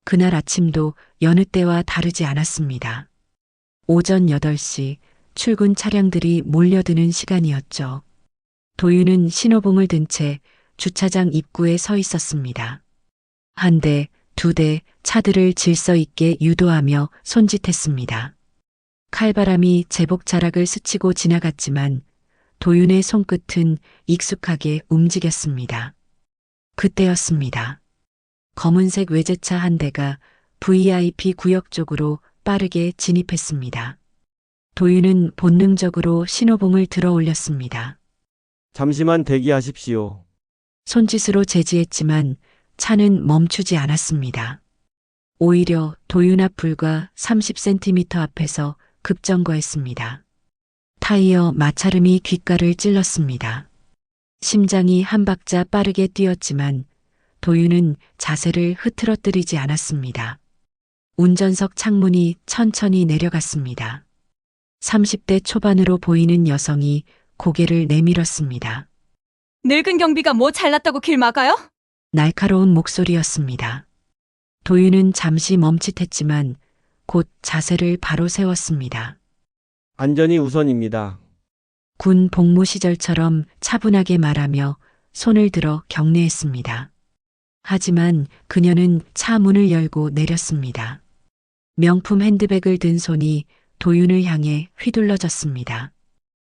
그날 아침도 여느 때와 다르지 않았습니다. 오전 8시 출근 차량들이 몰려드는 시간이었죠. 도윤은 신호봉을 든 채 주차장 입구에 서 있었습니다. 한 대, 두 대 차들을 질서 있게 유도하며 손짓했습니다. 칼바람이 제복 자락을 스치고 지나갔지만 도윤의 손끝은 익숙하게 움직였습니다. 그때였습니다. 검은색 외제차 한 대가 VIP 구역 쪽으로 빠르게 진입했습니다. 도윤은 본능적으로 신호봉을 들어 올렸습니다. 잠시만 대기하십시오. 손짓으로 제지했지만 차는 멈추지 않았습니다. 오히려 도윤 앞 불과 30cm 앞에서 급정거했습니다. 타이어 마찰음이 귓가를 찔렀습니다. 심장이 한 박자 빠르게 뛰었지만 도윤은 자세를 흐트러뜨리지 않았습니다. 운전석 창문이 천천히 내려갔습니다. 30대 초반으로 보이는 여성이 고개를 내밀었습니다. 늙은 경비가 뭐 잘났다고 길 막아요? 날카로운 목소리였습니다. 도윤은 잠시 멈칫했지만 곧 자세를 바로 세웠습니다. 안전이 우선입니다. 군 복무 시절처럼 차분하게 말하며 손을 들어 경례했습니다. 하지만 그녀는 차 문을 열고 내렸습니다. 명품 핸드백을 든 손이 도윤을 향해 휘둘러졌습니다.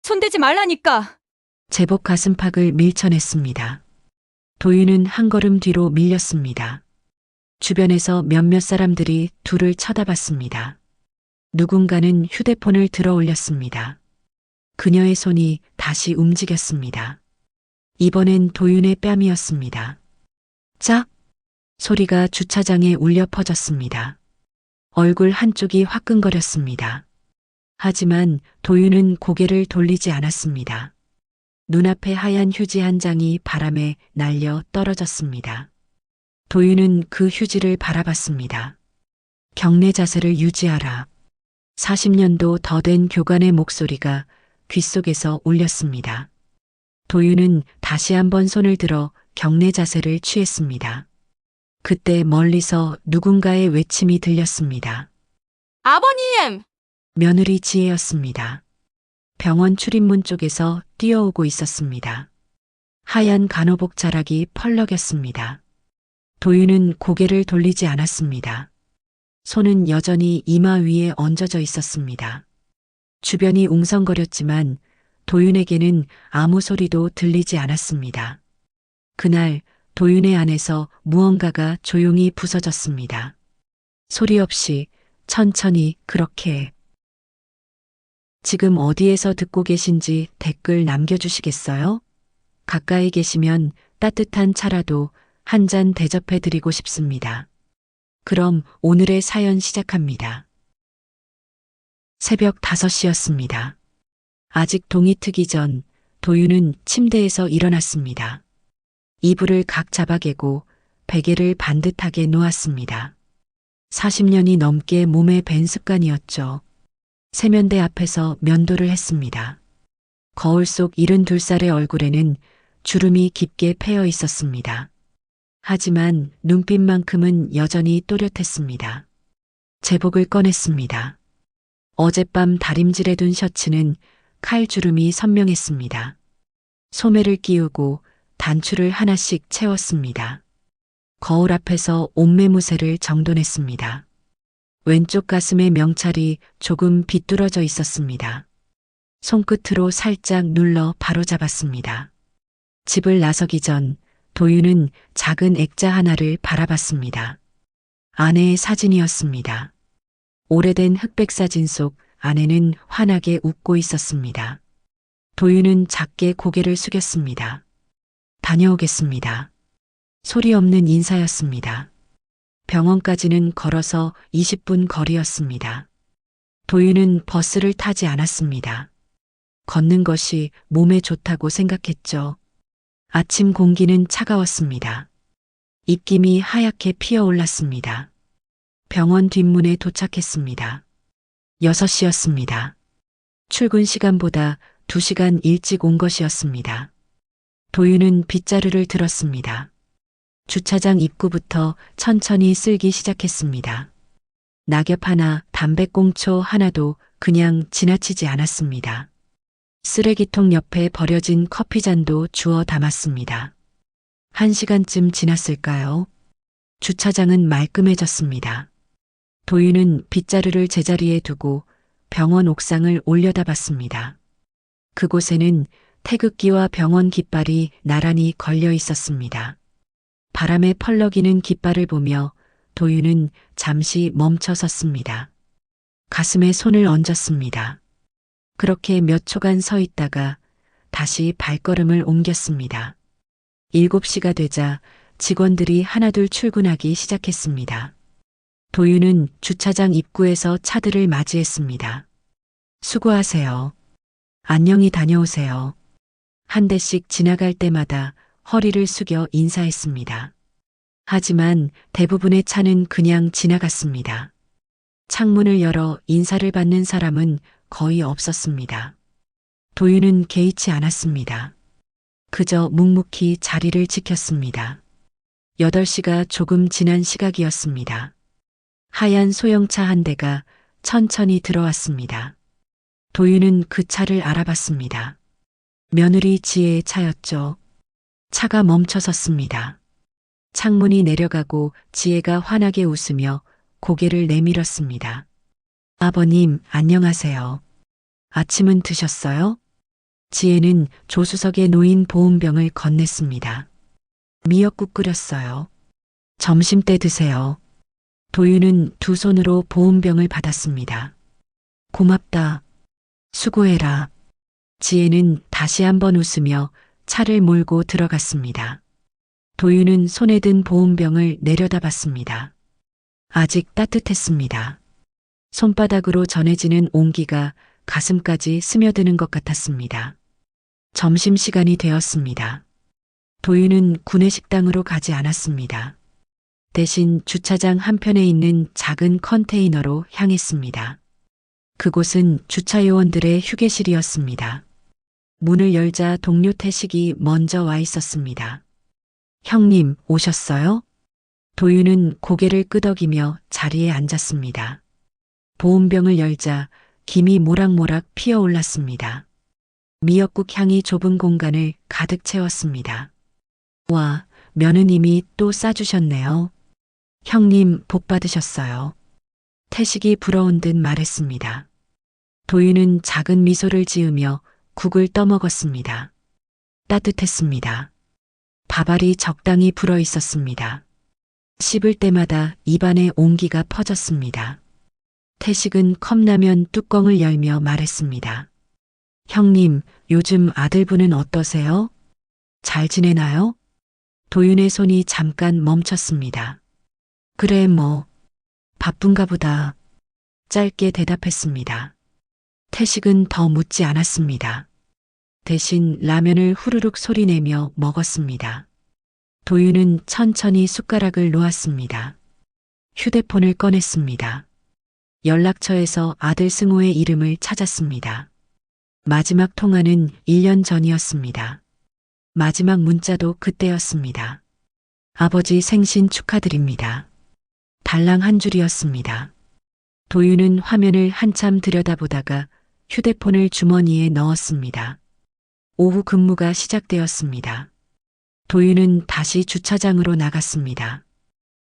손대지 말라니까. 제복 가슴팍을 밀쳐냈습니다. 도윤은 한 걸음 뒤로 밀렸습니다. 주변에서 몇몇 사람들이 둘을 쳐다봤습니다. 누군가는 휴대폰을 들어 올렸습니다. 그녀의 손이 다시 움직였습니다. 이번엔 도윤의 뺨이었습니다. 짝! 소리가 주차장에 울려 퍼졌습니다. 얼굴 한쪽이 화끈거렸습니다. 하지만 도윤은 고개를 돌리지 않았습니다. 눈앞에 하얀 휴지 한 장이 바람에 날려 떨어졌습니다. 도윤은 그 휴지를 바라봤습니다. 경례 자세를 유지하라. 40년도 더 된 교관의 목소리가 귓속에서 울렸습니다. 도윤은 다시 한번 손을 들어 경례 자세를 취했습니다. 그때 멀리서 누군가의 외침이 들렸습니다. 아버님! 며느리 지혜였습니다. 병원 출입문 쪽에서 뛰어오고 있었습니다. 하얀 간호복 자락이 펄럭였습니다. 도윤은 고개를 돌리지 않았습니다. 손은 여전히 이마 위에 얹어져 있었습니다. 주변이 웅성거렸지만 도윤에게는 아무 소리도 들리지 않았습니다. 그날 도윤의 안에서 무언가가 조용히 부서졌습니다. 소리 없이 천천히 그렇게. 지금 어디에서 듣고 계신지 댓글 남겨주시겠어요? 가까이 계시면 따뜻한 차라도 한 잔 대접해 드리고 싶습니다. 그럼 오늘의 사연 시작합니다. 새벽 5시였습니다. 아직 동이 트기 전 도윤은 침대에서 일어났습니다. 이불을 각 잡아개고 베개를 반듯하게 놓았습니다. 40년이 넘게 몸에 밴 습관이었죠. 세면대 앞에서 면도를 했습니다. 거울 속 72살의 얼굴에는 주름이 깊게 패여 있었습니다. 하지만 눈빛만큼은 여전히 또렷했습니다. 제복을 꺼냈습니다. 어젯밤 다림질해 둔 셔츠는 칼주름이 선명했습니다. 소매를 끼우고 단추를 하나씩 채웠습니다. 거울 앞에서 옷매무새를 정돈했습니다. 왼쪽 가슴의 명찰이 조금 비뚤어져 있었습니다. 손끝으로 살짝 눌러 바로잡았습니다. 집을 나서기 전 도윤은 작은 액자 하나를 바라봤습니다. 아내의 사진이었습니다. 오래된 흑백 사진 속 아내는 환하게 웃고 있었습니다. 도윤은 작게 고개를 숙였습니다. 다녀오겠습니다. 소리 없는 인사였습니다. 병원까지는 걸어서 20분 거리였습니다. 도윤은 버스를 타지 않았습니다. 걷는 것이 몸에 좋다고 생각했죠. 아침 공기는 차가웠습니다. 입김이 하얗게 피어올랐습니다. 병원 뒷문에 도착했습니다. 6시였습니다. 출근 시간보다 2시간 일찍 온 것이었습니다. 도윤은 빗자루를 들었습니다. 주차장 입구부터 천천히 쓸기 시작했습니다. 낙엽 하나, 담배꽁초 하나도 그냥 지나치지 않았습니다. 쓰레기통 옆에 버려진 커피잔도 주워 담았습니다. 1시간쯤 지났을까요? 주차장은 말끔해졌습니다. 도윤은 빗자루를 제자리에 두고 병원 옥상을 올려다봤습니다. 그곳에는 태극기와 병원 깃발이 나란히 걸려 있었습니다. 바람에 펄럭이는 깃발을 보며 도윤은 잠시 멈춰 섰습니다. 가슴에 손을 얹었습니다. 그렇게 몇 초간 서 있다가 다시 발걸음을 옮겼습니다. 7시가 되자 직원들이 하나둘 출근하기 시작했습니다. 도윤은 주차장 입구에서 차들을 맞이했습니다. 수고하세요. 안녕히 다녀오세요. 한 대씩 지나갈 때마다 허리를 숙여 인사했습니다. 하지만 대부분의 차는 그냥 지나갔습니다. 창문을 열어 인사를 받는 사람은 거의 없었습니다. 도윤은 개의치 않았습니다. 그저 묵묵히 자리를 지켰습니다. 8시가 조금 지난 시각이었습니다. 하얀 소형차 한 대가 천천히 들어왔습니다. 도윤은 그 차를 알아봤습니다. 며느리 지혜의 차였죠. 차가 멈춰섰습니다. 창문이 내려가고 지혜가 환하게 웃으며 고개를 내밀었습니다. 아버님, 안녕하세요. 아침은 드셨어요? 지혜는 조수석에 놓인 보온병을 건넸습니다. 미역국 끓였어요. 점심때 드세요. 도윤은 두 손으로 보온병을 받았습니다. 고맙다. 수고해라. 지혜는 다시 한번 웃으며 차를 몰고 들어갔습니다. 도윤은 손에 든 보온병을 내려다봤습니다. 아직 따뜻했습니다. 손바닥으로 전해지는 온기가 가슴까지 스며드는 것 같았습니다. 점심시간이 되었습니다. 도윤은 구내식당으로 가지 않았습니다. 대신 주차장 한편에 있는 작은 컨테이너로 향했습니다. 그곳은 주차요원들의 휴게실이었습니다. 문을 열자 동료 태식이 먼저 와 있었습니다. 형님, 오셨어요? 도윤은 고개를 끄덕이며 자리에 앉았습니다. 보온병을 열자 김이 모락모락 피어올랐습니다. 미역국 향이 좁은 공간을 가득 채웠습니다. 와, 며느님이 또 싸주셨네요. 형님, 복 받으셨어요. 태식이 부러운 듯 말했습니다. 도윤은 작은 미소를 지으며 국을 떠먹었습니다. 따뜻했습니다. 밥알이 적당히 불어 있었습니다. 씹을 때마다 입안에 온기가 퍼졌습니다. 태식은 컵라면 뚜껑을 열며 말했습니다. 형님, 요즘 아들분은 어떠세요? 잘 지내나요? 도윤의 손이 잠깐 멈췄습니다. 그래 뭐, 바쁜가 보다. 짧게 대답했습니다. 태식은 더 묻지 않았습니다. 대신 라면을 후루룩 소리내며 먹었습니다. 도윤은 천천히 숟가락을 놓았습니다. 휴대폰을 꺼냈습니다. 연락처에서 아들 승호의 이름을 찾았습니다. 마지막 통화는 1년 전이었습니다. 마지막 문자도 그때였습니다. 아버지 생신 축하드립니다. 달랑 한 줄이었습니다. 도윤은 화면을 한참 들여다보다가 휴대폰을 주머니에 넣었습니다. 오후 근무가 시작되었습니다. 도윤은 다시 주차장으로 나갔습니다.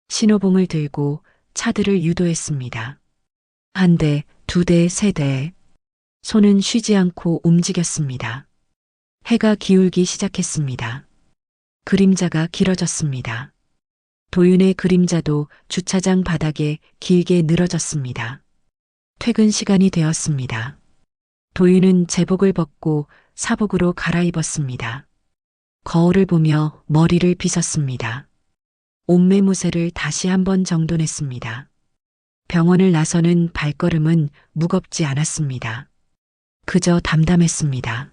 신호봉을 들고 차들을 유도했습니다. 한 대, 두 대, 세 대. 손은 쉬지 않고 움직였습니다. 해가 기울기 시작했습니다. 그림자가 길어졌습니다. 도윤의 그림자도 주차장 바닥에 길게 늘어졌습니다. 퇴근 시간이 되었습니다. 도윤은 제복을 벗고 사복으로 갈아입었습니다. 거울을 보며 머리를 빗었습니다. 옷매무새를 다시 한번 정돈했습니다. 병원을 나서는 발걸음은 무겁지 않았습니다. 그저 담담했습니다.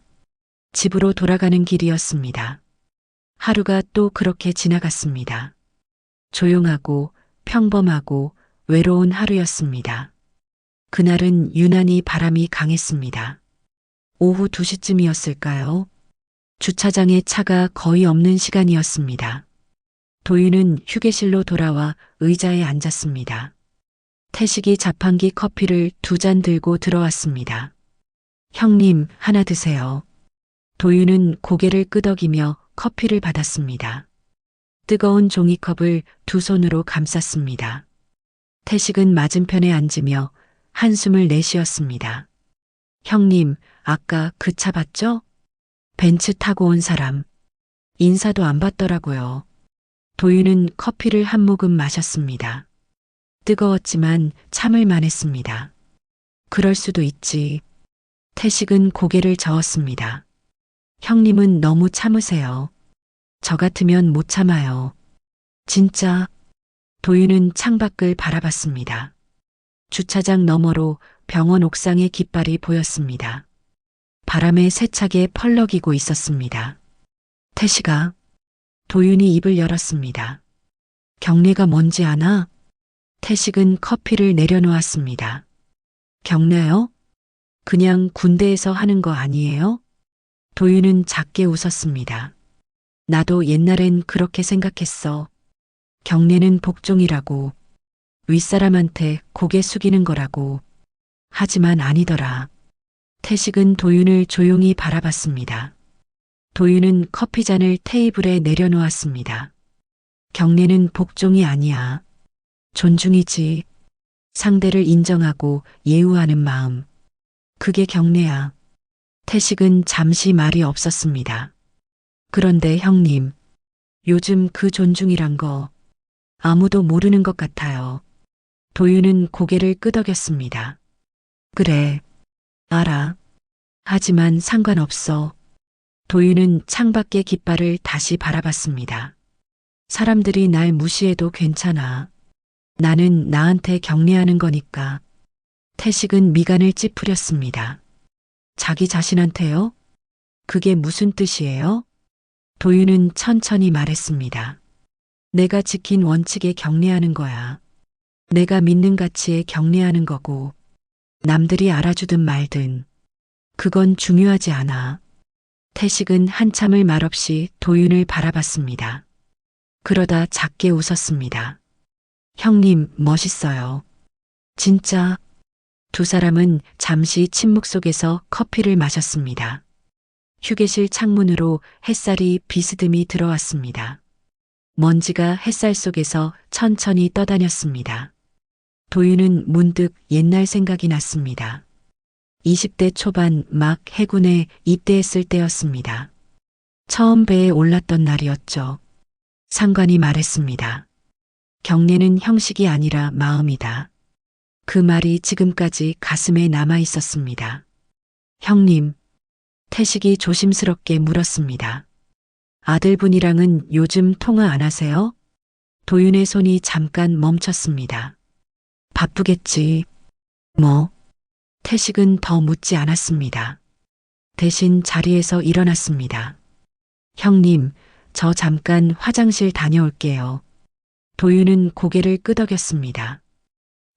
집으로 돌아가는 길이었습니다. 하루가 또 그렇게 지나갔습니다. 조용하고 평범하고 외로운 하루였습니다. 그날은 유난히 바람이 강했습니다. 오후 2시쯤이었을까요? 주차장에 차가 거의 없는 시간이었습니다. 도윤은 휴게실로 돌아와 의자에 앉았습니다. 태식이 자판기 커피를 2잔 들고 들어왔습니다. 형님, 하나 드세요. 도윤은 고개를 끄덕이며 커피를 받았습니다. 뜨거운 종이컵을 2손으로 감쌌습니다. 태식은 맞은편에 앉으며 한숨을 내쉬었습니다. 형님, 아까 그 차 봤죠? 벤츠 타고 온 사람. 인사도 안 받더라고요. 도윤은 커피를 한 모금 마셨습니다. 뜨거웠지만 참을 만했습니다. 그럴 수도 있지. 태식은 고개를 저었습니다. 형님은 너무 참으세요. 저 같으면 못 참아요. 진짜. 도윤은 창밖을 바라봤습니다. 주차장 너머로 병원 옥상의 깃발이 보였습니다. 바람에 세차게 펄럭이고 있었습니다. 태식아. 도윤이 입을 열었습니다. 경례가 뭔지 아나? 태식은 커피를 내려놓았습니다. 경례요? 그냥 군대에서 하는 거 아니에요? 도윤은 작게 웃었습니다. 나도 옛날엔 그렇게 생각했어. 경례는 복종이라고. 윗사람한테 고개 숙이는 거라고. 하지만 아니더라. 태식은 도윤을 조용히 바라봤습니다. 도윤은 커피잔을 테이블에 내려놓았습니다. 경례는 복종이 아니야. 존중이지. 상대를 인정하고 예우하는 마음. 그게 경례야. 태식은 잠시 말이 없었습니다. 그런데 형님, 요즘 그 존중이란 거 아무도 모르는 것 같아요. 도윤은 고개를 끄덕였습니다. 그래, 알아. 하지만 상관없어. 도윤은 창밖의 깃발을 다시 바라봤습니다. 사람들이 날 무시해도 괜찮아. 나는 나한테 경례하는 거니까. 태식은 미간을 찌푸렸습니다. 자기 자신한테요? 그게 무슨 뜻이에요? 도윤은 천천히 말했습니다. 내가 지킨 원칙에 경례하는 거야. 내가 믿는 가치에 경례하는 거고, 남들이 알아주든 말든, 그건 중요하지 않아. 태식은 한참을 말없이 도윤을 바라봤습니다. 그러다 작게 웃었습니다. 형님, 멋있어요. 진짜. 2 사람은 잠시 침묵 속에서 커피를 마셨습니다. 휴게실 창문으로 햇살이 비스듬히 들어왔습니다. 먼지가 햇살 속에서 천천히 떠다녔습니다. 도윤은 문득 옛날 생각이 났습니다. 20대 초반 막 해군에 입대했을 때였습니다. 처음 배에 올랐던 날이었죠. 상관이 말했습니다. 경례는 형식이 아니라 마음이다. 그 말이 지금까지 가슴에 남아 있었습니다. 형님, 태식이 조심스럽게 물었습니다. 아들분이랑은 요즘 통화 안 하세요? 도윤의 손이 잠깐 멈췄습니다. 바쁘겠지. 뭐? 태식은 더 묻지 않았습니다. 대신 자리에서 일어났습니다. 형님, 저 잠깐 화장실 다녀올게요. 도윤은 고개를 끄덕였습니다.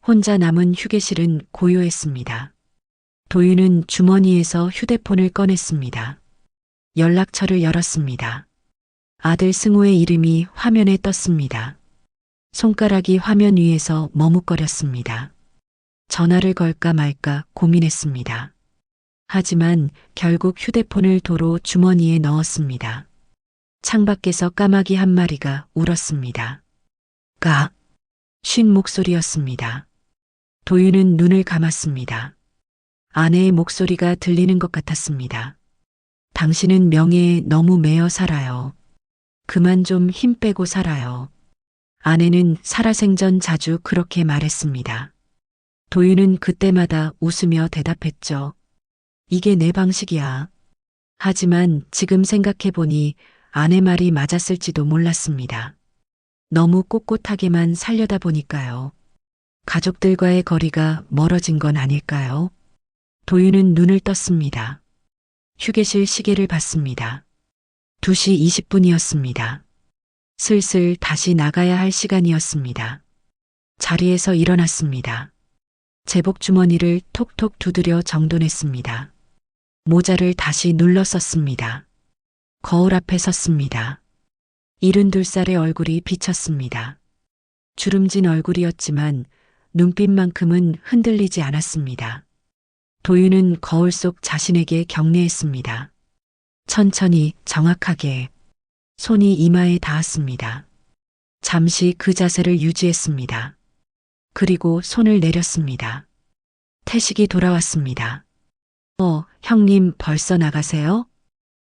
혼자 남은 휴게실은 고요했습니다. 도윤은 주머니에서 휴대폰을 꺼냈습니다. 연락처를 열었습니다. 아들 승호의 이름이 화면에 떴습니다. 손가락이 화면 위에서 머뭇거렸습니다. 전화를 걸까 말까 고민했습니다. 하지만 결국 휴대폰을 도로 주머니에 넣었습니다. 창밖에서 까마귀 한 마리가 울었습니다. 까, 쉰 목소리였습니다. 도윤은 눈을 감았습니다. 아내의 목소리가 들리는 것 같았습니다. 당신은 명예에 너무 매여 살아요. 그만 좀 힘 빼고 살아요. 아내는 살아생전 자주 그렇게 말했습니다. 도윤은 그때마다 웃으며 대답했죠. 이게 내 방식이야. 하지만 지금 생각해보니 아내 말이 맞았을지도 몰랐습니다. 너무 꼿꼿하게만 살려다 보니까요. 가족들과의 거리가 멀어진 건 아닐까요? 도윤은 눈을 떴습니다. 휴게실 시계를 봤습니다. 2시 20분이었습니다. 슬슬 다시 나가야 할 시간이었습니다. 자리에서 일어났습니다. 제복 주머니를 톡톡 두드려 정돈했습니다. 모자를 다시 눌러 썼습니다. 거울 앞에 섰습니다. 72살의 얼굴이 비쳤습니다. 주름진 얼굴이었지만 눈빛만큼은 흔들리지 않았습니다. 도윤은 거울 속 자신에게 경례했습니다. 천천히 정확하게 손이 이마에 닿았습니다. 잠시 그 자세를 유지했습니다. 그리고 손을 내렸습니다. 태식이 돌아왔습니다. 형님 벌써 나가세요?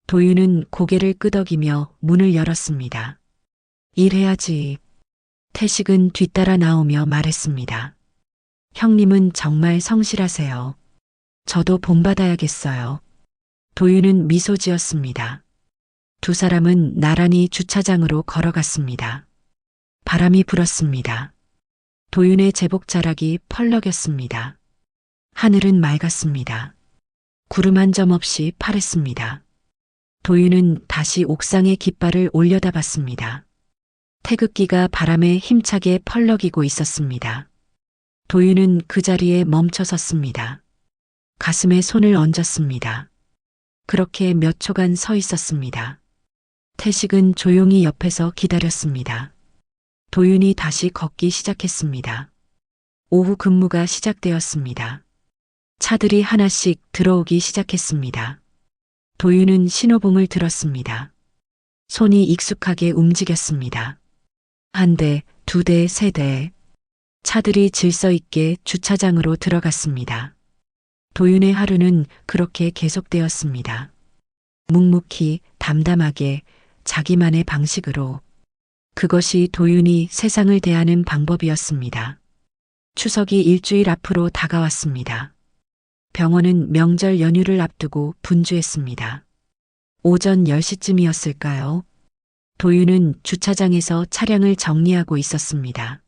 도윤은 고개를 끄덕이며 문을 열었습니다. 일해야지. 태식은 뒤따라 나오며 말했습니다. 형님은 정말 성실하세요. 저도 본받아야겠어요. 도윤은 미소 지었습니다. 두 사람은 나란히 주차장으로 걸어갔습니다. 바람이 불었습니다. 도윤의 제복 자락이 펄럭였습니다. 하늘은 맑았습니다. 구름 한 점 없이 파랬습니다. 도윤은 다시 옥상에 깃발을 올려다 봤습니다. 태극기가 바람에 힘차게 펄럭이고 있었습니다. 도윤은 그 자리에 멈춰 섰습니다. 가슴에 손을 얹었습니다. 그렇게 몇 초간 서 있었습니다. 태식은 조용히 옆에서 기다렸습니다. 도윤이 다시 걷기 시작했습니다. 오후 근무가 시작되었습니다. 차들이 하나씩 들어오기 시작했습니다. 도윤은 신호봉을 들었습니다. 손이 익숙하게 움직였습니다. 한 대, 두 대, 세 대. 차들이 질서 있게 주차장으로 들어갔습니다. 도윤의 하루는 그렇게 계속되었습니다. 묵묵히, 담담하게, 자기만의 방식으로. 그것이 도윤이 세상을 대하는 방법이었습니다. 추석이 일주일 앞으로 다가왔습니다. 병원은 명절 연휴를 앞두고 분주했습니다. 오전 10시쯤이었을까요? 도윤은 주차장에서 차량을 정리하고 있었습니다.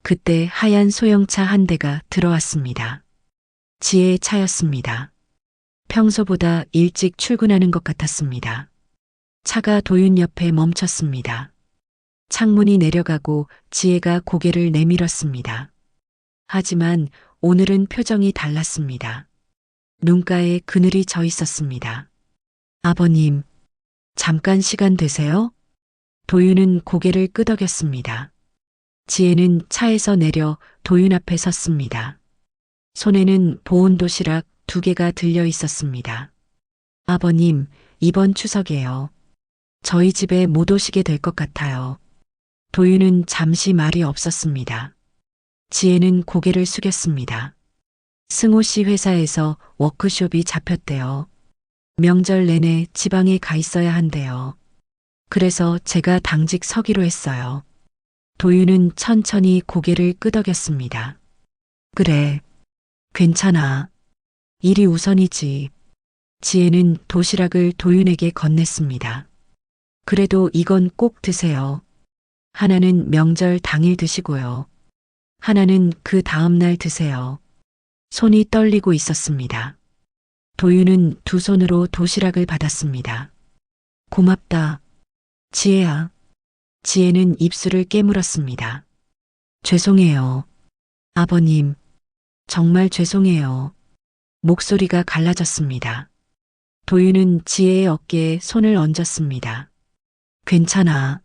그때 하얀 소형차 한 대가 들어왔습니다. 지혜의 차였습니다. 평소보다 일찍 출근하는 것 같았습니다. 차가 도윤 옆에 멈췄습니다. 창문이 내려가고 지혜가 고개를 내밀었습니다. 하지만 오늘은 표정이 달랐습니다. 눈가에 그늘이 져 있었습니다. 아버님, 잠깐 시간 되세요? 도윤은 고개를 끄덕였습니다. 지혜는 차에서 내려 도윤 앞에 섰습니다. 손에는 보온 도시락 2개가 들려 있었습니다. 아버님, 이번 추석에요. 저희 집에 못 오시게 될 것 같아요. 도윤은 잠시 말이 없었습니다. 지혜는 고개를 숙였습니다. 승호 씨 회사에서 워크숍이 잡혔대요. 명절 내내 지방에 가 있어야 한대요. 그래서 제가 당직 서기로 했어요. 도윤은 천천히 고개를 끄덕였습니다. 그래, 괜찮아. 일이 우선이지. 지혜는 도시락을 도윤에게 건넸습니다. 그래도 이건 꼭 드세요. 하나는 명절 당일 드시고요. 하나는 그 다음 날 드세요. 손이 떨리고 있었습니다. 도윤은 두 손으로 도시락을 받았습니다. 고맙다. 지혜야. 지혜는 입술을 깨물었습니다. 죄송해요. 아버님, 정말 죄송해요. 목소리가 갈라졌습니다. 도윤은 지혜의 어깨에 손을 얹었습니다. 괜찮아.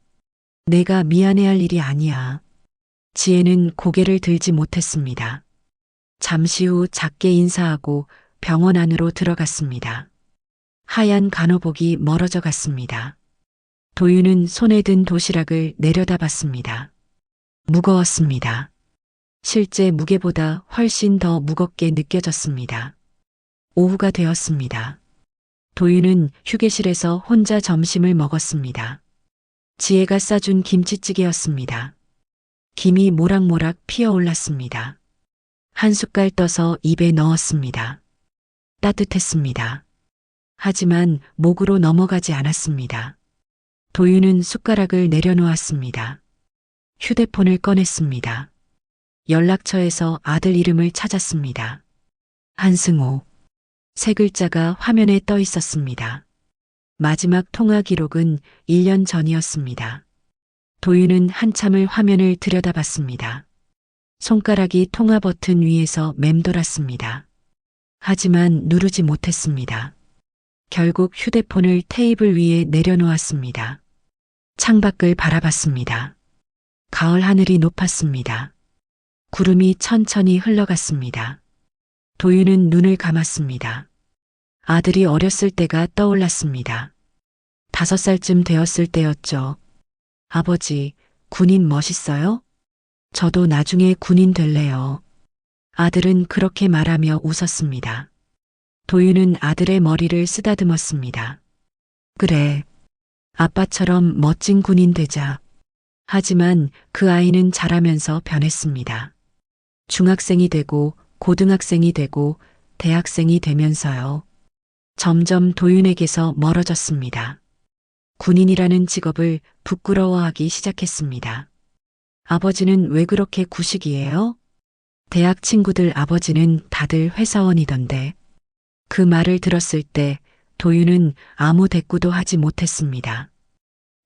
내가 미안해할 일이 아니야. 지혜는 고개를 들지 못했습니다. 잠시 후 작게 인사하고 병원 안으로 들어갔습니다. 하얀 간호복이 멀어져 갔습니다. 도윤은 손에 든 도시락을 내려다봤습니다. 무거웠습니다. 실제 무게보다 훨씬 더 무겁게 느껴졌습니다. 오후가 되었습니다. 도윤은 휴게실에서 혼자 점심을 먹었습니다. 지혜가 싸준 김치찌개였습니다. 김이 모락모락 피어올랐습니다. 한 숟갈 떠서 입에 넣었습니다. 따뜻했습니다. 하지만 목으로 넘어가지 않았습니다. 도윤은 숟가락을 내려놓았습니다. 휴대폰을 꺼냈습니다. 연락처에서 아들 이름을 찾았습니다. 한승호. 3글자가 화면에 떠 있었습니다. 마지막 통화 기록은 1년 전이었습니다. 도윤은 한참을 화면을 들여다봤습니다. 손가락이 통화 버튼 위에서 맴돌았습니다. 하지만 누르지 못했습니다. 결국 휴대폰을 테이블 위에 내려놓았습니다. 창밖을 바라봤습니다. 가을 하늘이 높았습니다. 구름이 천천히 흘러갔습니다. 도윤은 눈을 감았습니다. 아들이 어렸을 때가 떠올랐습니다. 5살쯤 되었을 때였죠. 아버지, 군인 멋있어요? 저도 나중에 군인 될래요. 아들은 그렇게 말하며 웃었습니다. 도윤은 아들의 머리를 쓰다듬었습니다. 그래. 아빠처럼 멋진 군인 되자. 하지만 그 아이는 자라면서 변했습니다. 중학생이 되고 고등학생이 되고 대학생이 되면서요. 점점 도윤에게서 멀어졌습니다. 군인이라는 직업을 부끄러워하기 시작했습니다. 아버지는 왜 그렇게 구식이에요? 대학 친구들 아버지는 다들 회사원이던데. 그 말을 들었을 때 도윤은 아무 대꾸도 하지 못했습니다.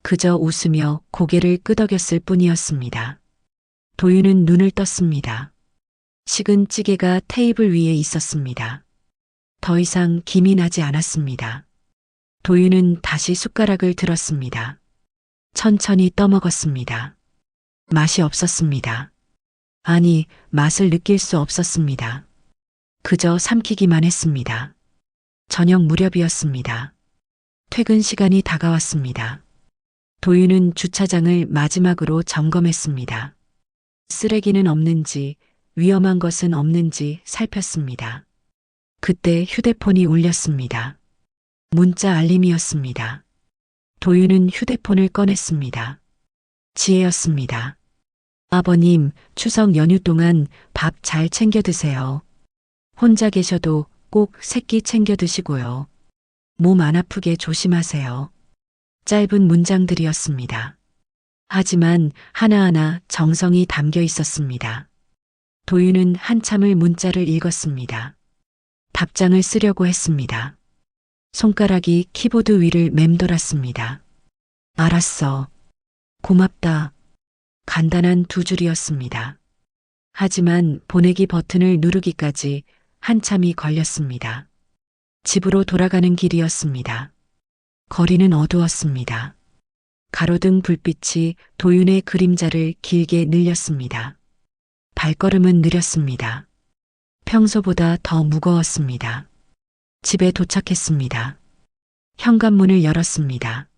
그저 웃으며 고개를 끄덕였을 뿐이었습니다. 도윤은 눈을 떴습니다. 식은 찌개가 테이블 위에 있었습니다. 더 이상 김이 나지 않았습니다. 도윤은 다시 숟가락을 들었습니다. 천천히 떠먹었습니다. 맛이 없었습니다. 아니, 맛을 느낄 수 없었습니다. 그저 삼키기만 했습니다. 저녁 무렵이었습니다. 퇴근 시간이 다가왔습니다. 도윤은 주차장을 마지막으로 점검했습니다. 쓰레기는 없는지, 위험한 것은 없는지 살폈습니다. 그때 휴대폰이 울렸습니다. 문자 알림이었습니다. 도윤은 휴대폰을 꺼냈습니다. 지혜였습니다. 아버님, 추석 연휴 동안 밥 잘 챙겨 드세요. 혼자 계셔도 꼭 새끼 챙겨 드시고요. 몸 안 아프게 조심하세요. 짧은 문장들이었습니다. 하지만 하나하나 정성이 담겨 있었습니다. 도윤은 한참을 문자를 읽었습니다. 답장을 쓰려고 했습니다. 손가락이 키보드 위를 맴돌았습니다. 알았어. 고맙다. 간단한 2줄이었습니다. 하지만 보내기 버튼을 누르기까지 한참이 걸렸습니다. 집으로 돌아가는 길이었습니다. 거리는 어두웠습니다. 가로등 불빛이 도윤의 그림자를 길게 늘렸습니다. 발걸음은 느렸습니다. 평소보다 더 무거웠습니다. 집에 도착했습니다. 현관문을 열었습니다.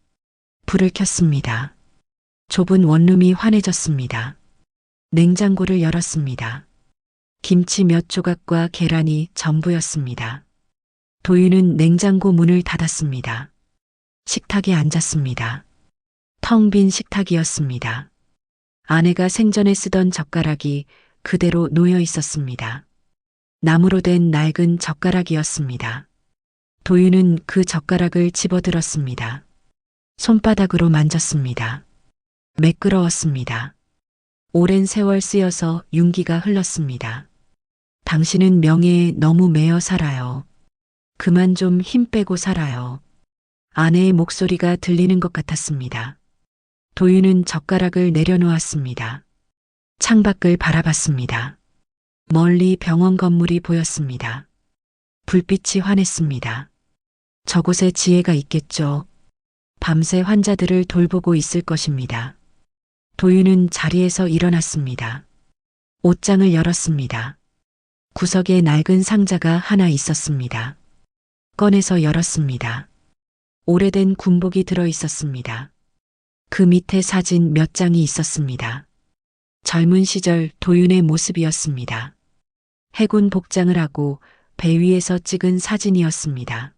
불을 켰습니다. 좁은 원룸이 환해졌습니다. 냉장고를 열었습니다. 김치 몇 조각과 계란이 전부였습니다. 도윤은 냉장고 문을 닫았습니다. 식탁에 앉았습니다. 텅 빈 식탁이었습니다. 아내가 생전에 쓰던 젓가락이 그대로 놓여 있었습니다. 나무로 된 낡은 젓가락이었습니다. 도윤은 그 젓가락을 집어들었습니다. 손바닥으로 만졌습니다. 매끄러웠습니다. 오랜 세월 쓰여서 윤기가 흘렀습니다. 당신은 명예에 너무 매여 살아요. 그만 좀 힘 빼고 살아요. 아내의 목소리가 들리는 것 같았습니다. 도윤은 젓가락을 내려놓았습니다. 창밖을 바라봤습니다. 멀리 병원 건물이 보였습니다. 불빛이 환했습니다. 저곳에 지혜가 있겠죠. 밤새 환자들을 돌보고 있을 것입니다. 도윤은 자리에서 일어났습니다. 옷장을 열었습니다. 구석에 낡은 상자가 하나 있었습니다. 꺼내서 열었습니다. 오래된 군복이 들어 있었습니다. 그 밑에 사진 몇 장이 있었습니다. 젊은 시절 도윤의 모습이었습니다. 해군 복장을 하고 배 위에서 찍은 사진이었습니다.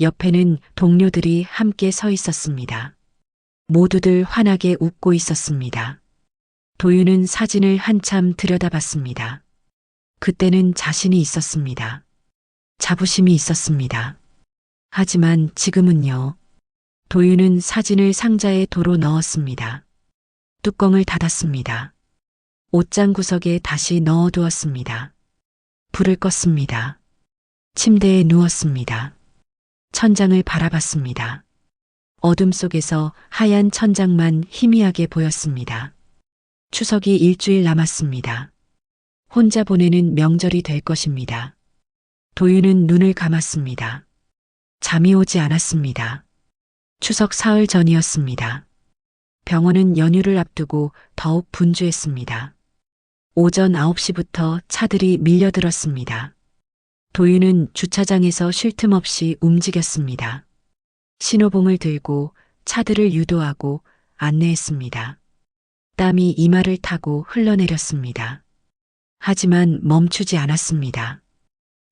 옆에는 동료들이 함께 서 있었습니다. 모두들 환하게 웃고 있었습니다. 도윤은 사진을 한참 들여다봤습니다. 그때는 자신이 있었습니다. 자부심이 있었습니다. 하지만 지금은요. 도윤은 사진을 상자에 도로 넣었습니다. 뚜껑을 닫았습니다. 옷장 구석에 다시 넣어두었습니다. 불을 껐습니다. 침대에 누웠습니다. 천장을 바라봤습니다. 어둠 속에서 하얀 천장만 희미하게 보였습니다. 추석이 일주일 남았습니다. 혼자 보내는 명절이 될 것입니다. 도윤은 눈을 감았습니다. 잠이 오지 않았습니다. 추석 사흘 전이었습니다. 병원은 연휴를 앞두고 더욱 분주했습니다. 오전 9시부터 차들이 밀려들었습니다. 도윤은 주차장에서 쉴 틈 없이 움직였습니다. 신호봉을 들고 차들을 유도하고 안내했습니다. 땀이 이마를 타고 흘러내렸습니다. 하지만 멈추지 않았습니다.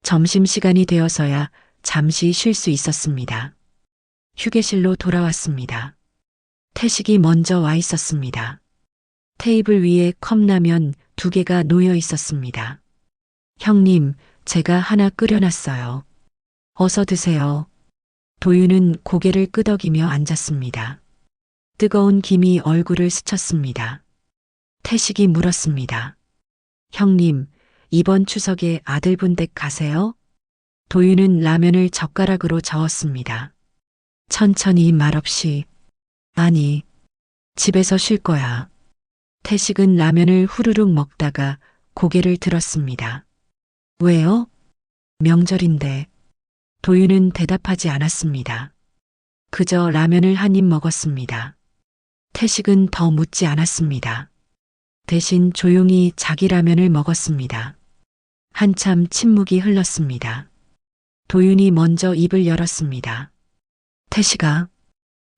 점심시간이 되어서야 잠시 쉴 수 있었습니다. 휴게실로 돌아왔습니다. 태식이 먼저 와 있었습니다. 테이블 위에 컵라면 2개가 놓여 있었습니다. 형님, 제가 하나 끓여놨어요. 어서 드세요. 도윤은 고개를 끄덕이며 앉았습니다. 뜨거운 김이 얼굴을 스쳤습니다. 태식이 물었습니다. 형님, 이번 추석에 아들분 댁 가세요? 도윤은 라면을 젓가락으로 저었습니다. 천천히 말없이. 아니, 집에서 쉴 거야. 태식은 라면을 후루룩 먹다가 고개를 들었습니다. 왜요? 명절인데. 도윤은 대답하지 않았습니다. 그저 라면을 한 입 먹었습니다. 태식은 더 묻지 않았습니다. 대신 조용히 자기 라면을 먹었습니다. 한참 침묵이 흘렀습니다. 도윤이 먼저 입을 열었습니다. 태식아,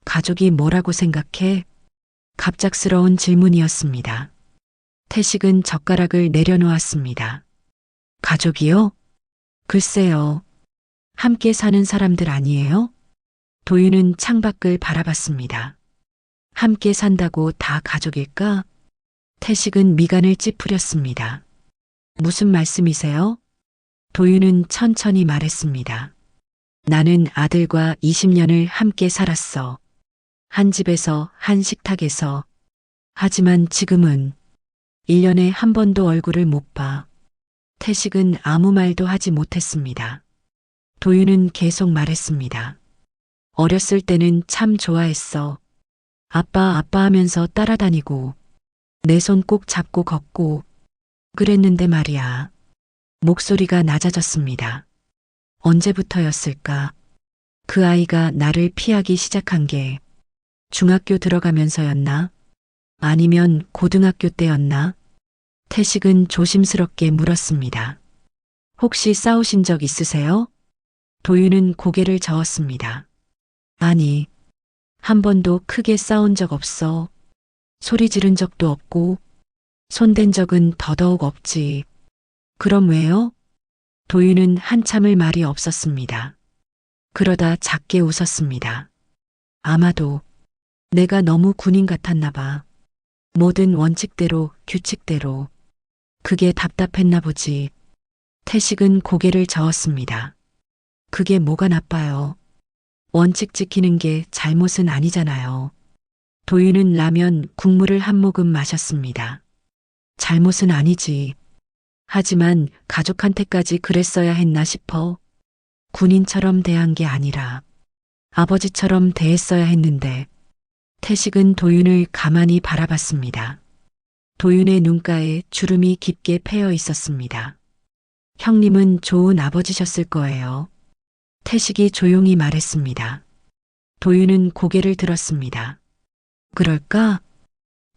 가족이 뭐라고 생각해? 갑작스러운 질문이었습니다. 태식은 젓가락을 내려놓았습니다. 가족이요? 글쎄요. 함께 사는 사람들 아니에요? 도윤은 창밖을 바라봤습니다. 함께 산다고 다 가족일까? 태식은 미간을 찌푸렸습니다. 무슨 말씀이세요? 도윤은 천천히 말했습니다. 나는 아들과 20년을 함께 살았어. 한 집에서, 한 식탁에서. 하지만 지금은 1년에 한 번도 얼굴을 못 봐. 태식은 아무 말도 하지 못했습니다. 도윤은 계속 말했습니다. 어렸을 때는 참 좋아했어. 아빠 하면서 따라다니고 내 손 꼭 잡고 걷고 그랬는데 말이야. 목소리가 낮아졌습니다. 언제부터였을까? 그 아이가 나를 피하기 시작한 게 중학교 들어가면서였나? 아니면 고등학교 때였나? 태식은 조심스럽게 물었습니다. 혹시 싸우신 적 있으세요? 도윤은 고개를 저었습니다. 아니, 한 번도 크게 싸운 적 없어. 소리 지른 적도 없고, 손댄 적은 더더욱 없지. 그럼 왜요? 도윤은 한참을 말이 없었습니다. 그러다 작게 웃었습니다. 아마도 내가 너무 군인 같았나 봐. 모든 원칙대로, 규칙대로. 그게 답답했나 보지. 태식은 고개를 저었습니다. 그게 뭐가 나빠요. 원칙 지키는 게 잘못은 아니잖아요. 도윤은 라면 국물을 한 모금 마셨습니다. 잘못은 아니지. 하지만 가족한테까지 그랬어야 했나 싶어. 군인처럼 대한 게 아니라 아버지처럼 대했어야 했는데. 태식은 도윤을 가만히 바라봤습니다. 도윤의 눈가에 주름이 깊게 패여 있었습니다. 형님은 좋은 아버지셨을 거예요. 태식이 조용히 말했습니다. 도윤은 고개를 들었습니다. 그럴까?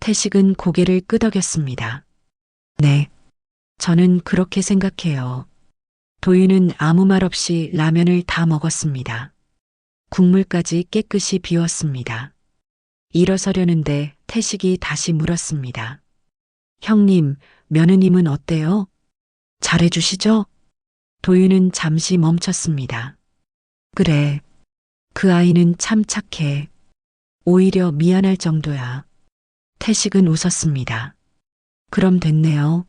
태식은 고개를 끄덕였습니다. 네, 저는 그렇게 생각해요. 도윤은 아무 말 없이 라면을 다 먹었습니다. 국물까지 깨끗이 비웠습니다. 일어서려는데 태식이 다시 물었습니다. 형님, 며느님은 어때요? 잘해주시죠? 도윤은 잠시 멈췄습니다. 그래, 그 아이는 참 착해. 오히려 미안할 정도야. 태식은 웃었습니다. 그럼 됐네요.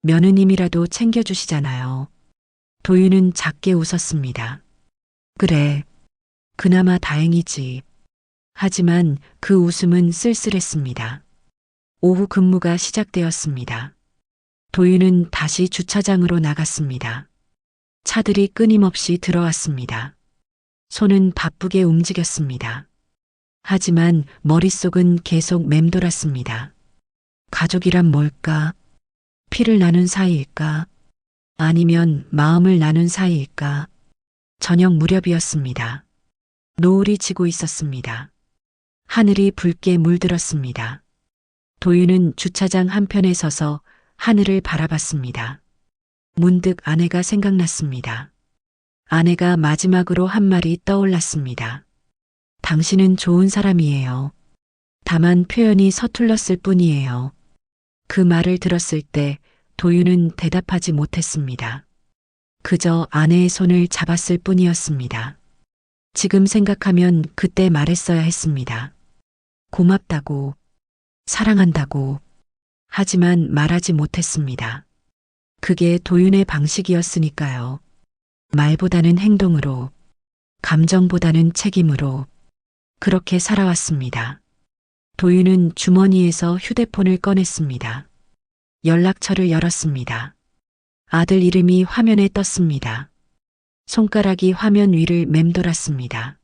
며느님이라도 챙겨주시잖아요. 도윤은 작게 웃었습니다. 그래, 그나마 다행이지. 하지만 그 웃음은 쓸쓸했습니다. 오후 근무가 시작되었습니다. 도윤은 다시 주차장으로 나갔습니다. 차들이 끊임없이 들어왔습니다. 손은 바쁘게 움직였습니다. 하지만 머릿속은 계속 맴돌았습니다. 가족이란 뭘까? 피를 나눈 사이일까? 아니면 마음을 나눈 사이일까? 저녁 무렵이었습니다. 노을이 지고 있었습니다. 하늘이 붉게 물들었습니다. 도윤은 주차장 한편에 서서 하늘을 바라봤습니다. 문득 아내가 생각났습니다. 아내가 마지막으로 한 말이 떠올랐습니다. 당신은 좋은 사람이에요. 다만 표현이 서툴렀을 뿐이에요. 그 말을 들었을 때 도윤은 대답하지 못했습니다. 그저 아내의 손을 잡았을 뿐이었습니다. 지금 생각하면 그때 말했어야 했습니다. 고맙다고, 사랑한다고. 하지만 말하지 못했습니다. 그게 도윤의 방식이었으니까요. 말보다는 행동으로, 감정보다는 책임으로 그렇게 살아왔습니다. 도윤은 주머니에서 휴대폰을 꺼냈습니다. 연락처를 열었습니다. 아들 이름이 화면에 떴습니다. 손가락이 화면 위를 맴돌았습니다.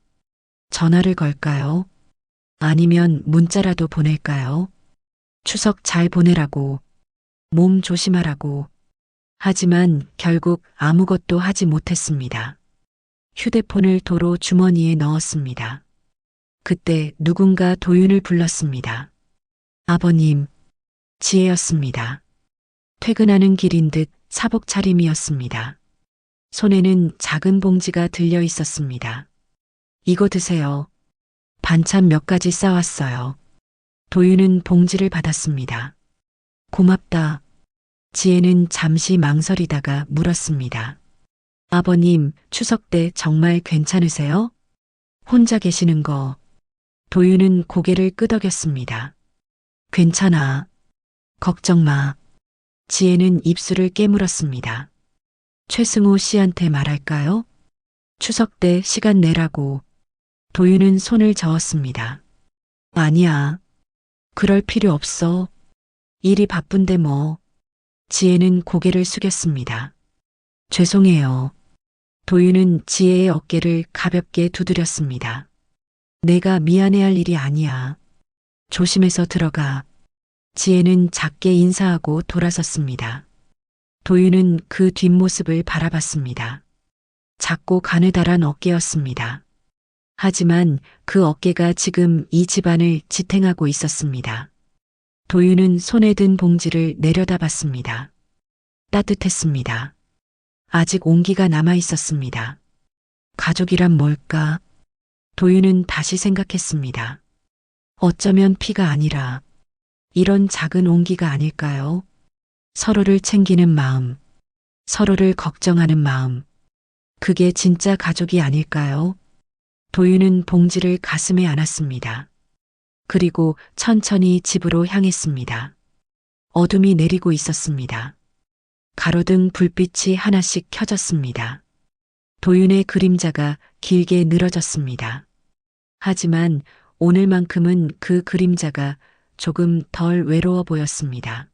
전화를 걸까요? 아니면 문자라도 보낼까요? 추석 잘 보내라고, 몸 조심하라고. 하지만 결국 아무것도 하지 못했습니다. 휴대폰을 도로 주머니에 넣었습니다. 그때 누군가 도윤을 불렀습니다. 아버님, 지혜였습니다. 퇴근하는 길인 듯 사복 차림이었습니다. 손에는 작은 봉지가 들려 있었습니다. 이거 드세요. 반찬 몇 가지 싸왔어요. 도윤은 봉지를 받았습니다. 고맙다. 지혜는 잠시 망설이다가 물었습니다. 아버님, 추석 때 정말 괜찮으세요? 혼자 계시는 거. 도윤은 고개를 끄덕였습니다. 괜찮아. 걱정 마. 지혜는 입술을 깨물었습니다. 최승호 씨한테 말할까요? 추석 때 시간 내라고. 도윤은 손을 저었습니다. 아니야. 그럴 필요 없어. 일이 바쁜데 뭐. 지혜는 고개를 숙였습니다. 죄송해요. 도윤은 지혜의 어깨를 가볍게 두드렸습니다. 내가 미안해할 일이 아니야. 조심해서 들어가. 지혜는 작게 인사하고 돌아섰습니다. 도윤은 그 뒷모습을 바라봤습니다. 작고 가느다란 어깨였습니다. 하지만 그 어깨가 지금 이 집안을 지탱하고 있었습니다. 도윤은 손에 든 봉지를 내려다봤습니다. 따뜻했습니다. 아직 온기가 남아 있었습니다. 가족이란 뭘까? 도윤은 다시 생각했습니다. 어쩌면 피가 아니라 이런 작은 온기가 아닐까요? 서로를 챙기는 마음, 서로를 걱정하는 마음. 그게 진짜 가족이 아닐까요? 도윤은 봉지를 가슴에 안았습니다. 그리고 천천히 집으로 향했습니다. 어둠이 내리고 있었습니다. 가로등 불빛이 하나씩 켜졌습니다. 도윤의 그림자가 길게 늘어졌습니다. 하지만 오늘만큼은 그 그림자가 조금 덜 외로워 보였습니다.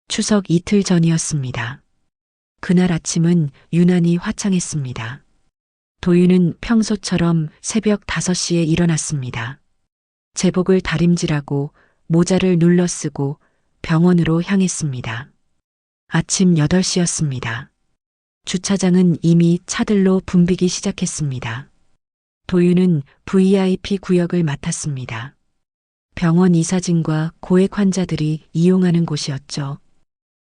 추석 이틀 전이었습니다. 그날 아침은 유난히 화창했습니다. 도윤은 평소처럼 새벽 5시에 일어났습니다. 제복을 다림질하고 모자를 눌러 쓰고 병원으로 향했습니다. 아침 8시였습니다. 주차장은 이미 차들로 붐비기 시작했습니다. 도윤은 VIP 구역을 맡았습니다. 병원 이사진과 고액 환자들이 이용하는 곳이었죠.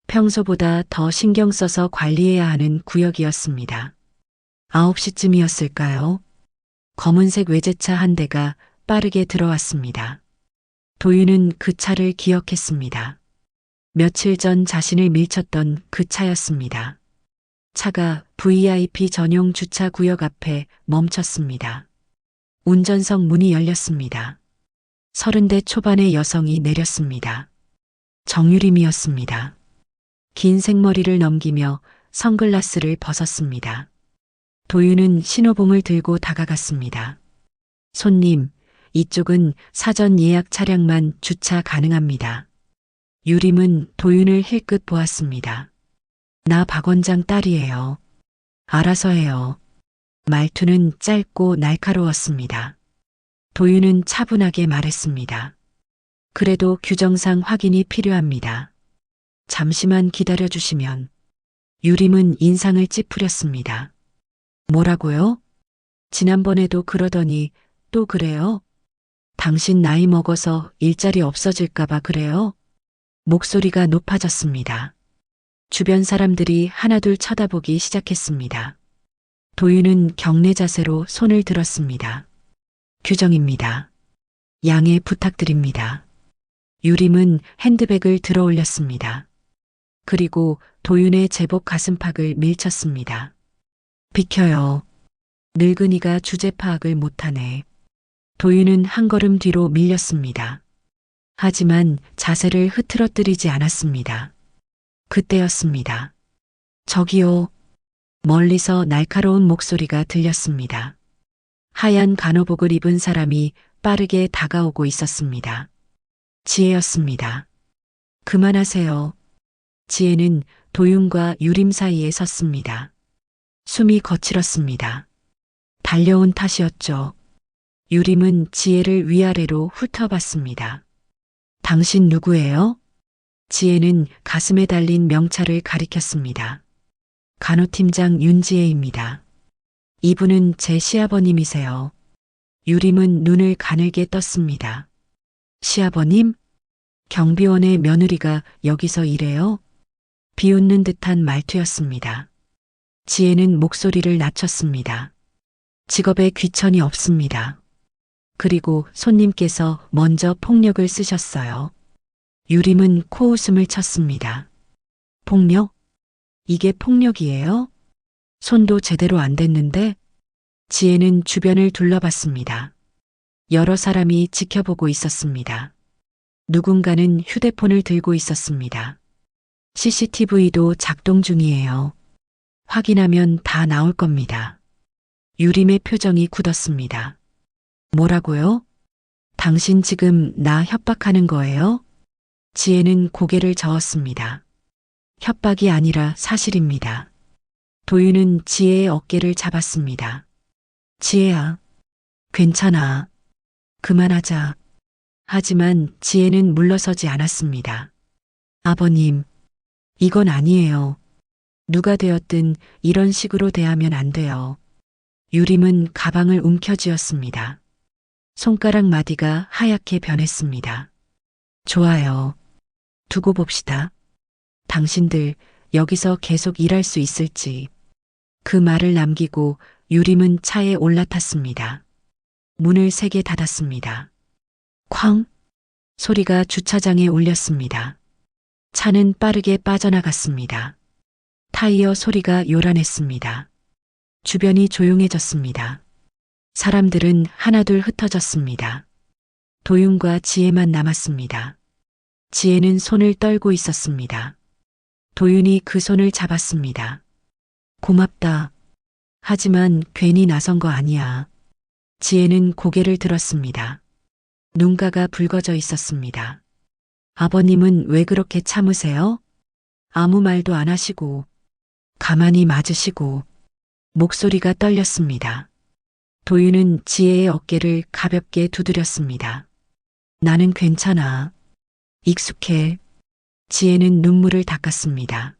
평소보다 더 신경 써서 관리해야 하는 구역이었습니다. 9시쯤이었을까요? 검은색 외제차 한 대가 빠르게 들어왔습니다. 도윤은 그 차를 기억했습니다. 며칠 전 자신을 밀쳤던 그 차였습니다. 차가 VIP 전용 주차 구역 앞에 멈췄습니다. 운전석 문이 열렸습니다. 30대 초반의 여성이 내렸습니다. 정유림이었습니다. 긴 생머리를 넘기며 선글라스를 벗었습니다. 도윤은 신호봉을 들고 다가갔습니다. 손님, 이쪽은 사전 예약 차량만 주차 가능합니다. 유림은 도윤을 힐끗 보았습니다. 나 박 원장 딸이에요. 알아서 해요. 말투는 짧고 날카로웠습니다. 도윤은 차분하게 말했습니다. 그래도 규정상 확인이 필요합니다. 잠시만 기다려주시면. 유림은 인상을 찌푸렸습니다. 뭐라고요? 지난번에도 그러더니 또 그래요? 당신 나이 먹어서 일자리 없어질까봐 그래요? 목소리가 높아졌습니다. 주변 사람들이 하나둘 쳐다보기 시작했습니다. 도윤은 경례 자세로 손을 들었습니다. 규정입니다. 양해 부탁드립니다. 유림은 핸드백을 들어 올렸습니다. 그리고 도윤의 제복 가슴팍을 밀쳤습니다. 비켜요. 늙은이가 주제 파악을 못하네. 도윤은 한 걸음 뒤로 밀렸습니다. 하지만 자세를 흐트러뜨리지 않았습니다. 그때였습니다. 저기요. 멀리서 날카로운 목소리가 들렸습니다. 하얀 간호복을 입은 사람이 빠르게 다가오고 있었습니다. 지혜였습니다. 그만하세요. 지혜는 도윤과 유림 사이에 섰습니다. 숨이 거칠었습니다. 달려온 탓이었죠. 유림은 지혜를 위아래로 훑어봤습니다. 당신 누구예요? 지혜는 가슴에 달린 명찰을 가리켰습니다. 간호팀장 윤지혜입니다. 이분은 제 시아버님이세요. 유림은 눈을 가늘게 떴습니다. 시아버님? 경비원의 며느리가 여기서 일해요? 비웃는 듯한 말투였습니다. 지혜는 목소리를 낮췄습니다. 직업에 귀천이 없습니다. 그리고 손님께서 먼저 폭력을 쓰셨어요. 유림은 코웃음을 쳤습니다. 폭력? 이게 폭력이에요? 손도 제대로 안 댔는데? 지혜는 주변을 둘러봤습니다. 여러 사람이 지켜보고 있었습니다. 누군가는 휴대폰을 들고 있었습니다. CCTV도 작동 중이에요. 확인하면 다 나올 겁니다. 유림의 표정이 굳었습니다. 뭐라고요? 당신 지금 나 협박하는 거예요? 지혜는 고개를 저었습니다. 협박이 아니라 사실입니다. 도윤은 지혜의 어깨를 잡았습니다. 지혜야, 괜찮아. 그만하자. 하지만 지혜는 물러서지 않았습니다. 아버님, 이건 아니에요. 누가 되었든 이런 식으로 대하면 안 돼요. 유림은 가방을 움켜쥐었습니다. 손가락 마디가 하얗게 변했습니다. 좋아요. 두고 봅시다. 당신들 여기서 계속 일할 수 있을지. 그 말을 남기고 유림은 차에 올라탔습니다. 문을 세게 닫았습니다. 쾅! 소리가 주차장에 울렸습니다. 차는 빠르게 빠져나갔습니다. 타이어 소리가 요란했습니다. 주변이 조용해졌습니다. 사람들은 하나둘 흩어졌습니다. 도윤과 지혜만 남았습니다. 지혜는 손을 떨고 있었습니다. 도윤이 그 손을 잡았습니다. 고맙다. 하지만 괜히 나선 거 아니야. 지혜는 고개를 들었습니다. 눈가가 붉어져 있었습니다. 아버님은 왜 그렇게 참으세요? 아무 말도 안 하시고, 가만히 맞으시고, 목소리가 떨렸습니다. 도윤은 지혜의 어깨를 가볍게 두드렸습니다. 나는 괜찮아. 익숙해. 지혜는 눈물을 닦았습니다.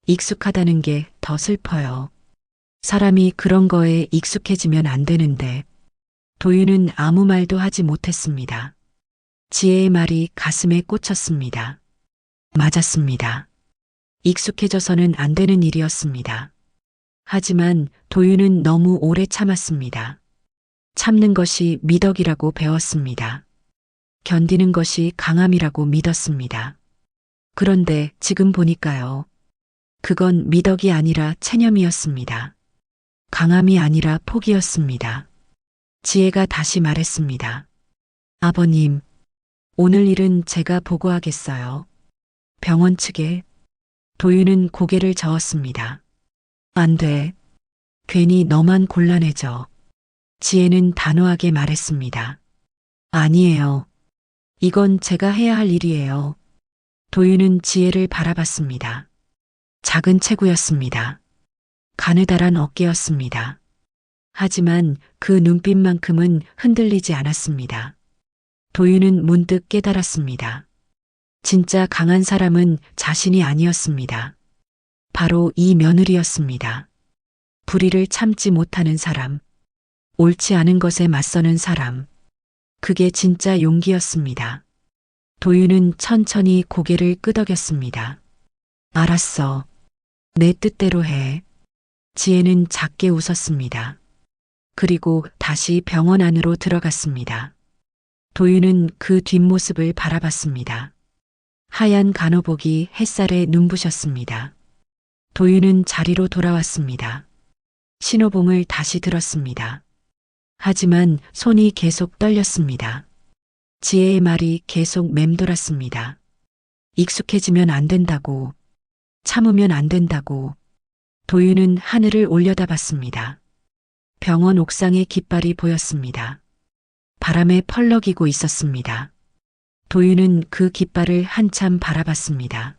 익숙하다는 게 더 슬퍼요. 사람이 그런 거에 익숙해지면 안 되는데. 도윤은 아무 말도 하지 못했습니다. 지혜의 말이 가슴에 꽂혔습니다. 맞았습니다. 익숙해져서는 안 되는 일이었습니다. 하지만 도윤은 너무 오래 참았습니다. 참는 것이 미덕이라고 배웠습니다. 견디는 것이 강함이라고 믿었습니다. 그런데 지금 보니까요. 그건 미덕이 아니라 체념이었습니다. 강함이 아니라 포기였습니다. 지혜가 다시 말했습니다. 아버님, 오늘 일은 제가 보고하겠어요. 병원 측에. 도윤은 고개를 저었습니다. 안 돼. 괜히 너만 곤란해져. 지혜는 단호하게 말했습니다. 아니에요. 이건 제가 해야 할 일이에요. 도윤은 지혜를 바라봤습니다. 작은 체구였습니다. 가느다란 어깨였습니다. 하지만 그 눈빛만큼은 흔들리지 않았습니다. 도윤은 문득 깨달았습니다. 진짜 강한 사람은 자신이 아니었습니다. 바로 이 며느리였습니다. 불의를 참지 못하는 사람, 옳지 않은 것에 맞서는 사람, 그게 진짜 용기였습니다. 도윤은 천천히 고개를 끄덕였습니다. 알았어. 내 뜻대로 해. 지혜는 작게 웃었습니다. 그리고 다시 병원 안으로 들어갔습니다. 도윤은 그 뒷모습을 바라봤습니다. 하얀 간호복이 햇살에 눈부셨습니다. 도윤은 자리로 돌아왔습니다. 신호봉을 다시 들었습니다. 하지만 손이 계속 떨렸습니다. 지혜의 말이 계속 맴돌았습니다. 익숙해지면 안 된다고, 참으면 안 된다고. 도윤은 하늘을 올려다봤습니다. 병원 옥상에 깃발이 보였습니다. 바람에 펄럭이고 있었습니다. 도윤은 그 깃발을 한참 바라봤습니다.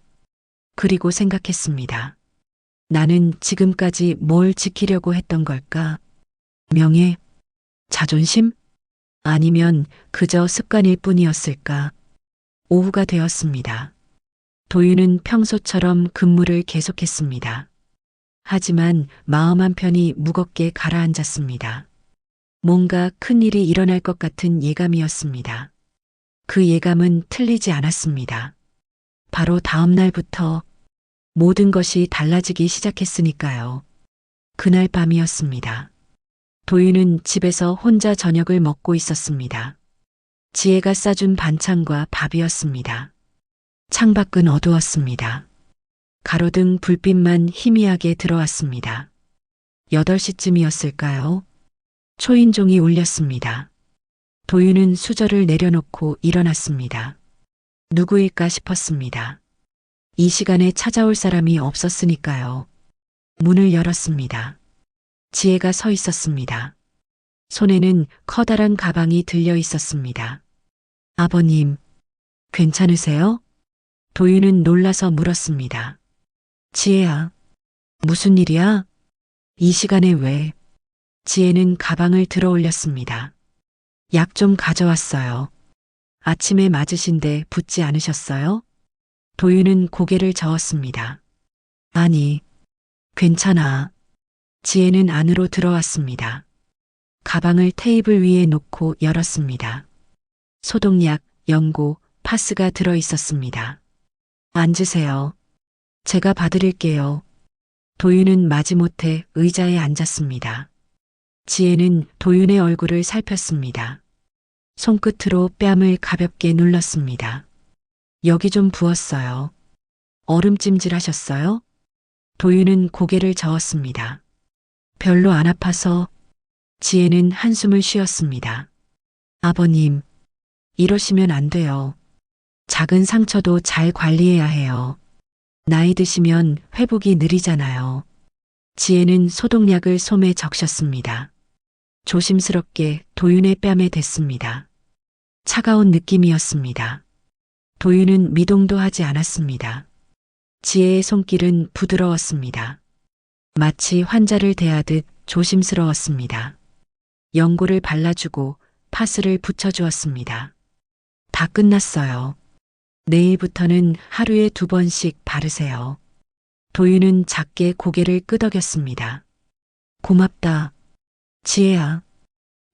그리고 생각했습니다. 나는 지금까지 뭘 지키려고 했던 걸까? 명예? 자존심? 아니면 그저 습관일 뿐이었을까? 오후가 되었습니다. 도윤은 평소처럼 근무를 계속했습니다. 하지만 마음 한편이 무겁게 가라앉았습니다. 뭔가 큰일이 일어날 것 같은 예감이었습니다. 그 예감은 틀리지 않았습니다. 바로 다음 날부터 모든 것이 달라지기 시작했으니까요. 그날 밤이었습니다. 도윤은 집에서 혼자 저녁을 먹고 있었습니다. 지혜가 싸준 반찬과 밥이었습니다. 창밖은 어두웠습니다. 가로등 불빛만 희미하게 들어왔습니다. 8시쯤이었을까요? 초인종이 울렸습니다. 도윤은 수저를 내려놓고 일어났습니다. 누구일까 싶었습니다. 이 시간에 찾아올 사람이 없었으니까요. 문을 열었습니다. 지혜가 서 있었습니다. 손에는 커다란 가방이 들려 있었습니다. 아버님, 괜찮으세요? 도윤은 놀라서 물었습니다. 지혜야, 무슨 일이야? 이 시간에 왜? 지혜는 가방을 들어 올렸습니다. 약 좀 가져왔어요. 아침에 맞으신데 붓지 않으셨어요? 도윤은 고개를 저었습니다. 아니, 괜찮아. 지혜는 안으로 들어왔습니다. 가방을 테이블 위에 놓고 열었습니다. 소독약, 연고, 파스가 들어 있었습니다. 앉으세요. 제가 봐드릴게요. 도윤은 마지못해 의자에 앉았습니다. 지혜는 도윤의 얼굴을 살폈습니다. 손끝으로 뺨을 가볍게 눌렀습니다. 여기 좀 부었어요. 얼음찜질하셨어요? 도윤은 고개를 저었습니다. 별로 안 아파서. 지혜는 한숨을 쉬었습니다. 아버님, 이러시면 안 돼요. 작은 상처도 잘 관리해야 해요. 나이 드시면 회복이 느리잖아요. 지혜는 소독약을 솜에 적셨습니다. 조심스럽게 도윤의 뺨에 댔습니다. 차가운 느낌이었습니다. 도윤은 미동도 하지 않았습니다. 지혜의 손길은 부드러웠습니다. 마치 환자를 대하듯 조심스러웠습니다. 연고를 발라주고 파스를 붙여주었습니다. 다 끝났어요. 내일부터는 하루에 2번씩 바르세요. 도윤은 작게 고개를 끄덕였습니다. 고맙다. 지혜야.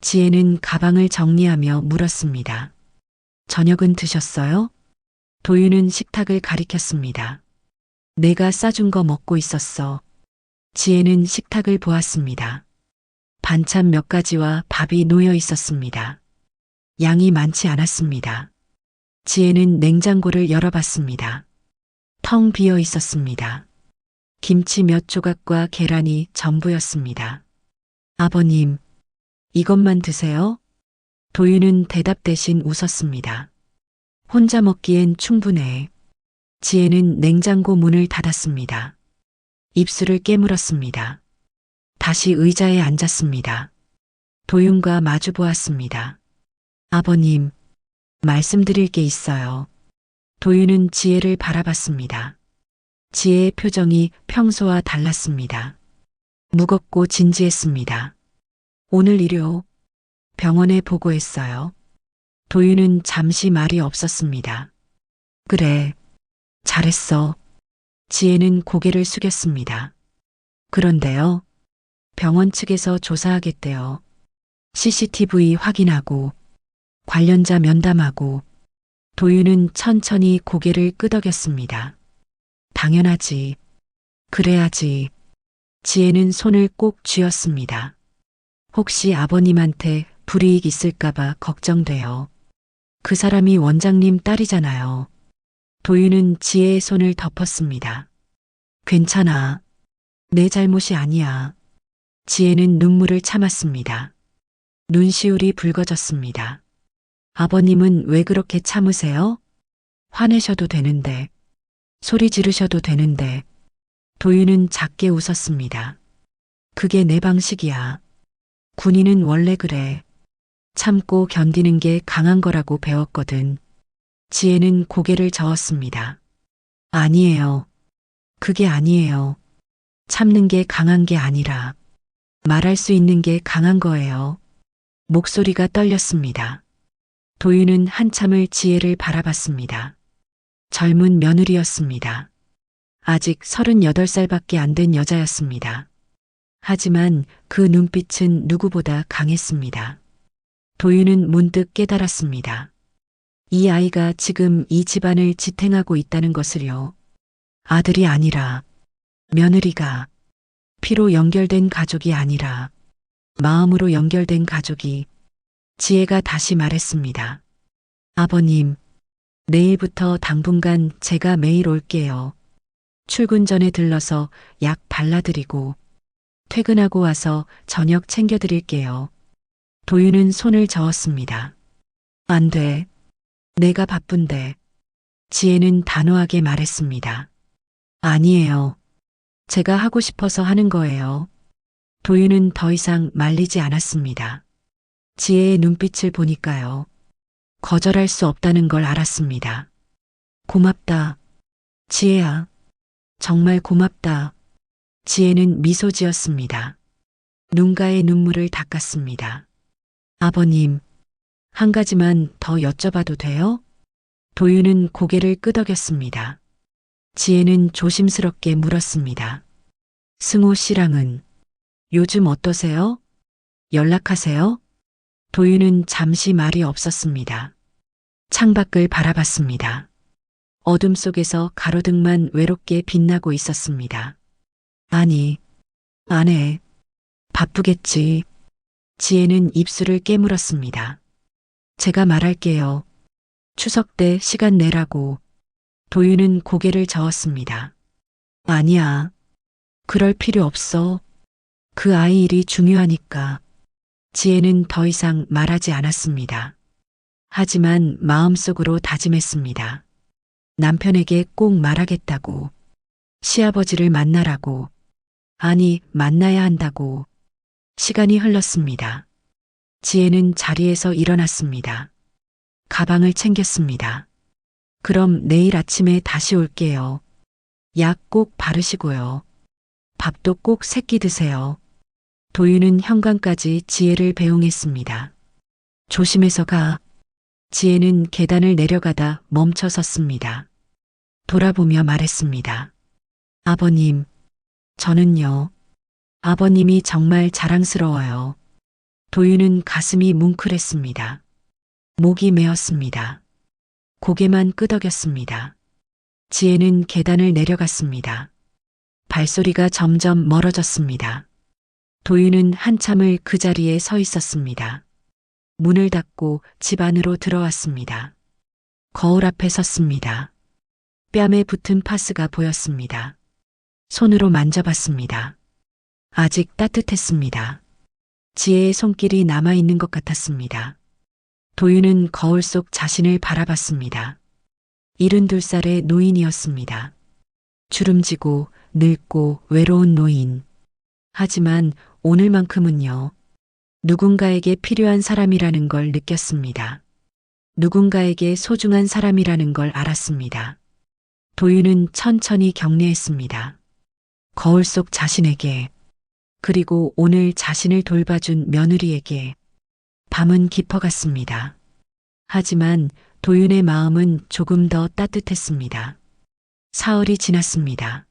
지혜는 가방을 정리하며 물었습니다. 저녁은 드셨어요? 도윤은 식탁을 가리켰습니다. 내가 싸준 거 먹고 있었어. 지혜는 식탁을 보았습니다. 반찬 몇 가지와 밥이 놓여 있었습니다. 양이 많지 않았습니다. 지혜는 냉장고를 열어봤습니다. 텅 비어 있었습니다. 김치 몇 조각과 계란이 전부였습니다. 아버님, 이것만 드세요? 도윤은 대답 대신 웃었습니다. 혼자 먹기엔 충분해. 지혜는 냉장고 문을 닫았습니다. 입술을 깨물었습니다. 다시 의자에 앉았습니다. 도윤과 마주 보았습니다. 아버님, 말씀드릴 게 있어요. 도윤은 지혜를 바라봤습니다. 지혜의 표정이 평소와 달랐습니다. 무겁고 진지했습니다. 오늘 일요. 병원에 보고했어요. 도윤은 잠시 말이 없었습니다. 그래, 잘했어. 지혜는 고개를 숙였습니다. 그런데요. 병원 측에서 조사하겠대요. CCTV 확인하고 관련자 면담하고 도윤은 천천히 고개를 끄덕였습니다. 당연하지. 그래야지. 지혜는 손을 꼭 쥐었습니다. 혹시 아버님한테 불이익 있을까봐 걱정돼요. 그 사람이 원장님 딸이잖아요. 도윤은 지혜의 손을 덮었습니다. 괜찮아. 내 잘못이 아니야. 지혜는 눈물을 참았습니다. 눈시울이 붉어졌습니다. 아버님은 왜 그렇게 참으세요? 화내셔도 되는데, 소리 지르셔도 되는데, 도윤은 작게 웃었습니다. 그게 내 방식이야. 군인은 원래 그래. 참고 견디는 게 강한 거라고 배웠거든. 지혜는 고개를 저었습니다. 아니에요. 그게 아니에요. 참는 게 강한 게 아니라 말할 수 있는 게 강한 거예요. 목소리가 떨렸습니다. 도윤은 한참을 지혜를 바라봤습니다. 젊은 며느리였습니다. 아직 38살밖에 안 된 여자였습니다. 하지만 그 눈빛은 누구보다 강했습니다. 도윤은 문득 깨달았습니다. 이 아이가 지금 이 집안을 지탱하고 있다는 것을요. 아들이 아니라 며느리가 피로 연결된 가족이 아니라 마음으로 연결된 가족이. 지혜가 다시 말했습니다. 아버님, 내일부터 당분간 제가 매일 올게요. 출근 전에 들러서 약 발라드리고 퇴근하고 와서 저녁 챙겨드릴게요. 도윤은 손을 저었습니다. 안 돼. 내가 바쁜데. 지혜는 단호하게 말했습니다. 아니에요. 제가 하고 싶어서 하는 거예요. 도윤은 더 이상 말리지 않았습니다. 지혜의 눈빛을 보니까요. 거절할 수 없다는 걸 알았습니다. 고맙다. 지혜야. 정말 고맙다. 지혜는 미소 지었습니다. 눈가에 눈물을 닦았습니다. 아버님, 한 가지만 더 여쭤봐도 돼요? 도윤은 고개를 끄덕였습니다. 지혜는 조심스럽게 물었습니다. 승호 씨랑은 요즘 어떠세요? 연락하세요? 도윤은 잠시 말이 없었습니다. 창밖을 바라봤습니다. 어둠 속에서 가로등만 외롭게 빛나고 있었습니다. 아니, 안 해. 바쁘겠지. 지혜는 입술을 깨물었습니다. 제가 말할게요. 추석 때 시간 내라고. 도윤은 고개를 저었습니다. 아니야. 그럴 필요 없어. 그 아이 일이 중요하니까. 지혜는 더 이상 말하지 않았습니다. 하지만 마음속으로 다짐했습니다. 남편에게 꼭 말하겠다고. 시아버지를 만나라고. 아니, 만나야 한다고. 시간이 흘렀습니다. 지혜는 자리에서 일어났습니다. 가방을 챙겼습니다. 그럼 내일 아침에 다시 올게요. 약 꼭 바르시고요. 밥도 꼭 새끼 드세요. 도윤은 현관까지 지혜를 배웅했습니다. 조심해서 가. 지혜는 계단을 내려가다 멈춰 섰습니다. 돌아보며 말했습니다. 아버님, 저는요. 아버님이 정말 자랑스러워요. 도윤은 가슴이 뭉클했습니다. 목이 메었습니다. 고개만 끄덕였습니다. 지혜는 계단을 내려갔습니다. 발소리가 점점 멀어졌습니다. 도윤은 한참을 그 자리에 서 있었습니다. 문을 닫고 집 안으로 들어왔습니다. 거울 앞에 섰습니다. 뺨에 붙은 파스가 보였습니다. 손으로 만져봤습니다. 아직 따뜻했습니다. 지혜의 손길이 남아있는 것 같았습니다. 도윤은 거울 속 자신을 바라봤습니다. 72살의 노인이었습니다. 주름지고 늙고 외로운 노인. 하지만 오늘만큼은요. 누군가에게 필요한 사람이라는 걸 느꼈습니다. 누군가에게 소중한 사람이라는 걸 알았습니다. 도윤은 천천히 경례했습니다. 거울 속 자신에게, 그리고 오늘 자신을 돌봐준 며느리에게. 밤은 깊어갔습니다. 하지만 도윤의 마음은 조금 더 따뜻했습니다. 사흘이 지났습니다.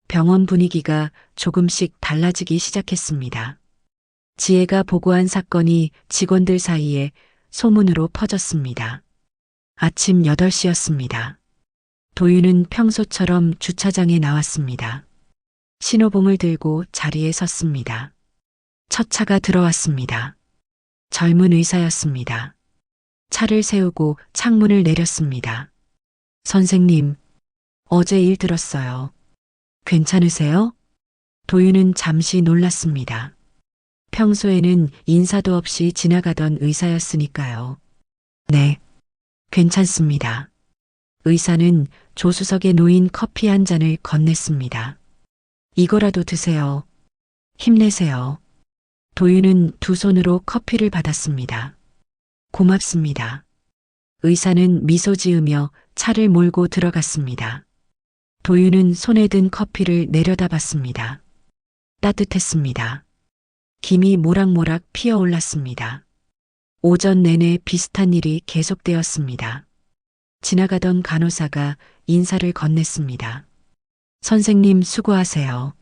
병원 분위기가 조금씩 달라지기 시작했습니다. 지혜가 보고한 사건이 직원들 사이에 소문으로 퍼졌습니다. 아침 8시였습니다. 도윤은 평소처럼 주차장에 나왔습니다. 신호봉을 들고 자리에 섰습니다. 첫 차가 들어왔습니다. 젊은 의사였습니다. 차를 세우고 창문을 내렸습니다. 선생님, 어제 일 들었어요. 괜찮으세요? 도윤은 잠시 놀랐습니다. 평소에는 인사도 없이 지나가던 의사였으니까요. 네, 괜찮습니다. 의사는 조수석에 놓인 커피 한 잔을 건넸습니다. 이거라도 드세요. 힘내세요. 도윤은 두 손으로 커피를 받았습니다. 고맙습니다. 의사는 미소 지으며 차를 몰고 들어갔습니다. 도윤은 손에 든 커피를 내려다봤습니다. 따뜻했습니다. 김이 모락모락 피어올랐습니다. 오전 내내 비슷한 일이 계속되었습니다. 지나가던 간호사가 인사를 건넸습니다. 선생님 수고하세요.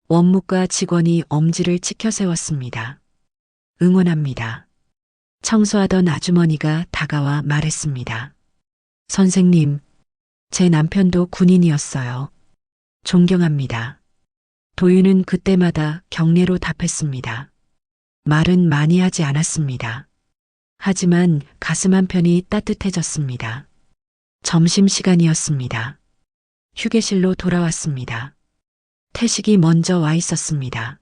원무과 직원이 엄지를 치켜 세웠습니다. 응원합니다. 청소하던 아주머니가 다가와 말했습니다. 선생님, 제 남편도 군인이었어요. 존경합니다. 도윤은 그때마다 경례로 답했습니다. 말은 많이 하지 않았습니다. 하지만 가슴 한편이 따뜻해졌습니다. 점심시간이었습니다. 휴게실로 돌아왔습니다. 태식이 먼저 와 있었습니다.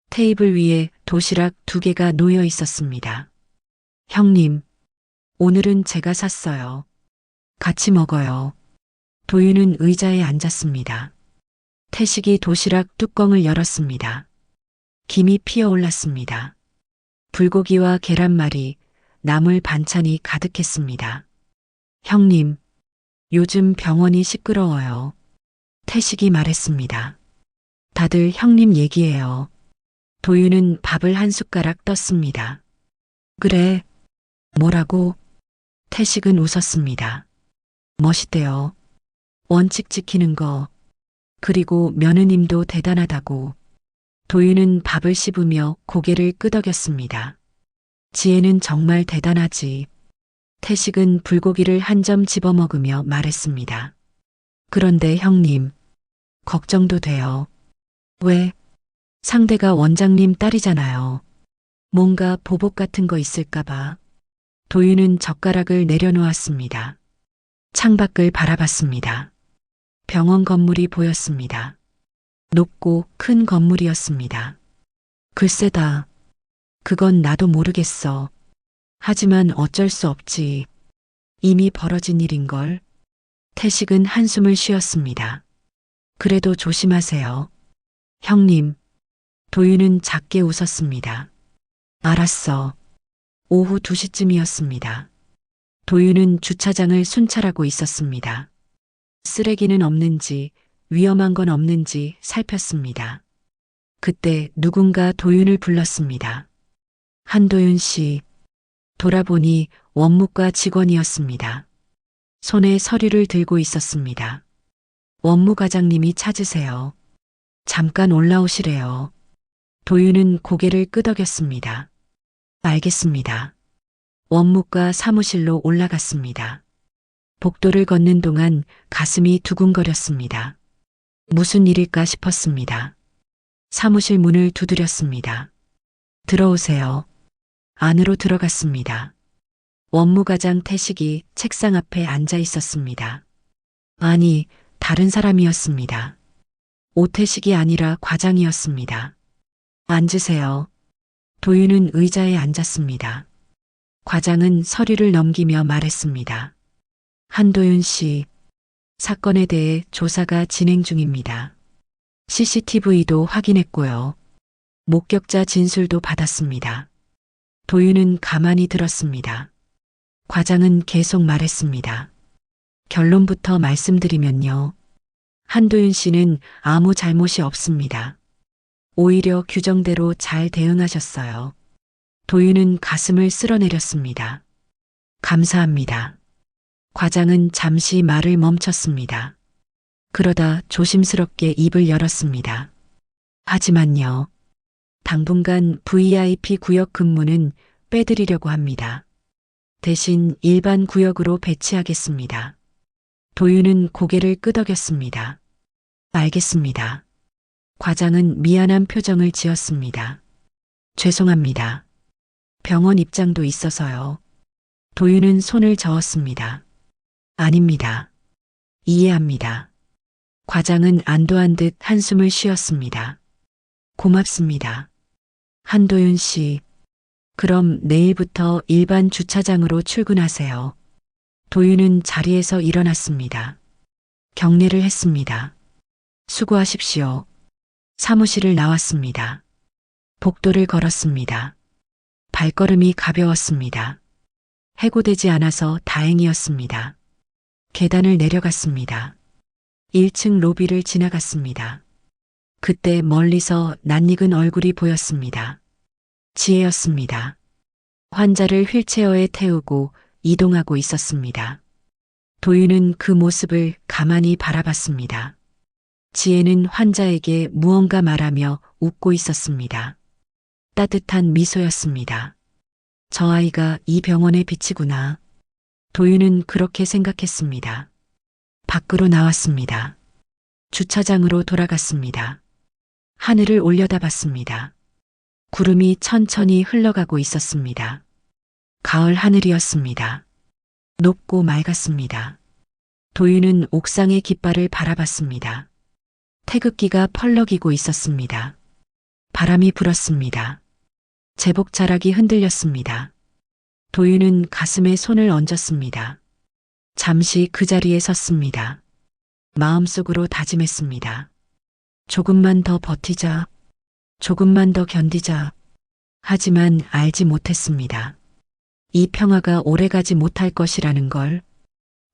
테이블 위에 도시락 2개가 놓여 있었습니다. 형님, 오늘은 제가 샀어요. 같이 먹어요. 도윤은 의자에 앉았습니다. 태식이 도시락 뚜껑을 열었습니다. 김이 피어올랐습니다. 불고기와 계란말이, 나물 반찬이 가득했습니다. 형님, 요즘 병원이 시끄러워요. 태식이 말했습니다. 다들 형님 얘기해요. 도윤은 밥을 한 숟가락 떴습니다. 그래, 뭐라고? 태식은 웃었습니다. 멋있대요. 원칙 지키는 거. 그리고 며느님도 대단하다고. 도윤은 밥을 씹으며 고개를 끄덕였습니다. 지혜는 정말 대단하지. 태식은 불고기를 한 점 집어먹으며 말했습니다. 그런데 형님, 걱정도 돼요. 왜? 상대가 원장님 딸이잖아요. 뭔가 보복 같은 거 있을까봐. 도윤은 젓가락을 내려놓았습니다. 창밖을 바라봤습니다. 병원 건물이 보였습니다. 높고 큰 건물이었습니다. 글쎄다. 그건 나도 모르겠어. 하지만 어쩔 수 없지. 이미 벌어진 일인걸. 태식은 한숨을 쉬었습니다. 그래도 조심하세요. 형님. 도윤은 작게 웃었습니다. 알았어. 오후 2시쯤이었습니다. 도윤은 주차장을 순찰하고 있었습니다. 쓰레기는 없는지, 위험한 건 없는지 살폈습니다. 그때 누군가 도윤을 불렀습니다. 한도윤 씨. 돌아보니 원무과 직원이었습니다. 손에 서류를 들고 있었습니다. 원무과장님이 찾으세요. 잠깐 올라오시래요. 도윤은 고개를 끄덕였습니다. 알겠습니다. 원무과 사무실로 올라갔습니다. 복도를 걷는 동안 가슴이 두근거렸습니다. 무슨 일일까 싶었습니다. 사무실 문을 두드렸습니다. 들어오세요. 안으로 들어갔습니다. 원무과장 태식이 책상 앞에 앉아 있었습니다. 아니, 다른 사람이었습니다. 오태식이 아니라 과장이었습니다. 앉으세요. 도윤은 의자에 앉았습니다. 과장은 서류를 넘기며 말했습니다. 한도윤 씨, 사건에 대해 조사가 진행 중입니다. CCTV도 확인했고요. 목격자 진술도 받았습니다. 도윤은 가만히 들었습니다. 과장은 계속 말했습니다. 결론부터 말씀드리면요. 한도윤 씨는 아무 잘못이 없습니다. 오히려 규정대로 잘 대응하셨어요. 도윤은 가슴을 쓸어내렸습니다. 감사합니다. 과장은 잠시 말을 멈췄습니다. 그러다 조심스럽게 입을 열었습니다. 하지만요. 당분간 VIP 구역 근무는 빼드리려고 합니다. 대신 일반 구역으로 배치하겠습니다. 도윤은 고개를 끄덕였습니다. 알겠습니다. 과장은 미안한 표정을 지었습니다. 죄송합니다. 병원 입장도 있어서요. 도윤은 손을 저었습니다. 아닙니다. 이해합니다. 과장은 안도한 듯 한숨을 쉬었습니다. 고맙습니다. 한도윤 씨, 그럼 내일부터 일반 주차장으로 출근하세요. 도윤은 자리에서 일어났습니다. 경례를 했습니다. 수고하십시오. 사무실을 나왔습니다. 복도를 걸었습니다. 발걸음이 가벼웠습니다. 해고되지 않아서 다행이었습니다. 계단을 내려갔습니다. 1층 로비를 지나갔습니다. 그때 멀리서 낯익은 얼굴이 보였습니다. 지혜였습니다. 환자를 휠체어에 태우고 이동하고 있었습니다. 도윤은 그 모습을 가만히 바라봤습니다. 지혜는 환자에게 무언가 말하며 웃고 있었습니다. 따뜻한 미소였습니다. 저 아이가 이 병원의 빛이구나. 도윤은 그렇게 생각했습니다. 밖으로 나왔습니다. 주차장으로 돌아갔습니다. 하늘을 올려다봤습니다. 구름이 천천히 흘러가고 있었습니다. 가을 하늘이었습니다. 높고 맑았습니다. 도윤은 옥상의 깃발을 바라봤습니다. 태극기가 펄럭이고 있었습니다. 바람이 불었습니다. 제복 자락이 흔들렸습니다. 도윤은 가슴에 손을 얹었습니다. 잠시 그 자리에 섰습니다. 마음속으로 다짐했습니다. 조금만 더 버티자. 조금만 더 견디자. 하지만 알지 못했습니다. 이 평화가 오래가지 못할 것이라는 걸,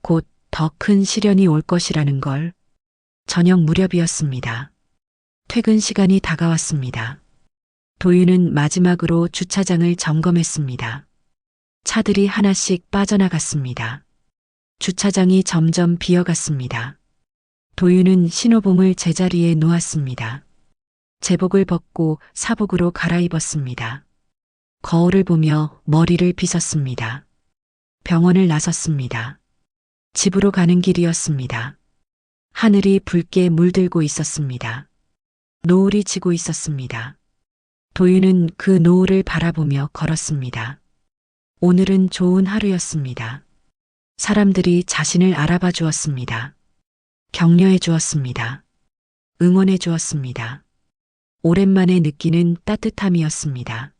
곧 더 큰 시련이 올 것이라는 걸. 저녁 무렵이었습니다. 퇴근 시간이 다가왔습니다. 도윤은 마지막으로 주차장을 점검했습니다. 차들이 하나씩 빠져나갔습니다. 주차장이 점점 비어갔습니다. 도윤은 신호봉을 제자리에 놓았습니다. 제복을 벗고 사복으로 갈아입었습니다. 거울을 보며 머리를 빗었습니다. 병원을 나섰습니다. 집으로 가는 길이었습니다. 하늘이 붉게 물들고 있었습니다. 노을이 지고 있었습니다. 도윤은 그 노을을 바라보며 걸었습니다. 오늘은 좋은 하루였습니다. 사람들이 자신을 알아봐 주었습니다. 격려해 주었습니다. 응원해 주었습니다. 오랜만에 느끼는 따뜻함이었습니다.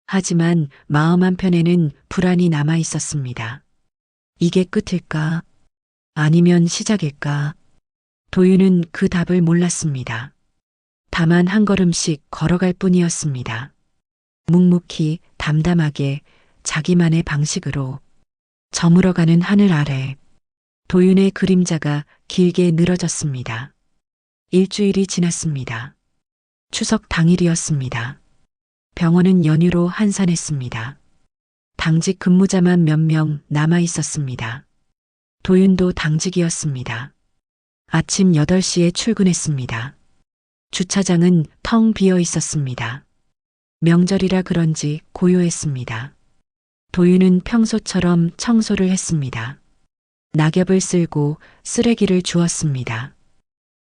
하지만 마음 한편에는 불안이 남아 있었습니다. 이게 끝일까? 아니면 시작일까? 도윤은 그 답을 몰랐습니다. 다만 한 걸음씩 걸어갈 뿐이었습니다. 묵묵히 담담하게 자기만의 방식으로 저물어가는 하늘 아래 도윤의 그림자가 길게 늘어졌습니다. 일주일이 지났습니다. 추석 당일이었습니다. 병원은 연휴로 한산했습니다. 당직 근무자만 몇 명 남아 있었습니다. 도윤도 당직이었습니다. 아침 8시에 출근했습니다. 주차장은 텅 비어 있었습니다. 명절이라 그런지 고요했습니다. 도윤은 평소처럼 청소를 했습니다. 낙엽을 쓸고 쓰레기를 주웠습니다.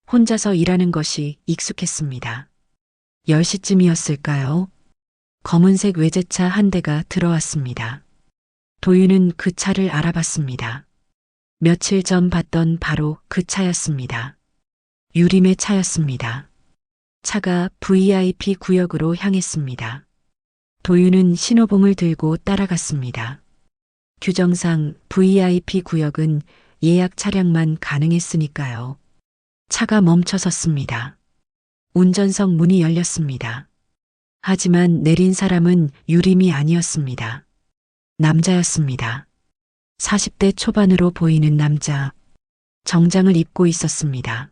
혼자서 일하는 것이 익숙했습니다. 10시쯤이었을까요? 검은색 외제차 한 대가 들어왔습니다. 도윤은 그 차를 알아봤습니다. 며칠 전 봤던 바로 그 차였습니다. 유림의 차였습니다. 차가 VIP 구역으로 향했습니다. 도윤은 신호봉을 들고 따라갔습니다. 규정상 VIP 구역은 예약 차량만 가능했으니까요. 차가 멈춰 섰습니다. 운전석 문이 열렸습니다. 하지만 내린 사람은 유림이 아니었습니다. 남자였습니다. 40대 초반으로 보이는 남자. 정장을 입고 있었습니다.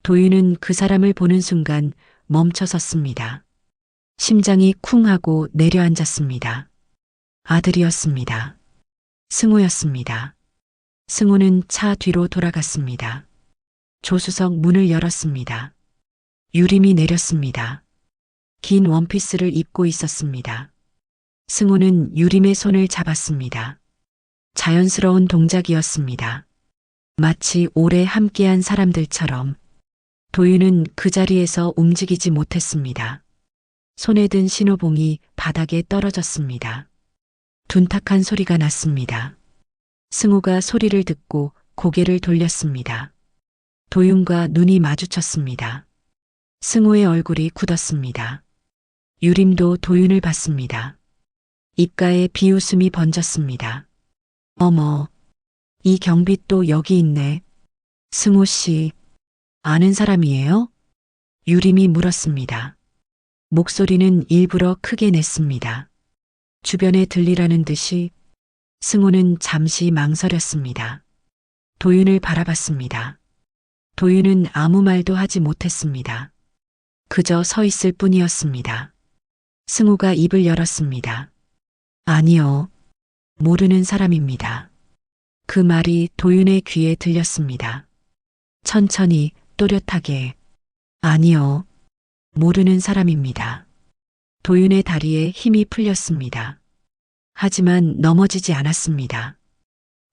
도윤은 그 사람을 보는 순간 멈춰 섰습니다. 심장이 쿵 하고 내려앉았습니다. 아들이었습니다. 승우였습니다. 승우는 차 뒤로 돌아갔습니다. 조수석 문을 열었습니다. 유림이 내렸습니다. 긴 원피스를 입고 있었습니다. 승우는 유림의 손을 잡았습니다. 자연스러운 동작이었습니다. 마치 오래 함께한 사람들처럼. 도윤은 그 자리에서 움직이지 못했습니다. 손에 든 신호봉이 바닥에 떨어졌습니다. 둔탁한 소리가 났습니다. 승우가 소리를 듣고 고개를 돌렸습니다. 도윤과 눈이 마주쳤습니다. 승우의 얼굴이 굳었습니다. 유림도 도윤을 봤습니다. 입가에 비웃음이 번졌습니다. 어머, 이 경비 또 여기 있네. 승우 씨, 아는 사람이에요? 유림이 물었습니다. 목소리는 일부러 크게 냈습니다. 주변에 들리라는 듯이. 승우는 잠시 망설였습니다. 도윤을 바라봤습니다. 도윤은 아무 말도 하지 못했습니다. 그저 서 있을 뿐이었습니다. 승우가 입을 열었습니다. 아니요, 모르는 사람입니다. 그 말이 도윤의 귀에 들렸습니다. 천천히 또렷하게. 아니요, 모르는 사람입니다. 도윤의 다리에 힘이 풀렸습니다. 하지만 넘어지지 않았습니다.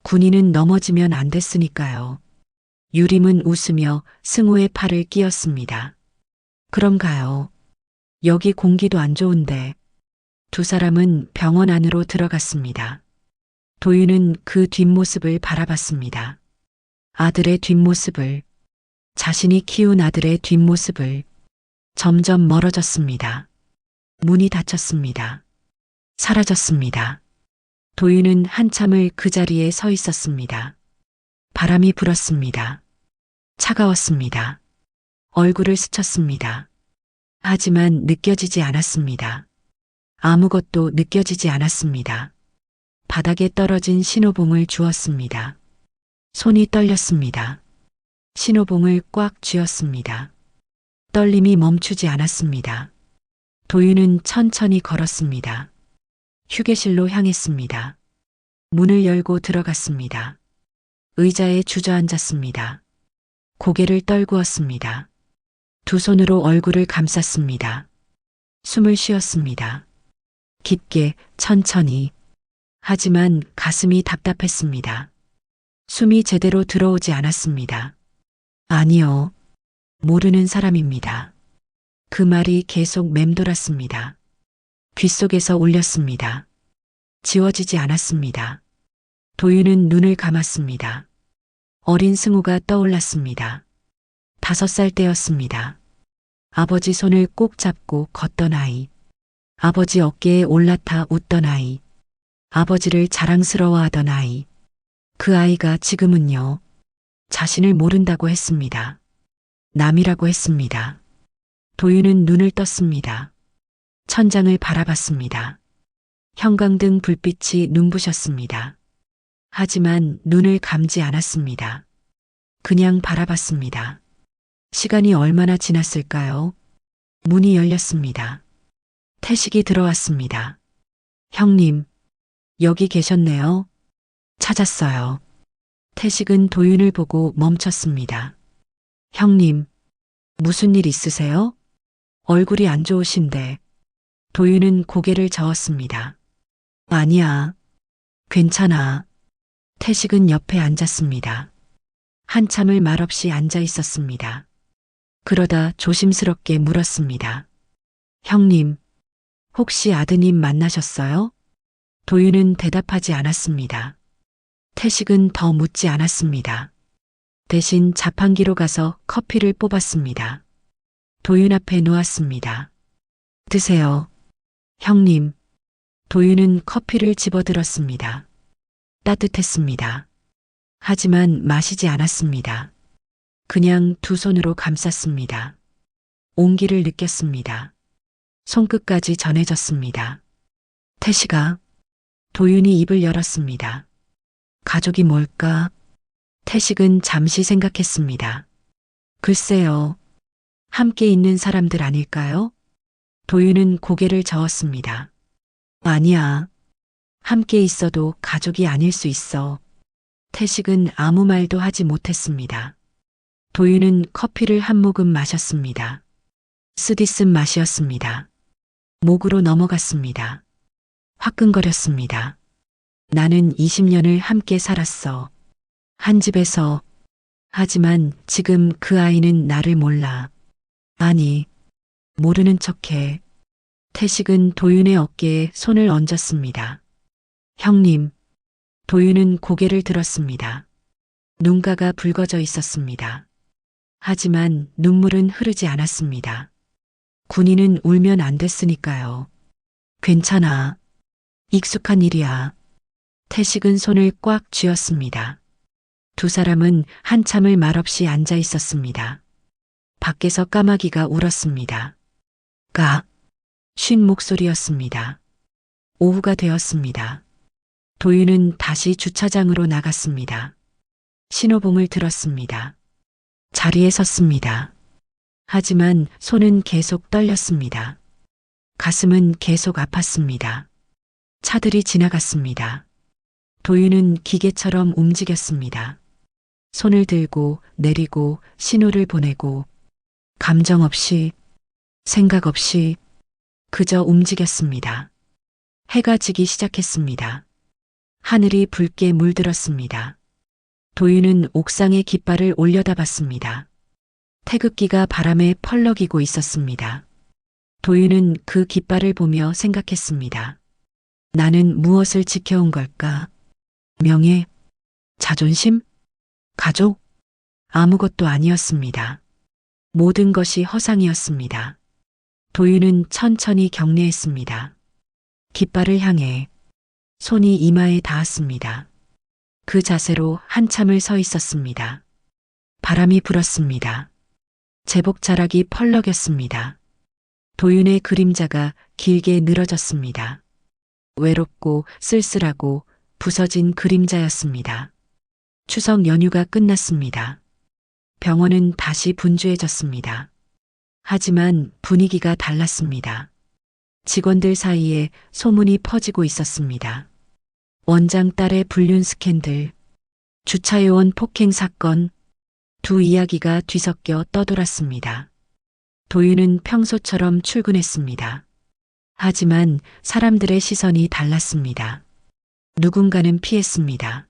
군인은 넘어지면 안 됐으니까요. 유림은 웃으며 승우의 팔을 끼었습니다. 그럼 가요. 여기 공기도 안 좋은데. 두 사람은 병원 안으로 들어갔습니다. 도윤은 그 뒷모습을 바라봤습니다. 아들의 뒷모습을, 자신이 키운 아들의 뒷모습을. 점점 멀어졌습니다. 문이 닫혔습니다. 사라졌습니다. 도윤은 한참을 그 자리에 서 있었습니다. 바람이 불었습니다. 차가웠습니다. 얼굴을 스쳤습니다. 하지만 느껴지지 않았습니다. 아무것도 느껴지지 않았습니다. 바닥에 떨어진 신호봉을 주었습니다. 손이 떨렸습니다. 신호봉을 꽉 쥐었습니다. 떨림이 멈추지 않았습니다. 도윤은 천천히 걸었습니다. 휴게실로 향했습니다. 문을 열고 들어갔습니다. 의자에 주저앉았습니다. 고개를 떨구었습니다. 두 손으로 얼굴을 감쌌습니다. 숨을 쉬었습니다. 깊게, 천천히. 하지만 가슴이 답답했습니다. 숨이 제대로 들어오지 않았습니다. 아니요, 모르는 사람입니다. 그 말이 계속 맴돌았습니다. 귓속에서 울렸습니다. 지워지지 않았습니다. 도윤은 눈을 감았습니다. 어린 승우가 떠올랐습니다. 5살 때였습니다. 아버지 손을 꼭 잡고 걷던 아이. 아버지 어깨에 올라타 웃던 아이. 아버지를 자랑스러워하던 아이. 그 아이가 지금은요. 자신을 모른다고 했습니다. 남이라고 했습니다. 도윤은 눈을 떴습니다. 천장을 바라봤습니다. 형광등 불빛이 눈부셨습니다. 하지만 눈을 감지 않았습니다. 그냥 바라봤습니다. 시간이 얼마나 지났을까요? 문이 열렸습니다. 태식이 들어왔습니다. 형님, 여기 계셨네요. 찾았어요. 태식은 도윤을 보고 멈췄습니다. 형님, 무슨 일 있으세요? 얼굴이 안 좋으신데. 도윤은 고개를 저었습니다. 아니야. 괜찮아. 태식은 옆에 앉았습니다. 한참을 말없이 앉아 있었습니다. 그러다 조심스럽게 물었습니다. 형님, 혹시 아드님 만나셨어요? 도윤은 대답하지 않았습니다. 태식은 더 묻지 않았습니다. 대신 자판기로 가서 커피를 뽑았습니다. 도윤 앞에 놓았습니다. 드세요. 형님. 도윤은 커피를 집어들었습니다. 따뜻했습니다. 하지만 마시지 않았습니다. 그냥 두 손으로 감쌌습니다. 온기를 느꼈습니다. 손끝까지 전해졌습니다. 태식아. 도윤이 입을 열었습니다. 가족이 뭘까? 태식은 잠시 생각했습니다. 글쎄요. 함께 있는 사람들 아닐까요? 도윤은 고개를 저었습니다. 아니야. 함께 있어도 가족이 아닐 수 있어. 태식은 아무 말도 하지 못했습니다. 도윤은 커피를 한 모금 마셨습니다. 쓰디쓴 맛이었습니다. 목으로 넘어갔습니다. 화끈거렸습니다. 나는 20년을 함께 살았어. 한 집에서. 하지만 지금 그 아이는 나를 몰라. 아니, 모르는 척해. 태식은 도윤의 어깨에 손을 얹었습니다. 형님. 도윤은 고개를 들었습니다. 눈가가 붉어져 있었습니다. 하지만 눈물은 흐르지 않았습니다. 군인은 울면 안 됐으니까요. 괜찮아. 익숙한 일이야. 태식은 손을 꽉 쥐었습니다. 두 사람은 한참을 말없이 앉아 있었습니다. 밖에서 까마귀가 울었습니다. 쉰 목소리였습니다. 오후가 되었습니다. 도윤은 다시 주차장으로 나갔습니다. 신호봉을 들었습니다. 자리에 섰습니다. 하지만 손은 계속 떨렸습니다. 가슴은 계속 아팠습니다. 차들이 지나갔습니다. 도윤은 기계처럼 움직였습니다. 손을 들고 내리고 신호를 보내고 감정 없이 생각 없이 그저 움직였습니다. 해가 지기 시작했습니다. 하늘이 붉게 물들었습니다. 도윤은 옥상에 깃발을 올려다봤습니다. 태극기가 바람에 펄럭이고 있었습니다. 도윤은 그 깃발을 보며 생각했습니다. 나는 무엇을 지켜온 걸까? 명예? 자존심? 가족? 아무것도 아니었습니다. 모든 것이 허상이었습니다. 도윤은 천천히 경례했습니다. 깃발을 향해 손이 이마에 닿았습니다. 그 자세로 한참을 서 있었습니다. 바람이 불었습니다. 제복 자락이 펄럭였습니다. 도윤의 그림자가 길게 늘어졌습니다. 외롭고 쓸쓸하고 부서진 그림자였습니다. 추석 연휴가 끝났습니다. 병원은 다시 분주해졌습니다. 하지만 분위기가 달랐습니다. 직원들 사이에 소문이 퍼지고 있었습니다. 원장 딸의 불륜 스캔들, 주차요원 폭행 사건, 두 이야기가 뒤섞여 떠돌았습니다. 도윤은 평소처럼 출근했습니다. 하지만 사람들의 시선이 달랐습니다. 누군가는 피했습니다.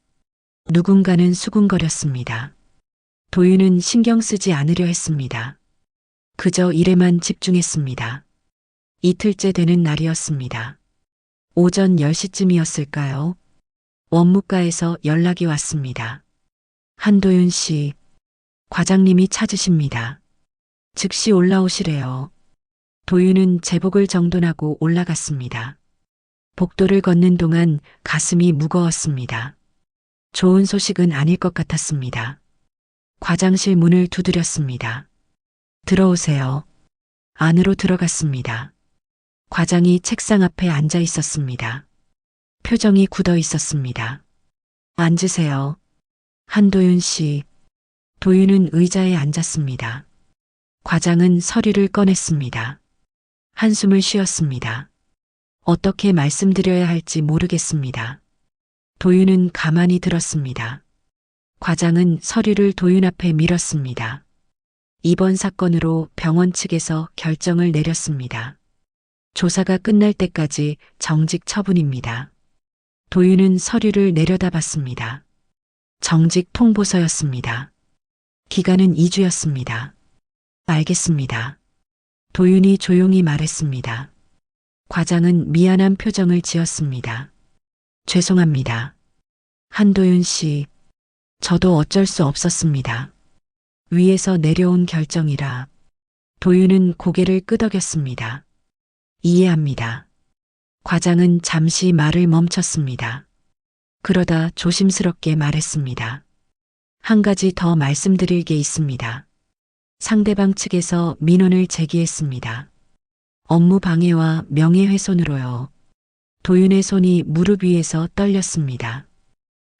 누군가는 수군거렸습니다. 도윤은 신경 쓰지 않으려 했습니다. 그저 일에만 집중했습니다. 이틀째 되는 날이었습니다. 오전 10시쯤이었을까요? 원무과에서 연락이 왔습니다. 한도윤 씨, 과장님이 찾으십니다. 즉시 올라오시래요. 도윤은 제복을 정돈하고 올라갔습니다. 복도를 걷는 동안 가슴이 무거웠습니다. 좋은 소식은 아닐 것 같았습니다. 과장실 문을 두드렸습니다. 들어오세요. 안으로 들어갔습니다. 과장이 책상 앞에 앉아 있었습니다. 표정이 굳어 있었습니다. 앉으세요. 한도윤 씨. 도윤은 의자에 앉았습니다. 과장은 서류를 꺼냈습니다. 한숨을 쉬었습니다. 어떻게 말씀드려야 할지 모르겠습니다. 도윤은 가만히 들었습니다. 과장은 서류를 도윤 앞에 밀었습니다. 이번 사건으로 병원 측에서 결정을 내렸습니다. 조사가 끝날 때까지 정직 처분입니다. 도윤은 서류를 내려다봤습니다. 정직 통보서였습니다. 기간은 2주였습니다. 알겠습니다. 도윤이 조용히 말했습니다. 과장은 미안한 표정을 지었습니다. 죄송합니다. 한도윤 씨, 저도 어쩔 수 없었습니다. 위에서 내려온 결정이라. 도윤은 고개를 끄덕였습니다. 이해합니다. 과장은 잠시 말을 멈췄습니다. 그러다 조심스럽게 말했습니다. 한 가지 더 말씀드릴 게 있습니다. 상대방 측에서 민원을 제기했습니다. 업무 방해와 명예훼손으로요. 도윤의 손이 무릎 위에서 떨렸습니다.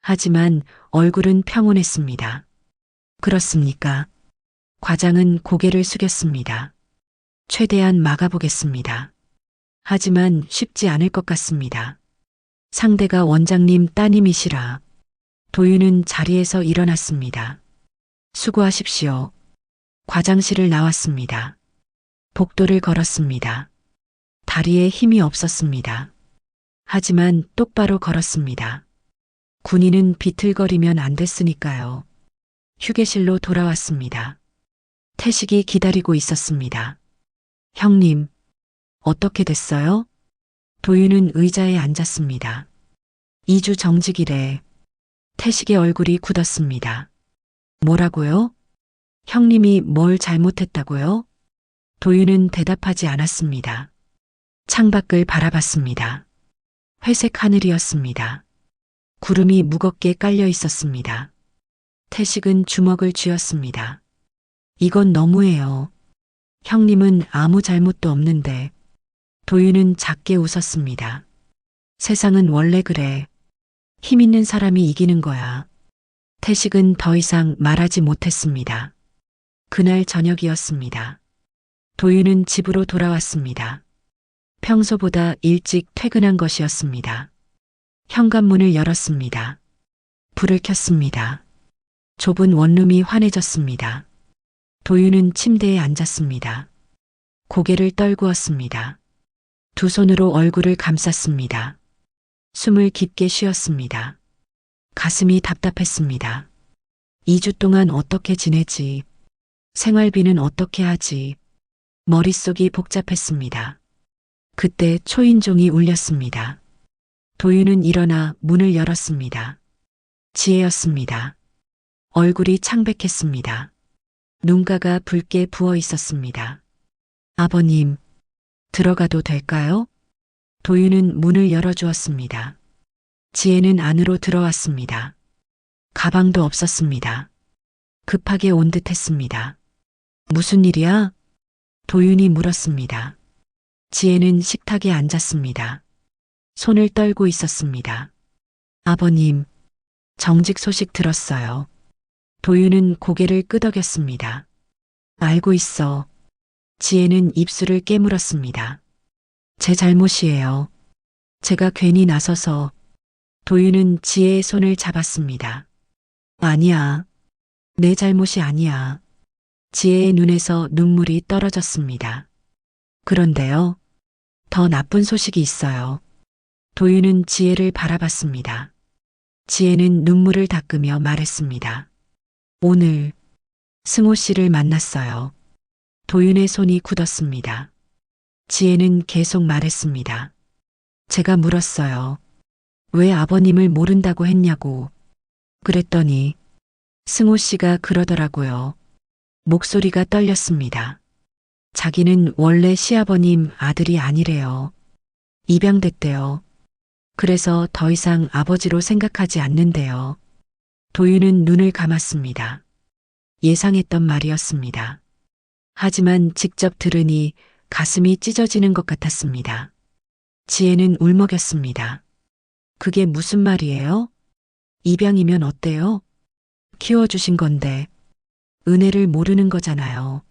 하지만 얼굴은 평온했습니다. 그렇습니까? 과장은 고개를 숙였습니다. 최대한 막아보겠습니다. 하지만 쉽지 않을 것 같습니다. 상대가 원장님 따님이시라. 도윤은 자리에서 일어났습니다. 수고하십시오. 과장실을 나왔습니다. 복도를 걸었습니다. 다리에 힘이 없었습니다. 하지만 똑바로 걸었습니다. 군인은 비틀거리면 안 됐으니까요. 휴게실로 돌아왔습니다. 태식이 기다리고 있었습니다. 형님, 어떻게 됐어요? 도윤은 의자에 앉았습니다. 2주 정직이래. 태식의 얼굴이 굳었습니다. 뭐라고요? 형님이 뭘 잘못했다고요? 도윤은 대답하지 않았습니다. 창밖을 바라봤습니다. 회색 하늘이었습니다. 구름이 무겁게 깔려 있었습니다. 태식은 주먹을 쥐었습니다. 이건 너무해요. 형님은 아무 잘못도 없는데. 도윤은 작게 웃었습니다. 세상은 원래 그래. 힘 있는 사람이 이기는 거야. 태식은 더 이상 말하지 못했습니다. 그날 저녁이었습니다. 도윤은 집으로 돌아왔습니다. 평소보다 일찍 퇴근한 것이었습니다. 현관문을 열었습니다. 불을 켰습니다. 좁은 원룸이 환해졌습니다. 도윤은 침대에 앉았습니다. 고개를 떨구었습니다. 두 손으로 얼굴을 감쌌습니다. 숨을 깊게 쉬었습니다. 가슴이 답답했습니다. 2주 동안 어떻게 지내지? 생활비는 어떻게 하지? 머릿속이 복잡했습니다. 그때 초인종이 울렸습니다. 도윤은 일어나 문을 열었습니다. 지혜였습니다. 얼굴이 창백했습니다. 눈가가 붉게 부어 있었습니다. 아버님, 들어가도 될까요? 도윤은 문을 열어주었습니다. 지혜는 안으로 들어왔습니다. 가방도 없었습니다. 급하게 온 듯했습니다. 무슨 일이야? 도윤이 물었습니다. 지혜는 식탁에 앉았습니다. 손을 떨고 있었습니다. 아버님, 정직 소식 들었어요. 도윤은 고개를 끄덕였습니다. 알고 있어. 지혜는 입술을 깨물었습니다. 제 잘못이에요. 제가 괜히 나서서. 도윤은 지혜의 손을 잡았습니다. 아니야. 내 잘못이 아니야. 지혜의 눈에서 눈물이 떨어졌습니다. 그런데요. 더 나쁜 소식이 있어요. 도윤은 지혜를 바라봤습니다. 지혜는 눈물을 닦으며 말했습니다. 오늘 승호 씨를 만났어요. 도윤의 손이 굳었습니다. 지혜는 계속 말했습니다. 제가 물었어요. 왜 아버님을 모른다고 했냐고. 그랬더니 승호 씨가 그러더라고요. 목소리가 떨렸습니다. 자기는 원래 시아버님 아들이 아니래요. 입양됐대요. 그래서 더 이상 아버지로 생각하지 않는데요. 도윤은 눈을 감았습니다. 예상했던 말이었습니다. 하지만 직접 들으니 가슴이 찢어지는 것 같았습니다. 지혜는 울먹였습니다. 그게 무슨 말이에요? 입양이면 어때요? 키워주신 건데 은혜를 모르는 거잖아요.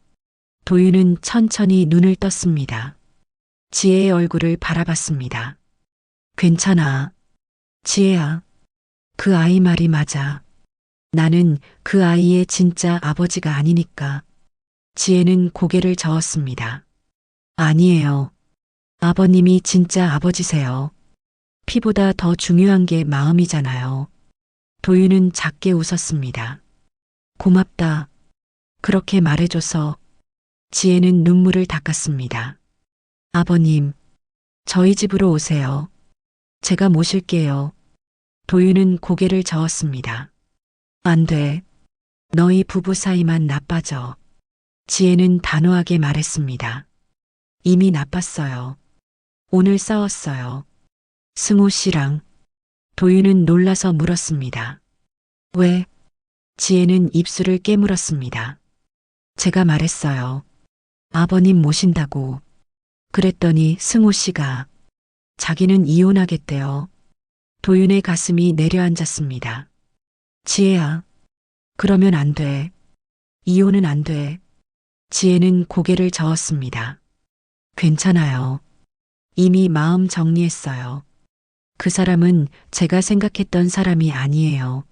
도윤은 천천히 눈을 떴습니다. 지혜의 얼굴을 바라봤습니다. 괜찮아. 지혜야. 그 아이 말이 맞아. 나는 그 아이의 진짜 아버지가 아니니까. 지혜는 고개를 저었습니다. 아니에요. 아버님이 진짜 아버지세요. 피보다 더 중요한 게 마음이잖아요. 도윤은 작게 웃었습니다. 고맙다. 그렇게 말해줘서. 지혜는 눈물을 닦았습니다. 아버님, 저희 집으로 오세요. 제가 모실게요. 도윤은 고개를 저었습니다. 안 돼. 너희 부부 사이만 나빠져. 지혜는 단호하게 말했습니다. 이미 나빴어요. 오늘 싸웠어요. 승호 씨랑. 도윤은 놀라서 물었습니다. 왜? 지혜는 입술을 깨물었습니다. 제가 말했어요. 아버님 모신다고. 그랬더니 승호 씨가 자기는 이혼하겠대요. 도윤의 가슴이 내려앉았습니다. 지혜야, 그러면 안 돼. 이혼은 안 돼. 지혜는 고개를 저었습니다. 괜찮아요. 이미 마음 정리했어요. 그 사람은 제가 생각했던 사람이 아니에요.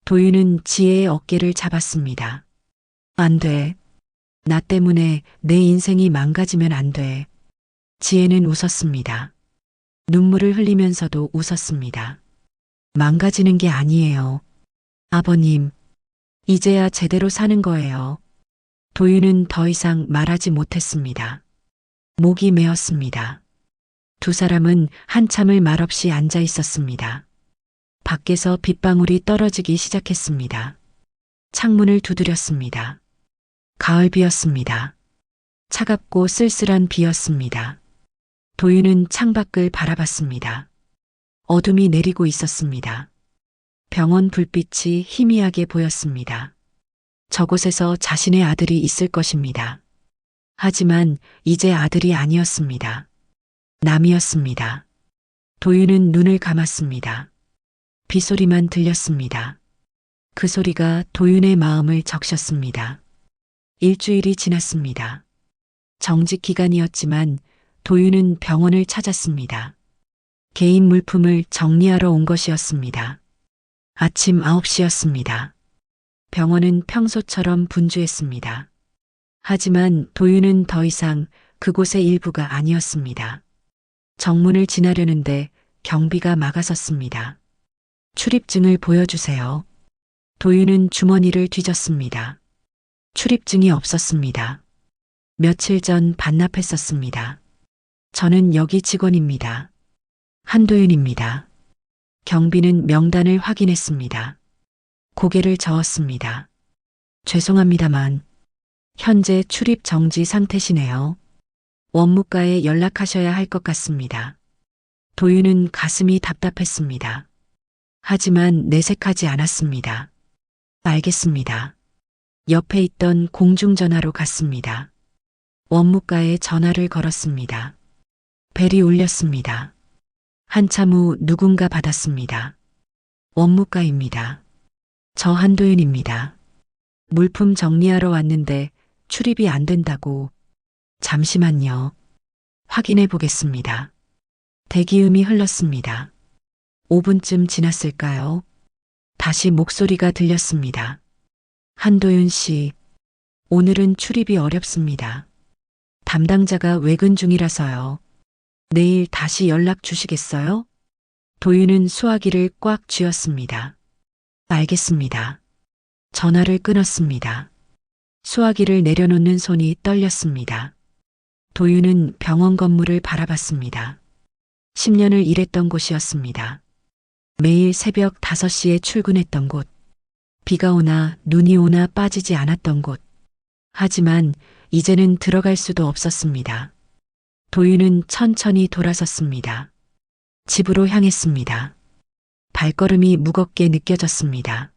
도윤은 지혜의 어깨를 잡았습니다. 안 돼. 나 때문에 내 인생이 망가지면 안 돼. 지혜는 웃었습니다. 눈물을 흘리면서도 웃었습니다. 망가지는 게 아니에요. 아버님, 이제야 제대로 사는 거예요. 도윤은 더 이상 말하지 못했습니다. 목이 메었습니다. 두 사람은 한참을 말없이 앉아 있었습니다. 밖에서 빗방울이 떨어지기 시작했습니다. 창문을 두드렸습니다. 가을 비였습니다. 차갑고 쓸쓸한 비였습니다. 도윤은 창밖을 바라봤습니다. 어둠이 내리고 있었습니다. 병원 불빛이 희미하게 보였습니다. 저곳에서 자신의 아들이 있을 것입니다. 하지만 이제 아들이 아니었습니다. 남이었습니다. 도윤은 눈을 감았습니다. 빗소리만 들렸습니다. 그 소리가 도윤의 마음을 적셨습니다. 일주일이 지났습니다. 정직 기간이었지만 도윤은 병원을 찾았습니다. 개인 물품을 정리하러 온 것이었습니다. 아침 9시였습니다. 병원은 평소처럼 분주했습니다. 하지만 도윤은 더 이상 그곳의 일부가 아니었습니다. 정문을 지나려는데 경비가 막아섰습니다. 출입증을 보여주세요. 도윤은 주머니를 뒤졌습니다. 출입증이 없었습니다. 며칠 전 반납했었습니다. 저는 여기 직원입니다. 한도윤입니다. 경비는 명단을 확인했습니다. 고개를 저었습니다. 죄송합니다만 현재 출입 정지 상태시네요. 원무과에 연락하셔야 할 것 같습니다. 도윤은 가슴이 답답했습니다. 하지만 내색하지 않았습니다. 알겠습니다. 옆에 있던 공중전화로 갔습니다. 원무과에 전화를 걸었습니다. 벨이 울렸습니다. 한참 후 누군가 받았습니다. 원무과입니다. 저 한도윤입니다. 물품 정리하러 왔는데 출입이 안 된다고. 잠시만요. 확인해 보겠습니다. 대기음이 흘렀습니다. 5분쯤 지났을까요? 다시 목소리가 들렸습니다. 한도윤 씨, 오늘은 출입이 어렵습니다. 담당자가 외근 중이라서요. 내일 다시 연락 주시겠어요? 도윤은 수화기를 꽉 쥐었습니다. 알겠습니다. 전화를 끊었습니다. 수화기를 내려놓는 손이 떨렸습니다. 도윤은 병원 건물을 바라봤습니다. 10년을 일했던 곳이었습니다. 매일 새벽 5시에 출근했던 곳. 비가 오나 눈이 오나 빠지지 않았던 곳. 하지만 이제는 들어갈 수도 없었습니다. 도윤은 천천히 돌아섰습니다. 집으로 향했습니다. 발걸음이 무겁게 느껴졌습니다.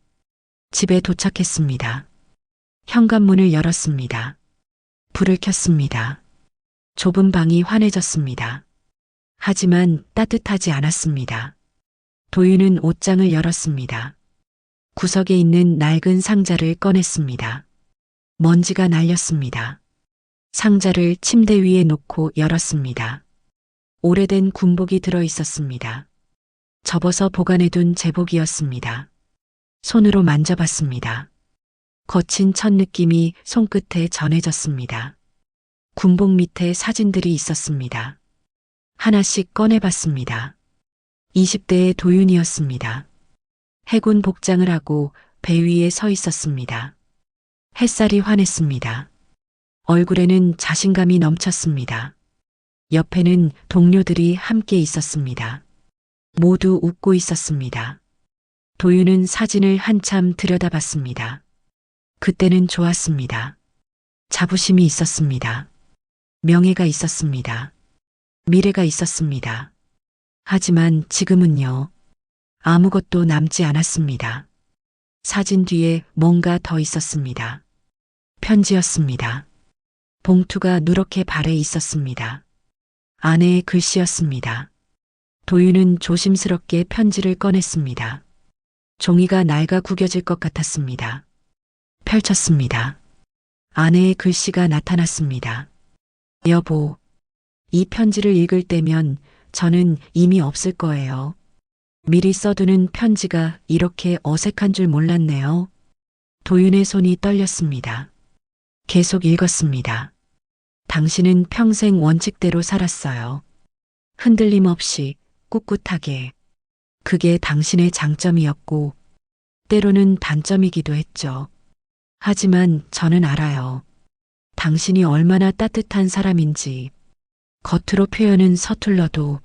집에 도착했습니다. 현관문을 열었습니다. 불을 켰습니다. 좁은 방이 환해졌습니다. 하지만 따뜻하지 않았습니다. 도윤은 옷장을 열었습니다. 구석에 있는 낡은 상자를 꺼냈습니다. 먼지가 날렸습니다. 상자를 침대 위에 놓고 열었습니다. 오래된 군복이 들어 있었습니다. 접어서 보관해둔 제복이었습니다. 손으로 만져봤습니다. 거친 첫 느낌이 손끝에 전해졌습니다. 군복 밑에 사진들이 있었습니다. 하나씩 꺼내봤습니다. 20대의 도윤이었습니다. 해군 복장을 하고 배 위에 서 있었습니다. 햇살이 환했습니다. 얼굴에는 자신감이 넘쳤습니다. 옆에는 동료들이 함께 있었습니다. 모두 웃고 있었습니다. 도윤은 사진을 한참 들여다봤습니다. 그때는 좋았습니다. 자부심이 있었습니다. 명예가 있었습니다. 미래가 있었습니다. 하지만 지금은요. 아무것도 남지 않았습니다. 사진 뒤에 뭔가 더 있었습니다. 편지였습니다. 봉투가 누렇게 발에 있었습니다. 아내의 글씨였습니다. 도윤은 조심스럽게 편지를 꺼냈습니다. 종이가 낡아 구겨질 것 같았습니다. 펼쳤습니다. 아내의 글씨가 나타났습니다. 여보, 이 편지를 읽을 때면 저는 이미 없을 거예요. 미리 써두는 편지가 이렇게 어색한 줄 몰랐네요. 도윤의 손이 떨렸습니다. 계속 읽었습니다. 당신은 평생 원칙대로 살았어요. 흔들림 없이 꿋꿋하게. 그게 당신의 장점이었고, 때로는 단점이기도 했죠. 하지만 저는 알아요. 당신이 얼마나 따뜻한 사람인지. 겉으로 표현은 서툴러도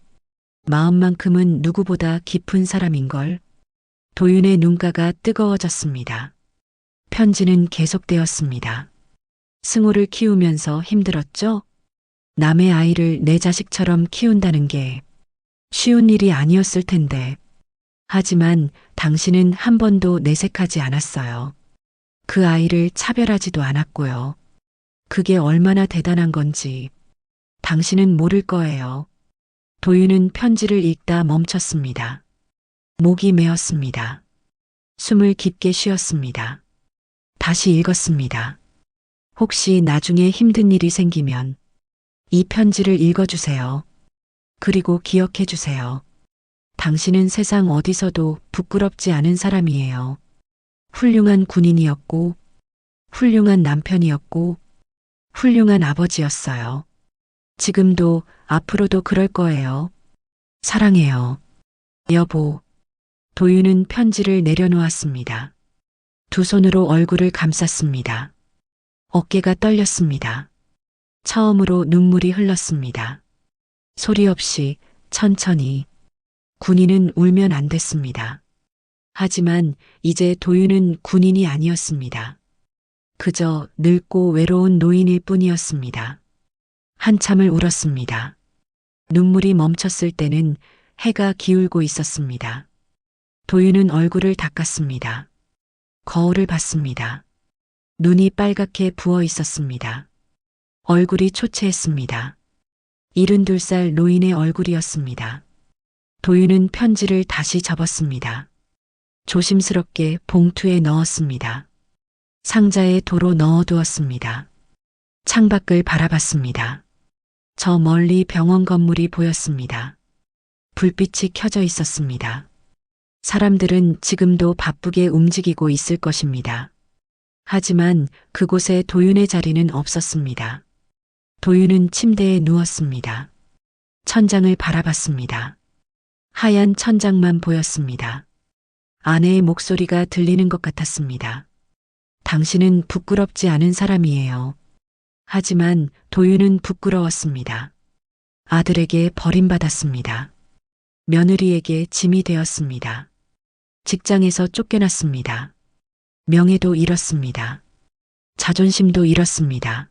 마음만큼은 누구보다 깊은 사람인걸. 도윤의 눈가가 뜨거워졌습니다. 편지는 계속되었습니다. 승호를 키우면서 힘들었죠? 남의 아이를 내 자식처럼 키운다는 게 쉬운 일이 아니었을 텐데. 하지만 당신은 한 번도 내색하지 않았어요. 그 아이를 차별하지도 않았고요. 그게 얼마나 대단한 건지 당신은 모를 거예요. 도윤은 편지를 읽다 멈췄습니다. 목이 메었습니다. 숨을 깊게 쉬었습니다. 다시 읽었습니다. 혹시 나중에 힘든 일이 생기면 이 편지를 읽어주세요. 그리고 기억해 주세요. 당신은 세상 어디서도 부끄럽지 않은 사람이에요. 훌륭한 군인이었고, 훌륭한 남편이었고, 훌륭한 아버지였어요. 지금도 앞으로도 그럴 거예요. 사랑해요. 여보. 도윤은 편지를 내려놓았습니다. 두 손으로 얼굴을 감쌌습니다. 어깨가 떨렸습니다. 처음으로 눈물이 흘렀습니다. 소리 없이 천천히. 군인은 울면 안 됐습니다. 하지만 이제 도윤은 군인이 아니었습니다. 그저 늙고 외로운 노인일 뿐이었습니다. 한참을 울었습니다. 눈물이 멈췄을 때는 해가 기울고 있었습니다. 도윤은 얼굴을 닦았습니다. 거울을 봤습니다. 눈이 빨갛게 부어 있었습니다. 얼굴이 초췌했습니다. 72살 노인의 얼굴이었습니다. 도윤은 편지를 다시 접었습니다. 조심스럽게 봉투에 넣었습니다. 상자에 도로 넣어두었습니다. 창밖을 바라봤습니다. 저 멀리 병원 건물이 보였습니다. 불빛이 켜져 있었습니다. 사람들은 지금도 바쁘게 움직이고 있을 것입니다. 하지만 그곳에 도윤의 자리는 없었습니다. 도윤은 침대에 누웠습니다. 천장을 바라봤습니다. 하얀 천장만 보였습니다. 아내의 목소리가 들리는 것 같았습니다. 당신은 부끄럽지 않은 사람이에요. 하지만 도윤은 부끄러웠습니다. 아들에게 버림받았습니다. 며느리에게 짐이 되었습니다. 직장에서 쫓겨났습니다. 명예도 잃었습니다. 자존심도 잃었습니다.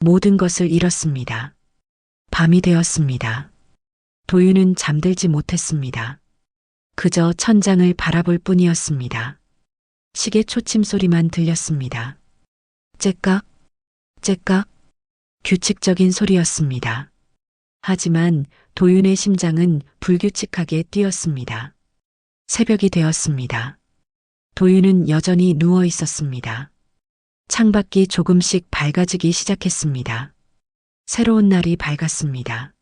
모든 것을 잃었습니다. 밤이 되었습니다. 도윤은 잠들지 못했습니다. 그저 천장을 바라볼 뿐이었습니다. 시계 초침 소리만 들렸습니다. 째깍, 째깍, 규칙적인 소리였습니다. 하지만 도윤의 심장은 불규칙하게 뛰었습니다. 새벽이 되었습니다. 도윤은 여전히 누워 있었습니다. 창밖이 조금씩 밝아지기 시작했습니다. 새로운 날이 밝았습니다.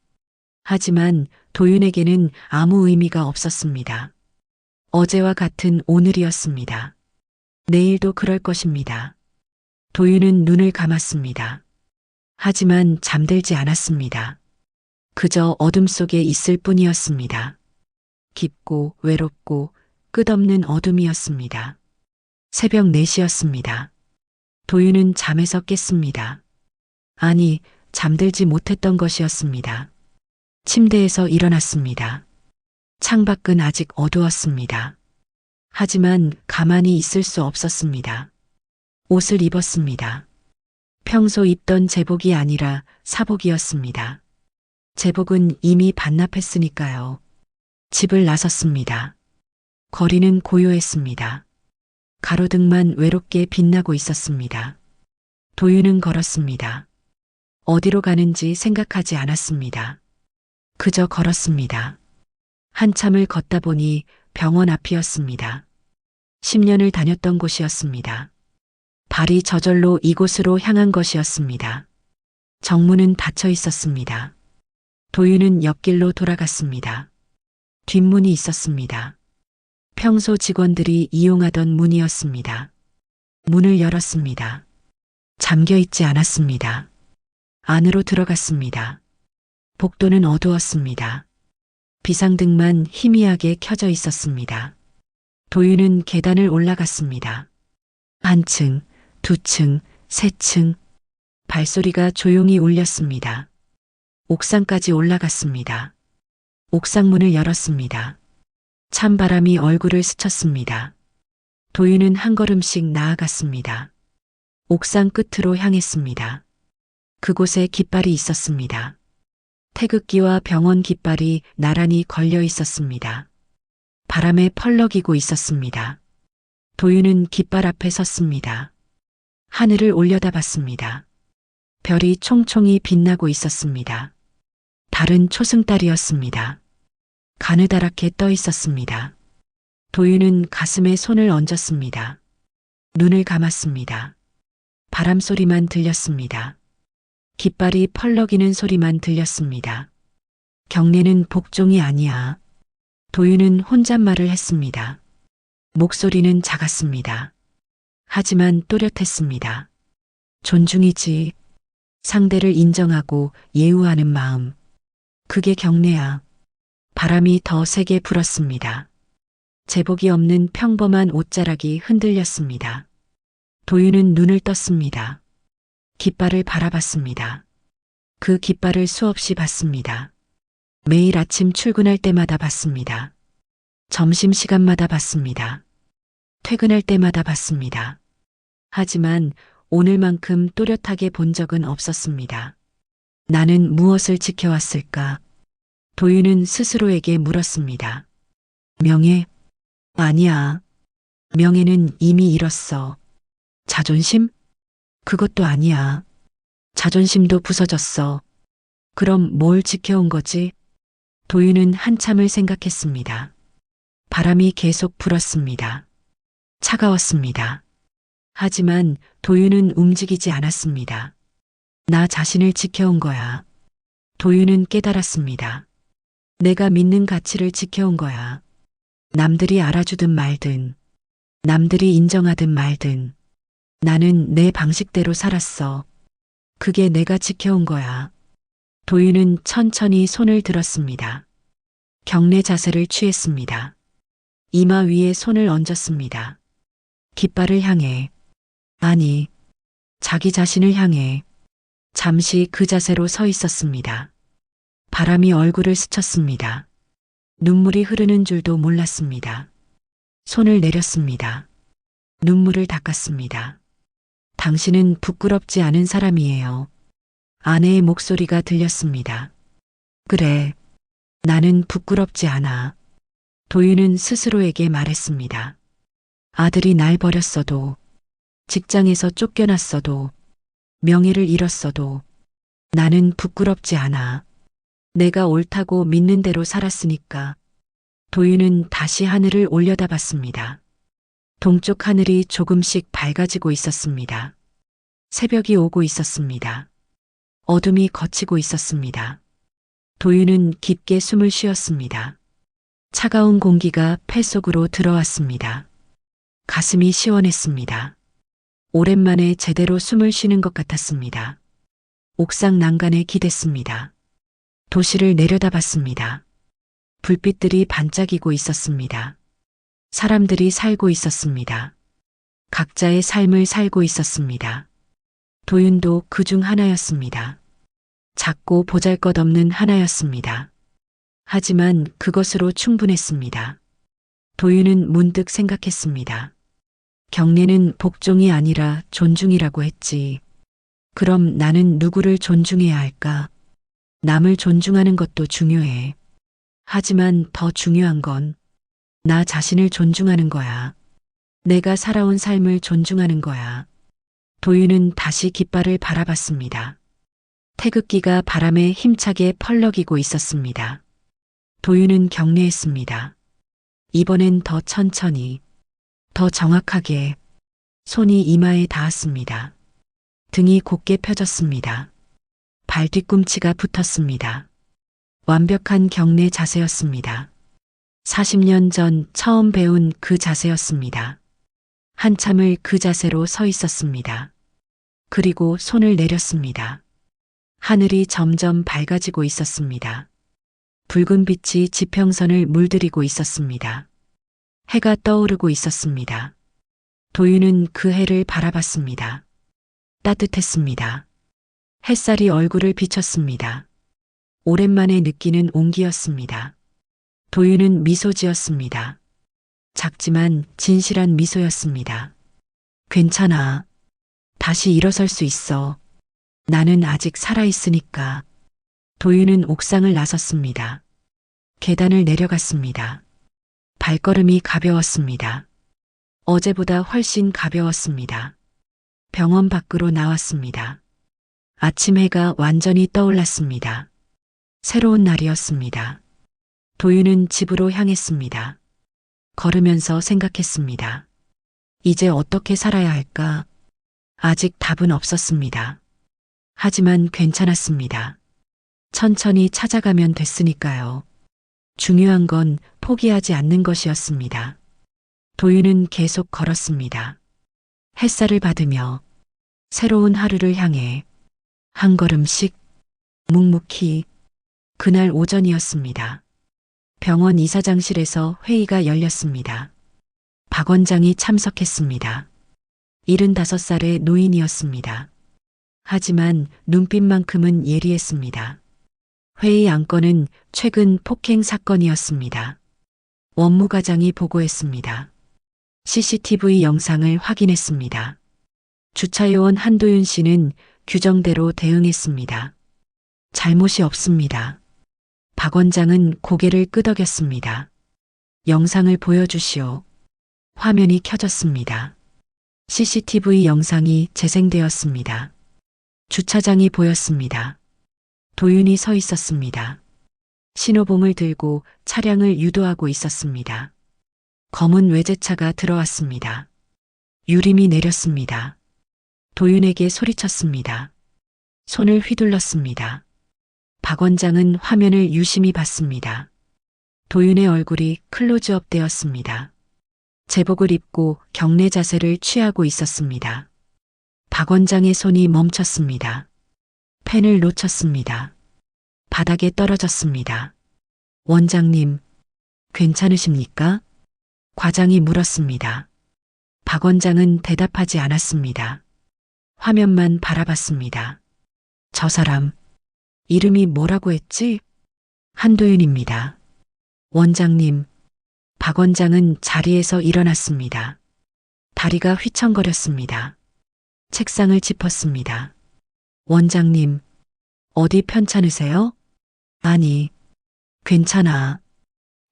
하지만 도윤에게는 아무 의미가 없었습니다. 어제와 같은 오늘이었습니다. 내일도 그럴 것입니다. 도윤은 눈을 감았습니다. 하지만 잠들지 않았습니다. 그저 어둠 속에 있을 뿐이었습니다. 깊고 외롭고 끝없는 어둠이었습니다. 새벽 4시였습니다. 도윤은 잠에서 깼습니다. 아니, 잠들지 못했던 것이었습니다. 침대에서 일어났습니다. 창밖은 아직 어두웠습니다. 하지만 가만히 있을 수 없었습니다. 옷을 입었습니다. 평소 입던 제복이 아니라 사복이었습니다. 제복은 이미 반납했으니까요. 집을 나섰습니다. 거리는 고요했습니다. 가로등만 외롭게 빛나고 있었습니다. 도윤은 걸었습니다. 어디로 가는지 생각하지 않았습니다. 그저 걸었습니다. 한참을 걷다 보니 병원 앞이었습니다. 10년을 다녔던 곳이었습니다. 발이 저절로 이곳으로 향한 것이었습니다. 정문은 닫혀 있었습니다. 도윤은 옆길로 돌아갔습니다. 뒷문이 있었습니다. 평소 직원들이 이용하던 문이었습니다. 문을 열었습니다. 잠겨 있지 않았습니다. 안으로 들어갔습니다. 복도는 어두웠습니다. 비상등만 희미하게 켜져 있었습니다. 도윤은 계단을 올라갔습니다. 한 층, 두 층, 세 층. 발소리가 조용히 울렸습니다. 옥상까지 올라갔습니다. 옥상 문을 열었습니다. 찬바람이 얼굴을 스쳤습니다. 도윤은 한 걸음씩 나아갔습니다. 옥상 끝으로 향했습니다. 그곳에 깃발이 있었습니다. 태극기와 병원 깃발이 나란히 걸려 있었습니다. 바람에 펄럭이고 있었습니다. 도윤은 깃발 앞에 섰습니다. 하늘을 올려다봤습니다. 별이 총총히 빛나고 있었습니다. 달은 초승달이었습니다. 가느다랗게 떠 있었습니다. 도윤은 가슴에 손을 얹었습니다. 눈을 감았습니다. 바람 소리만 들렸습니다. 깃발이 펄럭이는 소리만 들렸습니다. 경례는 복종이 아니야. 도윤은 혼잣말을 했습니다. 목소리는 작았습니다. 하지만 또렷했습니다. 존중이지. 상대를 인정하고 예우하는 마음. 그게 경례야. 바람이 더 세게 불었습니다. 제복이 없는 평범한 옷자락이 흔들렸습니다. 도윤은 눈을 떴습니다. 깃발을 바라봤습니다. 그 깃발을 수없이 봤습니다. 매일 아침 출근할 때마다 봤습니다. 점심시간마다 봤습니다. 퇴근할 때마다 봤습니다. 하지만 오늘만큼 또렷하게 본 적은 없었습니다. 나는 무엇을 지켜왔을까? 도윤은 스스로에게 물었습니다. 명예? 아니야. 명예는 이미 잃었어. 자존심? 그것도 아니야. 자존심도 부서졌어. 그럼 뭘 지켜온 거지? 도윤은 한참을 생각했습니다. 바람이 계속 불었습니다. 차가웠습니다. 하지만 도윤은 움직이지 않았습니다. 나 자신을 지켜온 거야. 도윤은 깨달았습니다. 내가 믿는 가치를 지켜온 거야. 남들이 알아주든 말든, 남들이 인정하든 말든, 나는 내 방식대로 살았어. 그게 내가 지켜온 거야. 도윤은 천천히 손을 들었습니다. 경례 자세를 취했습니다. 이마 위에 손을 얹었습니다. 깃발을 향해, 아니, 자기 자신을 향해 잠시 그 자세로 서 있었습니다. 바람이 얼굴을 스쳤습니다. 눈물이 흐르는 줄도 몰랐습니다. 손을 내렸습니다. 눈물을 닦았습니다. 당신은 부끄럽지 않은 사람이에요. 아내의 목소리가 들렸습니다. 그래, 나는 부끄럽지 않아. 도윤은 스스로에게 말했습니다. 아들이 날 버렸어도, 직장에서 쫓겨났어도, 명예를 잃었어도, 나는 부끄럽지 않아. 내가 옳다고 믿는 대로 살았으니까. 도윤은 다시 하늘을 올려다봤습니다. 동쪽 하늘이 조금씩 밝아지고 있었습니다. 새벽이 오고 있었습니다. 어둠이 걷히고 있었습니다. 도윤은 깊게 숨을 쉬었습니다. 차가운 공기가 폐 속으로 들어왔습니다. 가슴이 시원했습니다. 오랜만에 제대로 숨을 쉬는 것 같았습니다. 옥상 난간에 기댔습니다. 도시를 내려다봤습니다. 불빛들이 반짝이고 있었습니다. 사람들이 살고 있었습니다. 각자의 삶을 살고 있었습니다. 도윤도 그 중 하나였습니다. 작고 보잘것없는 하나였습니다. 하지만 그것으로 충분했습니다. 도윤은 문득 생각했습니다. 경례는 복종이 아니라 존중이라고 했지. 그럼 나는 누구를 존중해야 할까? 남을 존중하는 것도 중요해. 하지만 더 중요한 건 나 자신을 존중하는 거야. 내가 살아온 삶을 존중하는 거야. 도윤은 다시 깃발을 바라봤습니다. 태극기가 바람에 힘차게 펄럭이고 있었습니다. 도윤은 경례했습니다. 이번엔 더 천천히, 더 정확하게. 손이 이마에 닿았습니다. 등이 곧게 펴졌습니다. 발 뒤꿈치가 붙었습니다. 완벽한 경례 자세였습니다. 40년 전 처음 배운 그 자세였습니다. 한참을 그 자세로 서 있었습니다. 그리고 손을 내렸습니다. 하늘이 점점 밝아지고 있었습니다. 붉은 빛이 지평선을 물들이고 있었습니다. 해가 떠오르고 있었습니다. 도윤은 그 해를 바라봤습니다. 따뜻했습니다. 햇살이 얼굴을 비쳤습니다. 오랜만에 느끼는 온기였습니다. 도윤은 미소 지었습니다. 작지만 진실한 미소였습니다. 괜찮아. 다시 일어설 수 있어. 나는 아직 살아있으니까. 도윤은 옥상을 나섰습니다. 계단을 내려갔습니다. 발걸음이 가벼웠습니다. 어제보다 훨씬 가벼웠습니다. 병원 밖으로 나왔습니다. 아침 해가 완전히 떠올랐습니다. 새로운 날이었습니다. 도윤은 집으로 향했습니다. 걸으면서 생각했습니다. 이제 어떻게 살아야 할까? 아직 답은 없었습니다. 하지만 괜찮았습니다. 천천히 찾아가면 됐으니까요. 중요한 건 포기하지 않는 것이었습니다. 도윤은 계속 걸었습니다. 햇살을 받으며 새로운 하루를 향해 한 걸음씩 묵묵히. 그날 오전이었습니다. 병원 이사장실에서 회의가 열렸습니다. 박 원장이 참석했습니다. 75살의 노인이었습니다. 하지만 눈빛만큼은 예리했습니다. 회의 안건은 최근 폭행 사건이었습니다. 원무과장이 보고했습니다. CCTV 영상을 확인했습니다. 주차요원 한도윤 씨는 규정대로 대응했습니다. 잘못이 없습니다. 박 원장은 고개를 끄덕였습니다. 영상을 보여주시오. 화면이 켜졌습니다. CCTV 영상이 재생되었습니다. 주차장이 보였습니다. 도윤이 서 있었습니다. 신호봉을 들고 차량을 유도하고 있었습니다. 검은 외제차가 들어왔습니다. 유림이 내렸습니다. 도윤에게 소리쳤습니다. 손을 휘둘렀습니다. 박 원장은 화면을 유심히 봤습니다. 도윤의 얼굴이 클로즈업 되었습니다. 제복을 입고 경례 자세를 취하고 있었습니다. 박 원장의 손이 멈췄습니다. 펜을 놓쳤습니다. 바닥에 떨어졌습니다. 원장님, 괜찮으십니까? 과장이 물었습니다. 박 원장은 대답하지 않았습니다. 화면만 바라봤습니다. 저 사람, 이름이 뭐라고 했지? 한도윤입니다. 원장님, 박 원장은 자리에서 일어났습니다. 다리가 휘청거렸습니다. 책상을 짚었습니다. 원장님, 어디 편찮으세요? 아니, 괜찮아.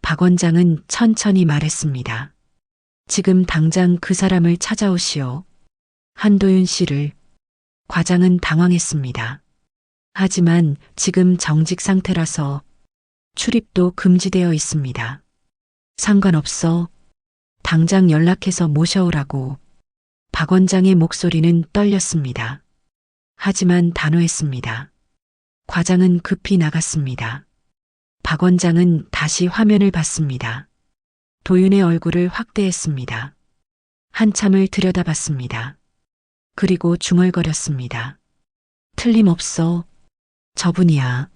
박 원장은 천천히 말했습니다. 지금 당장 그 사람을 찾아오시오. 한도윤 씨를. 과장은 당황했습니다. 하지만 지금 정직 상태라서 출입도 금지되어 있습니다. 상관없어. 당장 연락해서 모셔오라고. 박 원장의 목소리는 떨렸습니다. 하지만 단호했습니다. 과장은 급히 나갔습니다. 박 원장은 다시 화면을 봤습니다. 도윤의 얼굴을 확대했습니다. 한참을 들여다봤습니다. 그리고 중얼거렸습니다. 틀림없어. 저분이야.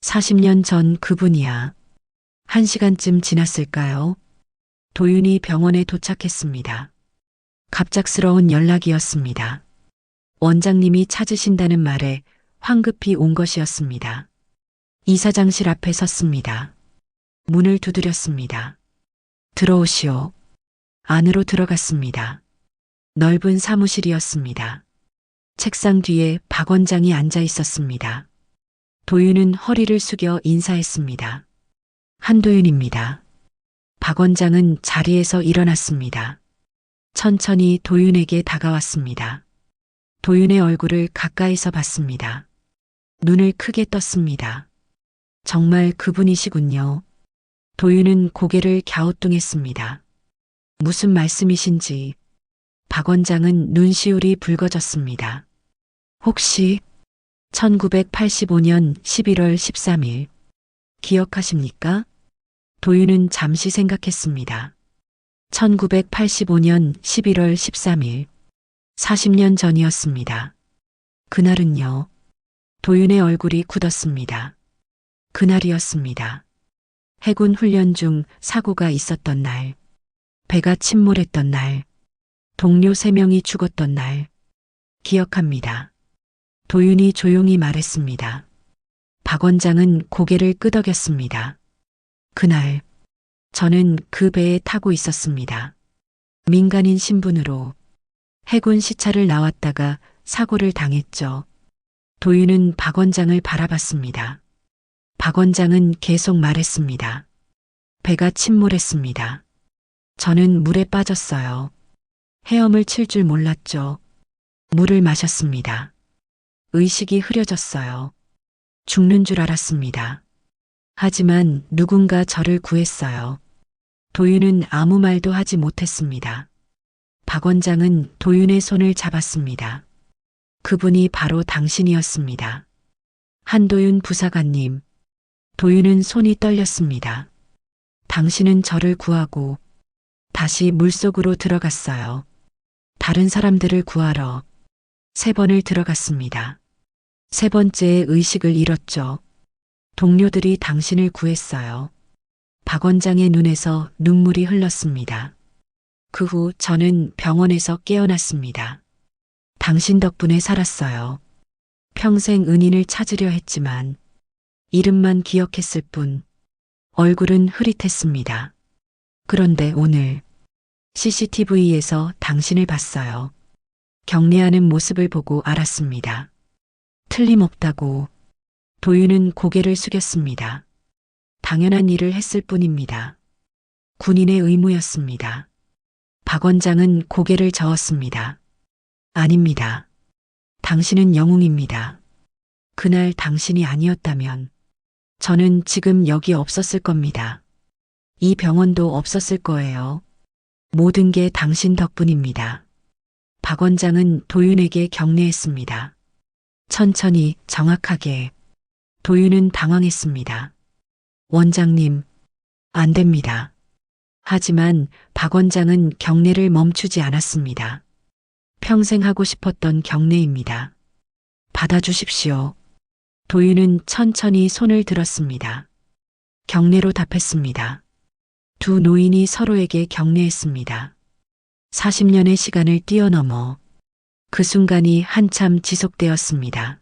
40년 전 그분이야. 1시간쯤 지났을까요? 도윤이 병원에 도착했습니다. 갑작스러운 연락이었습니다. 원장님이 찾으신다는 말에 황급히 온 것이었습니다. 이사장실 앞에 섰습니다. 문을 두드렸습니다. 들어오시오. 안으로 들어갔습니다. 넓은 사무실이었습니다. 책상 뒤에 박 원장이 앉아 있었습니다. 도윤은 허리를 숙여 인사했습니다. 한도윤입니다. 박 원장은 자리에서 일어났습니다. 천천히 도윤에게 다가왔습니다. 도윤의 얼굴을 가까이서 봤습니다. 눈을 크게 떴습니다. 정말 그분이시군요. 도윤은 고개를 갸우뚱했습니다. 무슨 말씀이신지. 박 원장은 눈시울이 붉어졌습니다. 혹시 1985년 11월 13일 기억하십니까? 도윤은 잠시 생각했습니다. 1985년 11월 13일 40년 전이었습니다. 그날은요. 도윤의 얼굴이 굳었습니다. 그날이었습니다. 해군 훈련 중 사고가 있었던 날, 배가 침몰했던 날, 동료 3명이 죽었던 날, 기억합니다. 도윤이 조용히 말했습니다. 박 원장은 고개를 끄덕였습니다. 그날, 저는 그 배에 타고 있었습니다. 민간인 신분으로 해군 시찰을 나왔다가 사고를 당했죠. 도윤은 박 원장을 바라봤습니다. 박 원장은 계속 말했습니다. 배가 침몰했습니다. 저는 물에 빠졌어요. 헤엄을 칠 줄 몰랐죠. 물을 마셨습니다. 의식이 흐려졌어요. 죽는 줄 알았습니다. 하지만 누군가 저를 구했어요. 도윤은 아무 말도 하지 못했습니다. 박 원장은 도윤의 손을 잡았습니다. 그분이 바로 당신이었습니다. 한도윤 부사관님. 도윤은 손이 떨렸습니다. 당신은 저를 구하고 다시 물속으로 들어갔어요. 다른 사람들을 구하러 3번을 들어갔습니다. 3번째에 의식을 잃었죠. 동료들이 당신을 구했어요. 박 원장의 눈에서 눈물이 흘렀습니다. 그 후 저는 병원에서 깨어났습니다. 당신 덕분에 살았어요. 평생 은인을 찾으려 했지만 이름만 기억했을 뿐 얼굴은 흐릿했습니다. 그런데 오늘 CCTV에서 당신을 봤어요. 경례하는 모습을 보고 알았습니다. 틀림없다고. 도윤은 고개를 숙였습니다. 당연한 일을 했을 뿐입니다. 군인의 의무였습니다. 박 원장은 고개를 저었습니다. 아닙니다. 당신은 영웅입니다. 그날 당신이 아니었다면 저는 지금 여기 없었을 겁니다. 이 병원도 없었을 거예요. 모든 게 당신 덕분입니다. 박 원장은 도윤에게 경례했습니다. 천천히, 정확하게. 도윤은 당황했습니다. 원장님, 안 됩니다. 하지만 박 원장은 경례를 멈추지 않았습니다. 평생 하고 싶었던 경례입니다. 받아주십시오. 도윤은 천천히 손을 들었습니다. 경례로 답했습니다. 두 노인이 서로에게 경례했습니다. 40년의 시간을 뛰어넘어 그 순간이 한참 지속되었습니다.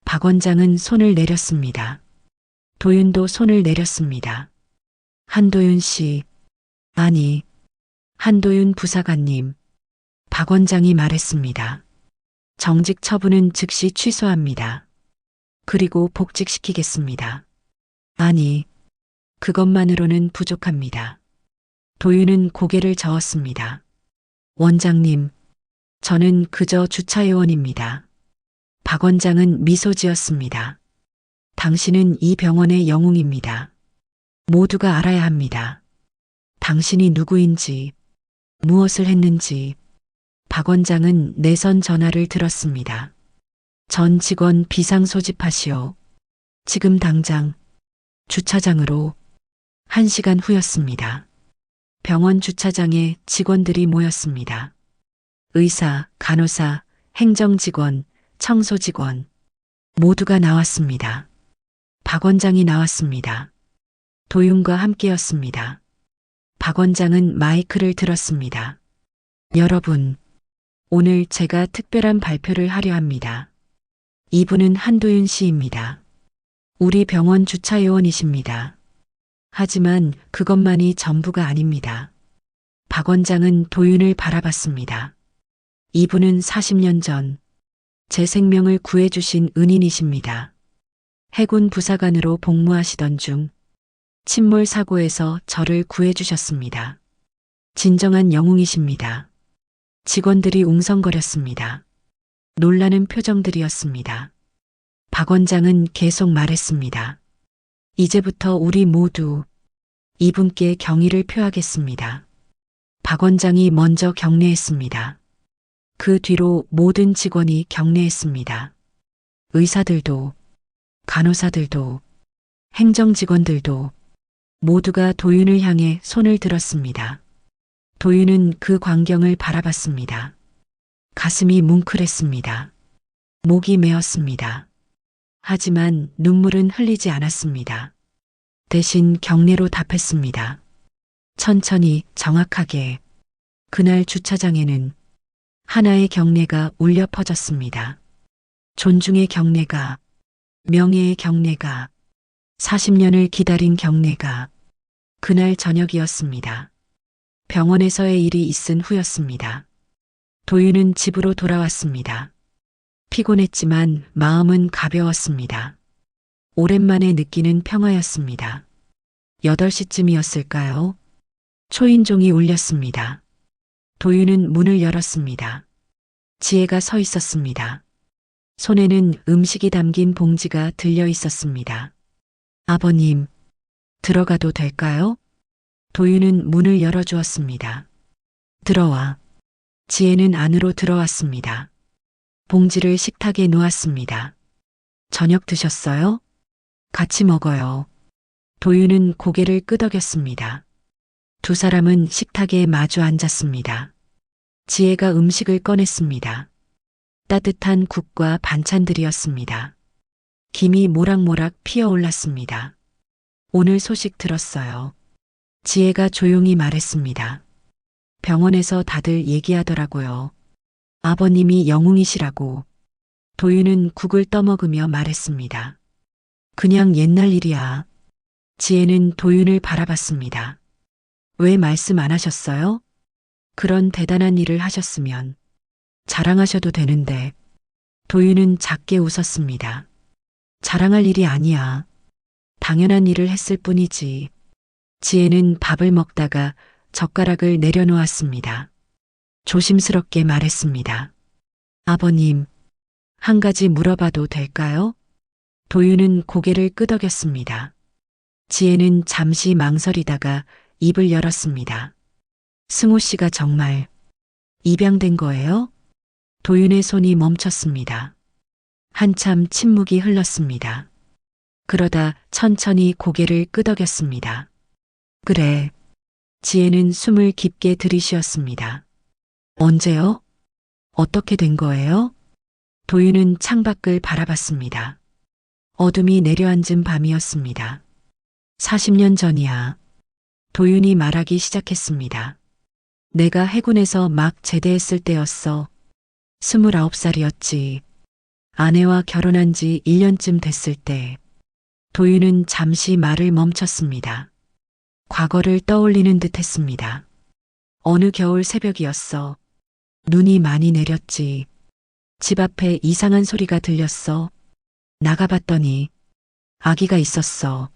박 원장은 손을 내렸습니다. 도윤도 손을 내렸습니다. 한도윤 씨, 아니, 한도윤 부사관님, 박 원장이 말했습니다. 정직 처분은 즉시 취소합니다. 그리고 복직시키겠습니다. 아니, 그것만으로는 부족합니다. 도윤은 고개를 저었습니다. 원장님, 저는 그저 주차요원입니다. 박 원장은 미소 지었습니다. 당신은 이 병원의 영웅입니다. 모두가 알아야 합니다. 당신이 누구인지, 무엇을 했는지. 박 원장은 내선 전화를 들었습니다. 전 직원 비상 소집하시오. 지금 당장 주차장으로. 1시간 후였습니다. 병원 주차장에 직원들이 모였습니다. 의사, 간호사, 행정직원, 청소직원 모두가 나왔습니다. 박 원장이 나왔습니다. 도윤과 함께였습니다. 박 원장은 마이크를 들었습니다. 여러분, 오늘 제가 특별한 발표를 하려 합니다. 이분은 한도윤 씨입니다. 우리 병원 주차요원이십니다. 하지만 그것만이 전부가 아닙니다. 박 원장은 도윤을 바라봤습니다. 이분은 40년 전 제 생명을 구해주신 은인이십니다. 해군 부사관으로 복무하시던 중 침몰 사고에서 저를 구해주셨습니다. 진정한 영웅이십니다. 직원들이 웅성거렸습니다. 놀라는 표정들이었습니다. 박 원장은 계속 말했습니다. 이제부터 우리 모두 이분께 경의를 표하겠습니다. 박 원장이 먼저 경례했습니다. 그 뒤로 모든 직원이 경례했습니다. 의사들도, 간호사들도, 행정직원들도 모두가 도윤을 향해 손을 들었습니다. 도윤은 그 광경을 바라봤습니다. 가슴이 뭉클했습니다. 목이 메었습니다. 하지만 눈물은 흘리지 않았습니다. 대신 경례로 답했습니다. 천천히 정확하게. 그날 주차장에는 하나의 경례가 울려 퍼졌습니다. 존중의 경례가, 명예의 경례가, 40년을 기다린 경례가. 그날 저녁이었습니다. 병원에서의 일이 있은 후였습니다. 도윤은 집으로 돌아왔습니다. 피곤했지만 마음은 가벼웠습니다. 오랜만에 느끼는 평화였습니다. 8시쯤이었을까요? 초인종이 울렸습니다. 도윤은 문을 열었습니다. 지혜가 서 있었습니다. 손에는 음식이 담긴 봉지가 들려 있었습니다. 아버님, 들어가도 될까요? 도윤은 문을 열어주었습니다. 들어와. 지혜는 안으로 들어왔습니다. 봉지를 식탁에 놓았습니다. 저녁 드셨어요? 같이 먹어요. 도윤은 고개를 끄덕였습니다. 두 사람은 식탁에 마주 앉았습니다. 지혜가 음식을 꺼냈습니다. 따뜻한 국과 반찬들이었습니다. 김이 모락모락 피어올랐습니다. 오늘 소식 들었어요. 지혜가 조용히 말했습니다. 병원에서 다들 얘기하더라고요. 아버님이 영웅이시라고. 도윤은 국을 떠먹으며 말했습니다. 그냥 옛날 일이야. 지혜는 도윤을 바라봤습니다. 왜 말씀 안 하셨어요? 그런 대단한 일을 하셨으면 자랑하셔도 되는데. 도윤은 작게 웃었습니다. 자랑할 일이 아니야. 당연한 일을 했을 뿐이지. 지혜는 밥을 먹다가 젓가락을 내려놓았습니다. 조심스럽게 말했습니다. 아버님, 한 가지 물어봐도 될까요? 도윤은 고개를 끄덕였습니다. 지혜는 잠시 망설이다가 입을 열었습니다. 승호 씨가 정말 입양된 거예요? 도윤의 손이 멈췄습니다. 한참 침묵이 흘렀습니다. 그러다 천천히 고개를 끄덕였습니다. 그래. 지혜는 숨을 깊게 들이쉬었습니다. 언제요? 어떻게 된 거예요? 도윤은 창밖을 바라봤습니다. 어둠이 내려앉은 밤이었습니다. 40년 전이야. 도윤이 말하기 시작했습니다. 내가 해군에서 막 제대했을 때였어. 29살이었지. 아내와 결혼한 지 1년쯤 됐을 때. 도윤은 잠시 말을 멈췄습니다. 과거를 떠올리는 듯 했습니다. 어느 겨울 새벽이었어. 눈이 많이 내렸지. 집 앞에 이상한 소리가 들렸어. 나가봤더니 아기가 있었어.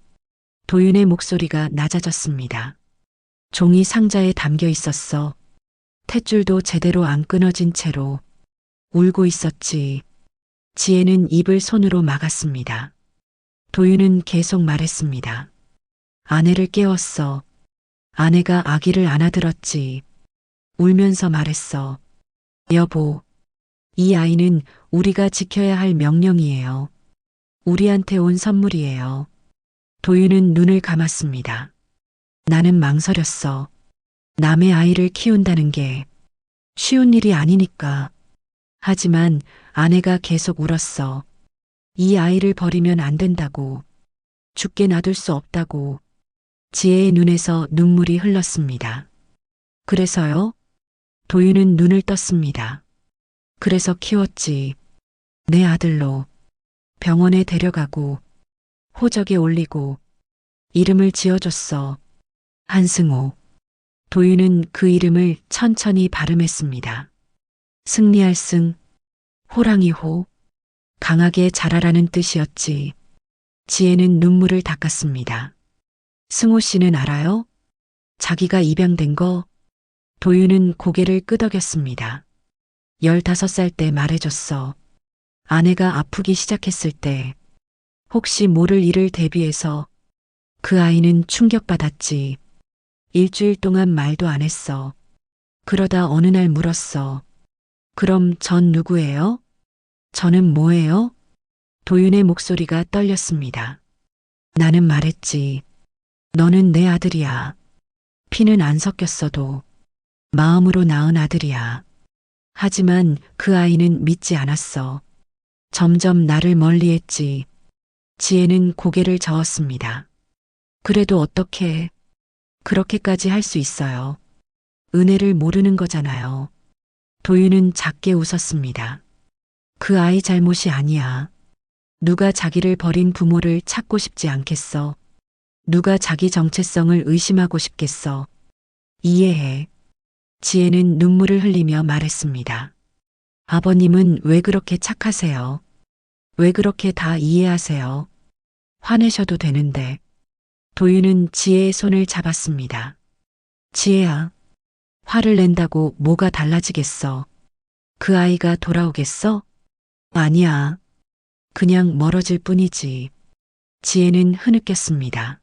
도윤의 목소리가 낮아졌습니다. 종이 상자에 담겨 있었어. 탯줄도 제대로 안 끊어진 채로 울고 있었지. 지혜는 입을 손으로 막았습니다. 도윤은 계속 말했습니다. 아내를 깨웠어. 아내가 아기를 안아들었지. 울면서 말했어. 여보, 이 아이는 우리가 지켜야 할 명령이에요. 우리한테 온 선물이에요. 도윤은 눈을 감았습니다. 나는 망설였어. 남의 아이를 키운다는 게 쉬운 일이 아니니까. 하지만 아내가 계속 울었어. 이 아이를 버리면 안 된다고. 죽게 놔둘 수 없다고. 지혜의 눈에서 눈물이 흘렀습니다. 그래서요? 도윤은 눈을 떴습니다. 그래서 키웠지. 내 아들로. 병원에 데려가고 호적에 올리고 이름을 지어줬어. 한승호. 도윤은 그 이름을 천천히 발음했습니다. 승리할 승, 호랑이 호, 강하게 자라라는 뜻이었지. 지혜는 눈물을 닦았습니다. 승호 씨는 알아요? 자기가 입양된 거? 도윤은 고개를 끄덕였습니다. 15살 때 말해줬어. 아내가 아프기 시작했을 때 혹시 모를 일을 대비해서. 그 아이는 충격받았지. 일주일 동안 말도 안 했어. 그러다 어느 날 물었어. 그럼 전 누구예요? 저는 뭐예요? 도윤의 목소리가 떨렸습니다. 나는 말했지. 너는 내 아들이야. 피는 안 섞였어도 마음으로 낳은 아들이야. 하지만 그 아이는 믿지 않았어. 점점 나를 멀리했지. 지혜는 고개를 저었습니다. 그래도 어떻게 그렇게까지 할 수 있어요? 은혜를 모르는 거잖아요. 도윤은 작게 웃었습니다. 그 아이 잘못이 아니야. 누가 자기를 버린 부모를 찾고 싶지 않겠어? 누가 자기 정체성을 의심하고 싶겠어? 이해해. 지혜는 눈물을 흘리며 말했습니다. 아버님은 왜 그렇게 착하세요? 왜 그렇게 다 이해하세요? 화내셔도 되는데. 도윤은 지혜의 손을 잡았습니다. 지혜야, 화를 낸다고 뭐가 달라지겠어? 그 아이가 돌아오겠어? 아니야. 그냥 멀어질 뿐이지. 지혜는 흐느꼈습니다.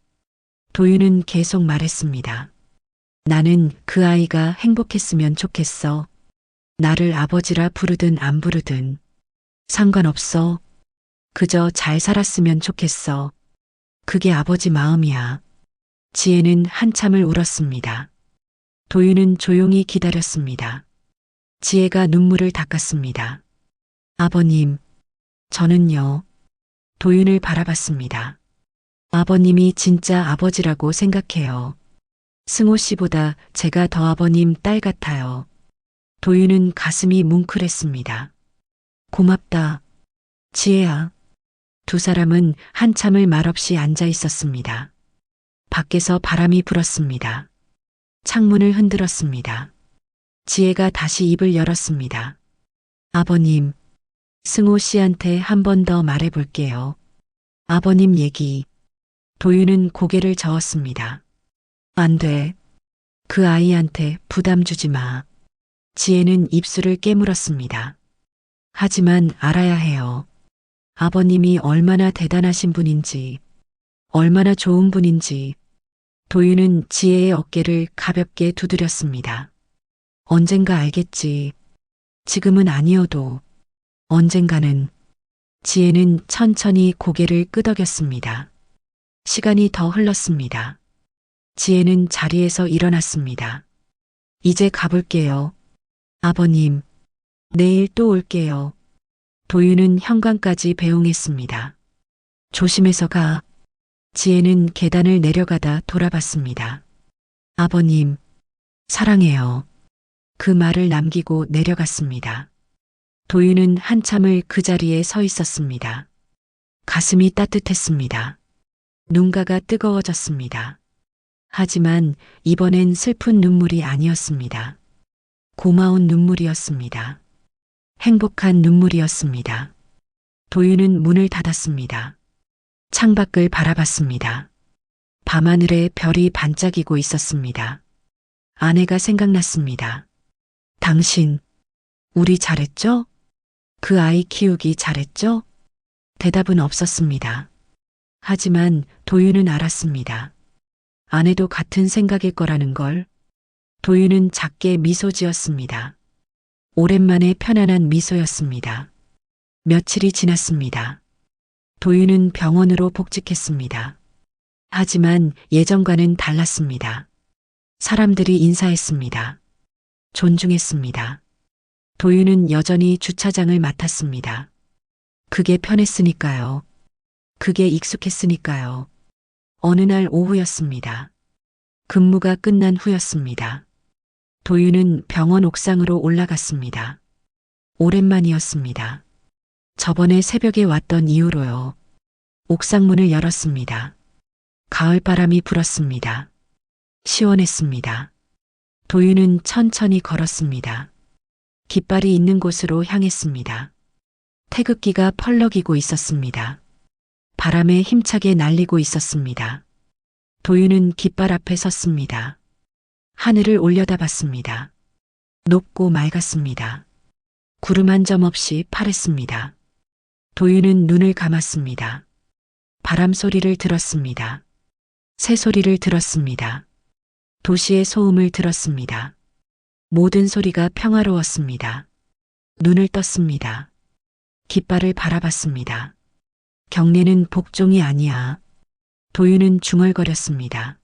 도윤은 계속 말했습니다. 나는 그 아이가 행복했으면 좋겠어. 나를 아버지라 부르든 안 부르든 상관없어. 그저 잘 살았으면 좋겠어. 그게 아버지 마음이야. 지혜는 한참을 울었습니다. 도윤은 조용히 기다렸습니다. 지혜가 눈물을 닦았습니다. 아버님, 저는요. 도윤을 바라봤습니다. 아버님이 진짜 아버지라고 생각해요. 승호 씨보다 제가 더 아버님 딸 같아요. 도윤은 가슴이 뭉클했습니다. 고맙다. 지혜야. 두 사람은 한참을 말없이 앉아 있었습니다. 밖에서 바람이 불었습니다. 창문을 흔들었습니다. 지혜가 다시 입을 열었습니다. 아버님, 승호 씨한테 한 번 더 말해볼게요. 아버님 얘기. 도윤은 고개를 저었습니다. 안 돼. 그 아이한테 부담 주지 마. 지혜는 입술을 깨물었습니다. 하지만 알아야 해요. 아버님이 얼마나 대단하신 분인지, 얼마나 좋은 분인지. 도윤은 지혜의 어깨를 가볍게 두드렸습니다. 언젠가 알겠지. 지금은 아니어도 언젠가는. 지혜는 천천히 고개를 끄덕였습니다. 시간이 더 흘렀습니다. 지혜는 자리에서 일어났습니다. 이제 가볼게요. 아버님, 내일 또 올게요. 도윤은 현관까지 배웅했습니다. 조심해서 가. 지혜는 계단을 내려가다 돌아봤습니다. 아버님, 사랑해요. 그 말을 남기고 내려갔습니다. 도윤은 한참을 그 자리에 서 있었습니다. 가슴이 따뜻했습니다. 눈가가 뜨거워졌습니다. 하지만 이번엔 슬픈 눈물이 아니었습니다. 고마운 눈물이었습니다. 행복한 눈물이었습니다. 도윤은 문을 닫았습니다. 창밖을 바라봤습니다. 밤하늘에 별이 반짝이고 있었습니다. 아내가 생각났습니다. 당신, 우리 잘했죠? 그 아이 키우기 잘했죠? 대답은 없었습니다. 하지만 도윤은 알았습니다. 아내도 같은 생각일 거라는 걸. 도윤은 작게 미소 지었습니다. 오랜만에 편안한 미소였습니다. 며칠이 지났습니다. 도윤은 병원으로 복직했습니다. 하지만 예전과는 달랐습니다. 사람들이 인사했습니다. 존중했습니다. 도윤은 여전히 주차장을 맡았습니다. 그게 편했으니까요. 그게 익숙했으니까요. 어느 날 오후였습니다. 근무가 끝난 후였습니다. 도윤은 병원 옥상으로 올라갔습니다. 오랜만이었습니다. 저번에 새벽에 왔던 이후로요. 옥상 문을 열었습니다. 가을바람이 불었습니다. 시원했습니다. 도윤은 천천히 걸었습니다. 깃발이 있는 곳으로 향했습니다. 태극기가 펄럭이고 있었습니다. 바람에 힘차게 날리고 있었습니다. 도윤은 깃발 앞에 섰습니다. 하늘을 올려다봤습니다. 높고 맑았습니다. 구름 한 점 없이 파랬습니다. 도윤은 눈을 감았습니다. 바람 소리를 들었습니다. 새 소리를 들었습니다. 도시의 소음을 들었습니다. 모든 소리가 평화로웠습니다. 눈을 떴습니다. 깃발을 바라봤습니다. 경례는 복종이 아니야. 도윤은 중얼거렸습니다.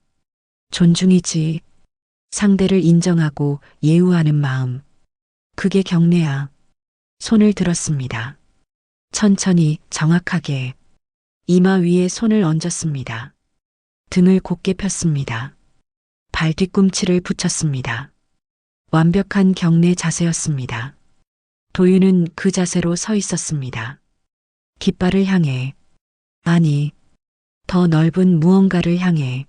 존중이지. 상대를 인정하고 예우하는 마음. 그게 경례야. 손을 들었습니다. 천천히 정확하게 이마 위에 손을 얹었습니다. 등을 곧게 폈습니다. 발 뒤꿈치를 붙였습니다. 완벽한 경례 자세였습니다. 도윤은 그 자세로 서 있었습니다. 깃발을 향해, 아니, 더 넓은 무언가를 향해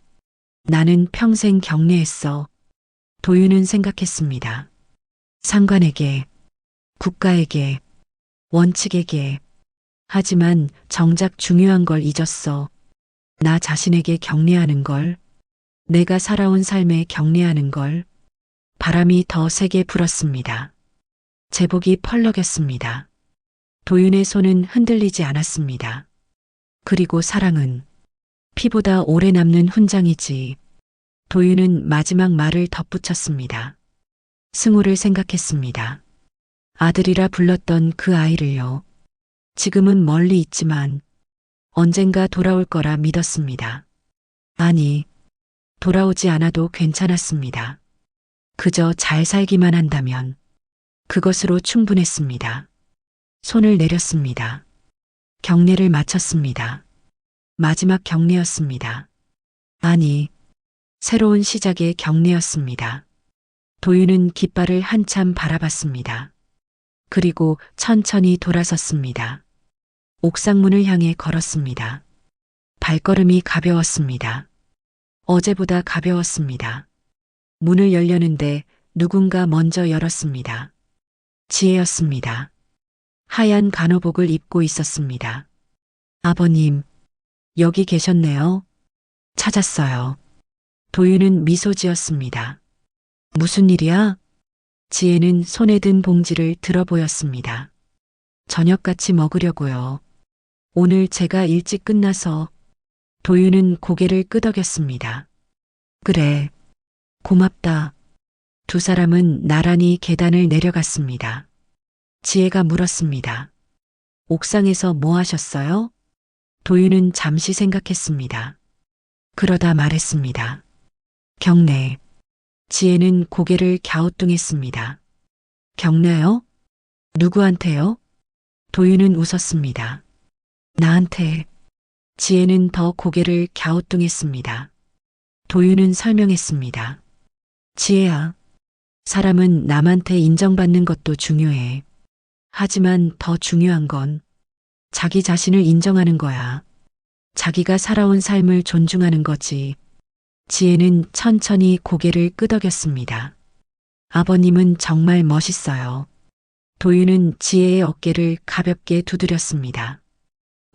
나는 평생 경례했어. 도윤은 생각했습니다. 상관에게, 국가에게, 원칙에게. 하지만 정작 중요한 걸 잊었어. 나 자신에게 경례하는 걸, 내가 살아온 삶에 경례하는 걸. 바람이 더 세게 불었습니다. 제복이 펄럭였습니다. 도윤의 손은 흔들리지 않았습니다. 그리고 사랑은 피보다 오래 남는 훈장이지. 도윤은 마지막 말을 덧붙였습니다. 승우를 생각했습니다. 아들이라 불렀던 그 아이를요. 지금은 멀리 있지만 언젠가 돌아올 거라 믿었습니다. 아니, 돌아오지 않아도 괜찮았습니다. 그저 잘 살기만 한다면 그것으로 충분했습니다. 손을 내렸습니다. 경례를 마쳤습니다. 마지막 경례였습니다. 아니, 새로운 시작의 경례였습니다. 도윤은 깃발을 한참 바라봤습니다. 그리고 천천히 돌아섰습니다. 옥상문을 향해 걸었습니다. 발걸음이 가벼웠습니다. 어제보다 가벼웠습니다. 문을 열려는데 누군가 먼저 열었습니다. 지혜였습니다. 하얀 간호복을 입고 있었습니다. 아버님, 여기 계셨네요. 찾았어요. 도윤은 미소 지었습니다. 무슨 일이야? 지혜는 손에 든 봉지를 들어 보였습니다. 저녁같이 먹으려고요. 오늘 제가 일찍 끝나서. 도윤은 고개를 끄덕였습니다. 그래, 고맙다. 두 사람은 나란히 계단을 내려갔습니다. 지혜가 물었습니다. 옥상에서 뭐 하셨어요? 도윤은 잠시 생각했습니다. 그러다 말했습니다. 경례. 지혜는 고개를 갸우뚱했습니다. 경례요? 누구한테요? 도윤은 웃었습니다. 나한테. 지혜는 더 고개를 갸우뚱했습니다. 도윤은 설명했습니다. 지혜야, 사람은 남한테 인정받는 것도 중요해. 하지만 더 중요한 건 자기 자신을 인정하는 거야. 자기가 살아온 삶을 존중하는 거지. 지혜는 천천히 고개를 끄덕였습니다. 아버님은 정말 멋있어요. 도윤은 지혜의 어깨를 가볍게 두드렸습니다.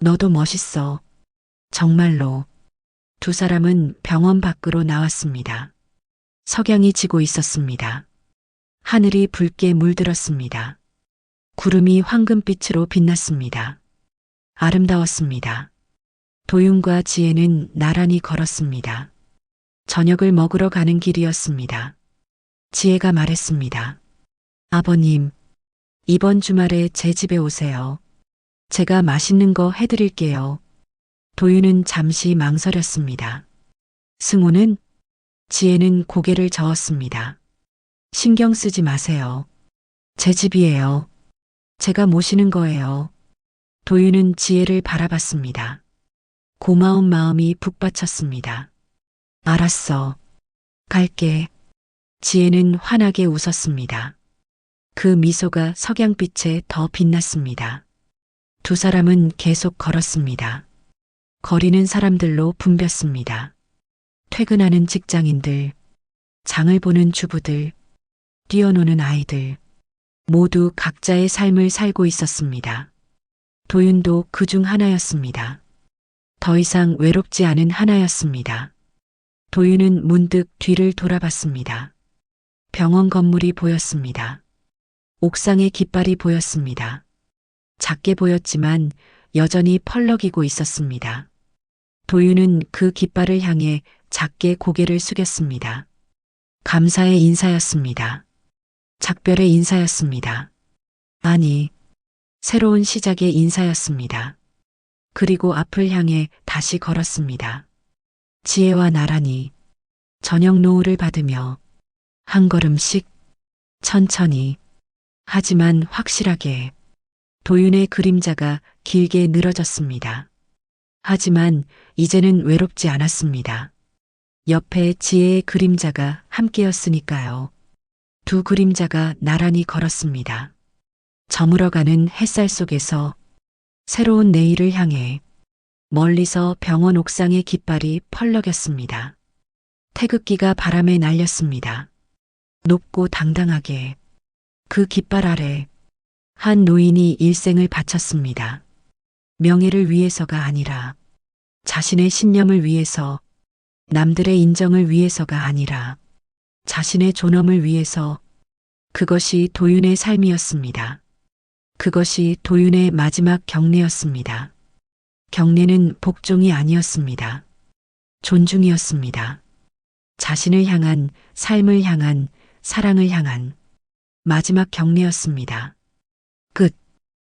너도 멋있어. 정말로. 두 사람은 병원 밖으로 나왔습니다. 석양이 지고 있었습니다. 하늘이 붉게 물들었습니다. 구름이 황금빛으로 빛났습니다. 아름다웠습니다. 도윤과 지혜는 나란히 걸었습니다. 저녁을 먹으러 가는 길이었습니다. 지혜가 말했습니다. 아버님, 이번 주말에 제 집에 오세요. 제가 맛있는 거 해드릴게요. 도윤은 잠시 망설였습니다. 승우는? 지혜는 고개를 저었습니다. 신경 쓰지 마세요. 제 집이에요. 제가 모시는 거예요. 도윤은 지혜를 바라봤습니다. 고마운 마음이 북받쳤습니다. 알았어. 갈게. 지혜는 환하게 웃었습니다. 그 미소가 석양빛에 더 빛났습니다. 두 사람은 계속 걸었습니다. 거리는 사람들로 붐볐습니다. 퇴근하는 직장인들, 장을 보는 주부들, 뛰어노는 아이들, 모두 각자의 삶을 살고 있었습니다. 도윤도 그 중 하나였습니다. 더 이상 외롭지 않은 하나였습니다. 도윤은 문득 뒤를 돌아봤습니다. 병원 건물이 보였습니다. 옥상에 깃발이 보였습니다. 작게 보였지만 여전히 펄럭이고 있었습니다. 도윤은 그 깃발을 향해 작게 고개를 숙였습니다. 감사의 인사였습니다. 작별의 인사였습니다. 아니, 새로운 시작의 인사였습니다. 그리고 앞을 향해 다시 걸었습니다. 지혜와 나란히 저녁 노을을 받으며 한 걸음씩 천천히 하지만 확실하게 도윤의 그림자가 길게 늘어졌습니다. 하지만 이제는 외롭지 않았습니다. 옆에 지혜의 그림자가 함께였으니까요. 두 그림자가 나란히 걸었습니다. 저물어가는 햇살 속에서 새로운 내일을 향해 멀리서 병원 옥상의 깃발이 펄럭였습니다. 태극기가 바람에 날렸습니다. 높고 당당하게 그 깃발 아래 한 노인이 일생을 바쳤습니다. 명예를 위해서가 아니라 자신의 신념을 위해서, 남들의 인정을 위해서가 아니라 자신의 존엄을 위해서. 그것이 도윤의 삶이었습니다. 그것이 도윤의 마지막 경례였습니다. 경례는 복종이 아니었습니다. 존중이었습니다. 자신을 향한, 삶을 향한, 사랑을 향한 마지막 경례였습니다.